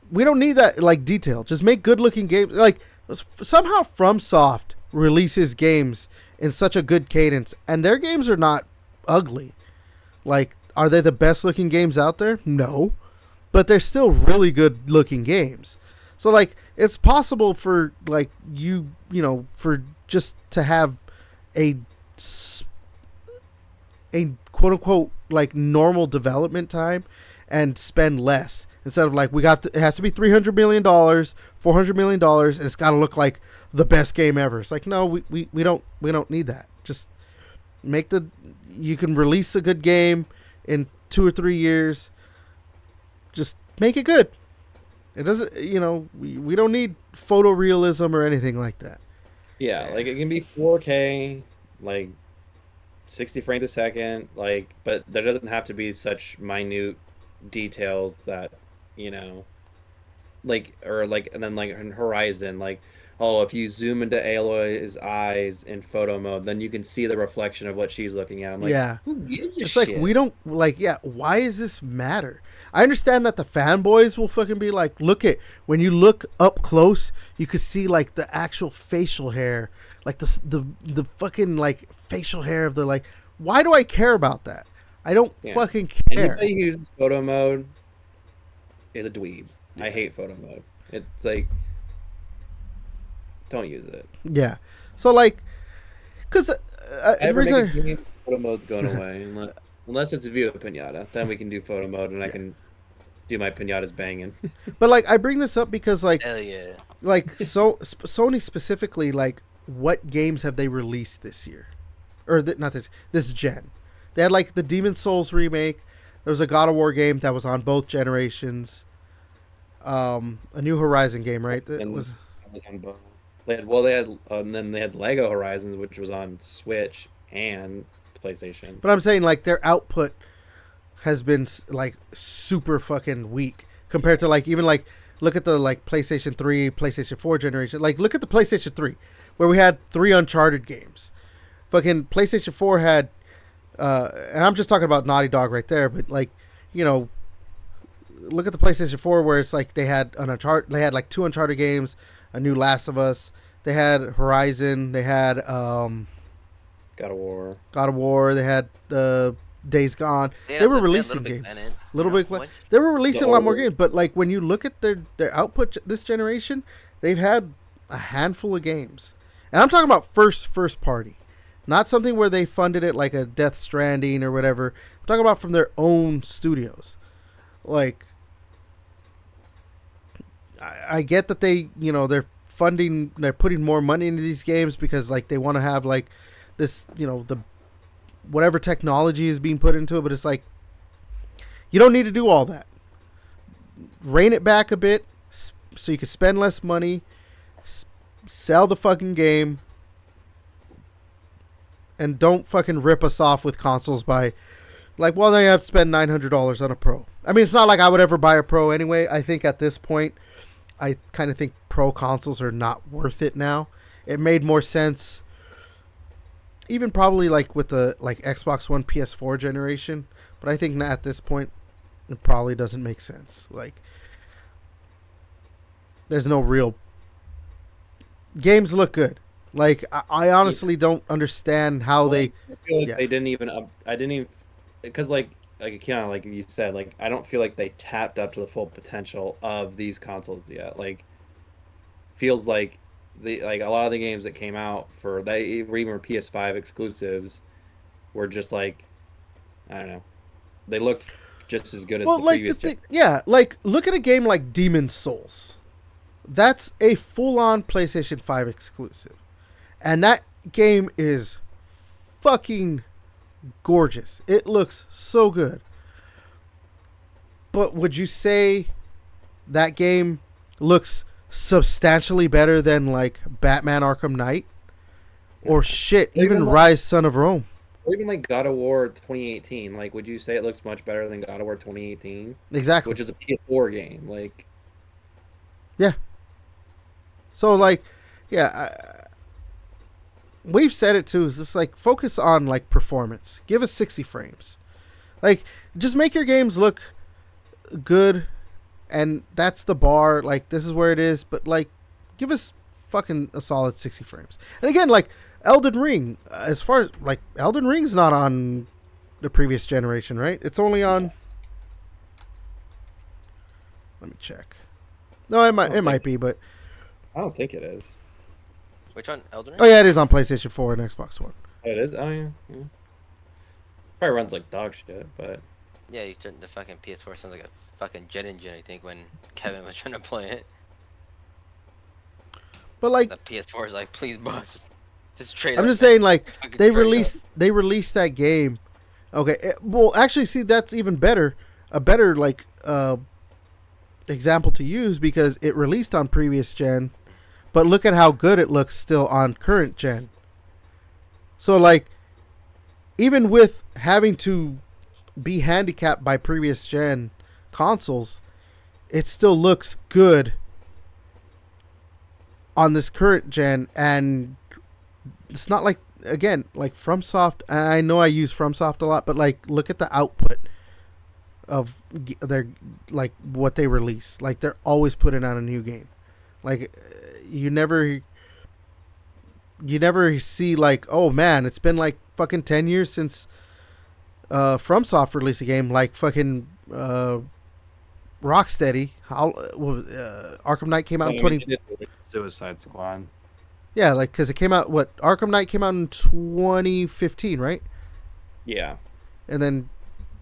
we don't need that, like, detail. Just make good-looking games. Like, somehow FromSoft releases games in such a good cadence, and their games are not ugly. Like, are they the best-looking games out there? No. But they're still really good-looking games. So, like, it's possible for, like, for just to have a quote-unquote, like, normal development time and spend less. Instead of, like, it has to be $300 million, $400 million, and it's got to look like the best game ever. It's like, no, we don't need that. Just you can release a good game in 2 or 3 years. Just make it good. It doesn't, we don't need photorealism or anything like that. Yeah, like it can be 4K, like 60 frames a second, like, but there doesn't have to be such minute details that, you know, like, or like, and then like in Horizon, like, oh, if you zoom into Aloy's eyes in photo mode, then you can see the reflection of what she's looking at. I'm like, Yeah. who gives a It's like we shit? don't like. Yeah, why does this matter? I understand that the fanboys will fucking be like, look at when you look up close, you could see like the actual facial hair, like the fucking like facial hair of the like. Why do I care about that? I don't Yeah. fucking care. Anybody who uses photo mode is a dweeb. I Yeah. hate photo mode. It's like, don't use it. Yeah. So like, cause I the ever make a reason, game, photo mode's going away unless it's a view of pinata. Then we can do photo mode, and I can do my pinatas banging. but like I bring this up because Hell yeah. Sony specifically, like what games have they released this year, or not this gen? They had like the Demon Souls remake. There was a God of War game that was on both generations. A New Horizon game, right? That And was. it was on both. They had, and then they had Lego Horizons, which was on Switch and PlayStation. But I'm saying like their output has been like super fucking weak compared to like even like look at the like PlayStation 3, PlayStation 4 generation. Like look at the PlayStation 3 where we had 3 Uncharted games. Fucking PlayStation 4 had and I'm just talking about Naughty Dog right there, but like, you know, look at the PlayStation 4 where it's like they had like 2 Uncharted games, a new Last of Us, they had Horizon, they had God of War. God of War, they had Days Gone. Yeah, They were but they had releasing Little Big games. Planet, Little you know, Big Planet. what? They were releasing The a lot more old- games, but like when you look at their output this generation, they've had a handful of games. And I'm talking about first party. Not something where they funded it like a Death Stranding or whatever. I'm talking about from their own studios. Like I get that they, you know, they're putting more money into these games because like they want to have like this, you know, the whatever technology is being put into it, but it's like you don't need to do all that. Rein it back a bit so you can spend less money, sell the fucking game, and don't fucking rip us off with consoles by like, well, now you have to spend $900 on a Pro. I mean, it's not like I would ever buy a Pro anyway. I think at this point, I kind of think Pro consoles are not worth it now. It made more sense, even probably like with the like Xbox One, PS4 generation. But I think at this point, it probably doesn't make sense. Like, there's no real games look good. Like, I honestly don't understand how they. I feel like Yeah. they didn't even. I didn't even because like kind of like you said, like I don't feel like they tapped up to the full potential of these consoles yet. Like, feels like a lot of the games that came out for they even were PS5 exclusives were just like, I don't know, they looked just as good as Well, the like the previous thing, yeah, like look at a game like Demon Souls. That's a full-on PlayStation 5 exclusive, and that game is fucking gorgeous. It looks so good. But would you say that game looks substantially better than like Batman Arkham Knight? Or shit, even Rise Son of Rome? Or even like God of War 2018. Like, would you say it looks much better than God of War 2018, Exactly. which is a PS4 game? Like, Yeah. So like, yeah, we've said it too. It's just like focus on like performance. Give us 60 frames. Like, just make your games look good, and that's the bar. Like, this is where it is. But like, give us fucking a solid 60 frames. And again, like Elden Ring, as far as like Elden Ring's not on the previous generation, right? It's only on. Let me check. No, it might be, but I don't think it is. Which one? Elden Ring? oh yeah, it is on PlayStation 4 and Xbox One. Oh, it is. Oh yeah. Yeah. Probably runs like dog shit, but Yeah, you turned the fucking PS4 sounds like a fucking jet engine, I think, when Kevin was trying to play it. But like, The PS4 is like, please, boss, just trade I'm up, just man. saying, like Fucking they trade up." released that game. Okay, well, actually, see, that's even better. A better like example to use because it released on previous gen, but look at how good it looks still on current gen. So like, even with having to be handicapped by previous gen consoles, it still looks good on this current gen. And it's not like, again, like FromSoft, I know I use FromSoft a lot, but like, look at the output of their, like, what they release. Like, they're always putting out a new game. Like, you never see like, oh man, it's been like fucking 10 years since FromSoft released a game. Like fucking Rocksteady, Arkham Knight came out in 20. Suicide Squad. Yeah, like, because it came out, Arkham Knight came out in 2015, right? Yeah. And then,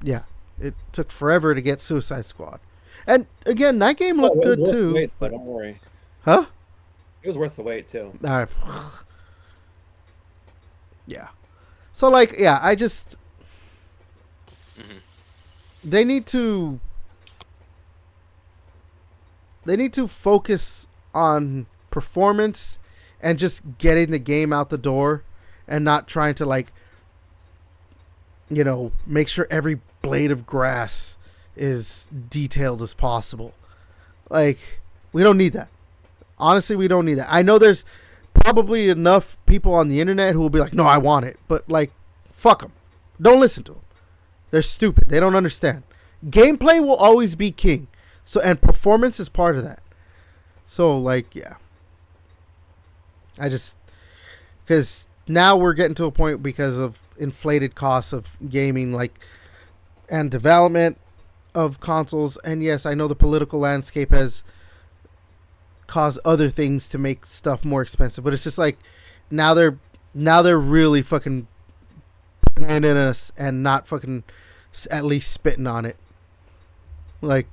yeah, it took forever to get Suicide Squad. And again, that game looked good too. Wait, but don't worry. Huh? It was worth the wait too. Yeah. So like, yeah, I just they need to focus on performance and just getting the game out the door, and not trying to, like, you know, make sure every blade of grass is detailed as possible. Like, we don't need that. Honestly, we don't need that. I know there's probably enough people on the internet who will be like, no, I want it. But, like, fuck them. Don't listen to them. They're stupid. They don't understand. Gameplay will always be king. So, and performance is part of that. So, like, yeah. Because now we're getting to a point because of inflated costs of gaming, like, and development of consoles. And yes, I know the political landscape has caused other things to make stuff more expensive, but it's just like, now they're really fucking putting it in us and not fucking at least spitting on it. Like,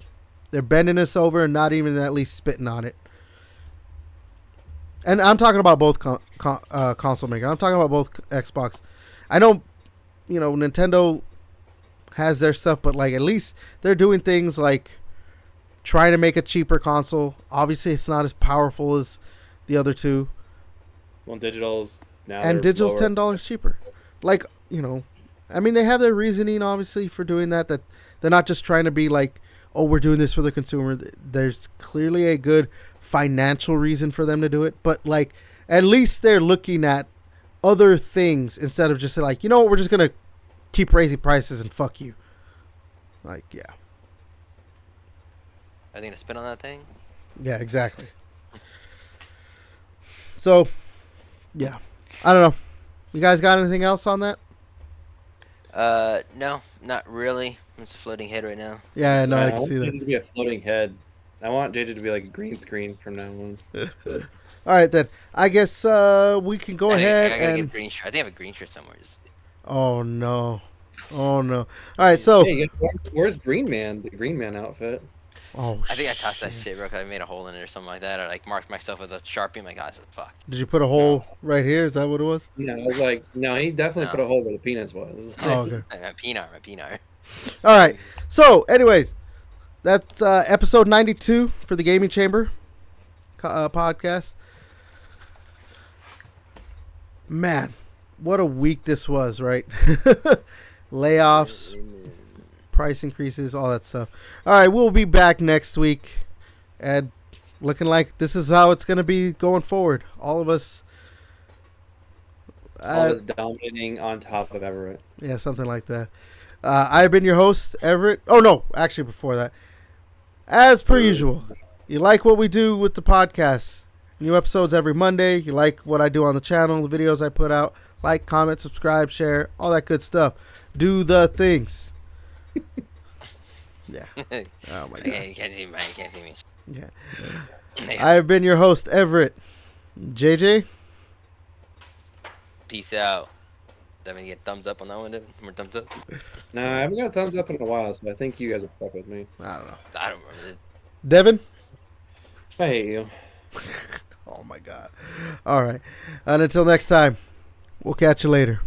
they're bending us over and not even at least spitting on it. And I'm talking about both console maker. I'm talking about both Xbox. I know, you know, Nintendo has their stuff, but like, at least they're doing things like trying to make a cheaper console. Obviously, it's not as powerful as the other two. Well, digital's now. And digital's lower. $10 cheaper. Like, you know, I mean, they have their reasoning obviously for doing that. That they're not just trying to be like, oh, we're doing this for the consumer. There's clearly a good financial reason for them to do it, but like, at least they're looking at other things instead of just like, you know what, we're just gonna keep raising prices and fuck you. Like, yeah. Are they gonna spin on that thing? Yeah, exactly. So, yeah, I don't know. You guys got anything else on that? No, not really. I'm just floating head right now. Yeah, no, I can want see that. JJ to be a floating head. I want JJ to be like a green screen from now on. All right, then. I guess we can go ahead I gotta and. get green shirt. I think I have a green shirt somewhere. Just... Oh no! Oh no! All right, so. Hey, where's Green Man? The Green Man outfit. Oh. I think I tossed that shit, bro. Cause I made a hole in it or something like that. I like marked myself with a Sharpie. I'm like, God, fuck. Did you put a hole right here? Is that what it was? No, I was like, no, he definitely No. put a hole where the penis was. Oh, okay. My peanut. All right. So, anyways, that's episode 92 for the Gaming Chamber podcast. Man, what a week this was, right? Layoffs, price increases, all that stuff. All right, we'll be back next week, and looking like this is how it's going to be going forward. All of us. All this dominating on top of Everett. Yeah, something like that. I've been your host, Everett. Oh, no, actually, before that. As per usual, you like what we do with the podcast. New episodes every Monday. You like what I do on the channel, the videos I put out. Like, comment, subscribe, share, all that good stuff. Do the things. Yeah. Oh, my God. Yeah, you can't see me. You can't see me. Yeah. I've been your host, Everett. JJ? Peace out. Devin, you get thumbs up on that one, Devin? More thumbs up? Nah, I haven't got a thumbs up in a while, so I think you guys will fuck with me. I don't know. I don't remember it. Devin? I hate you. Oh, my God. All right. And until next time, we'll catch you later.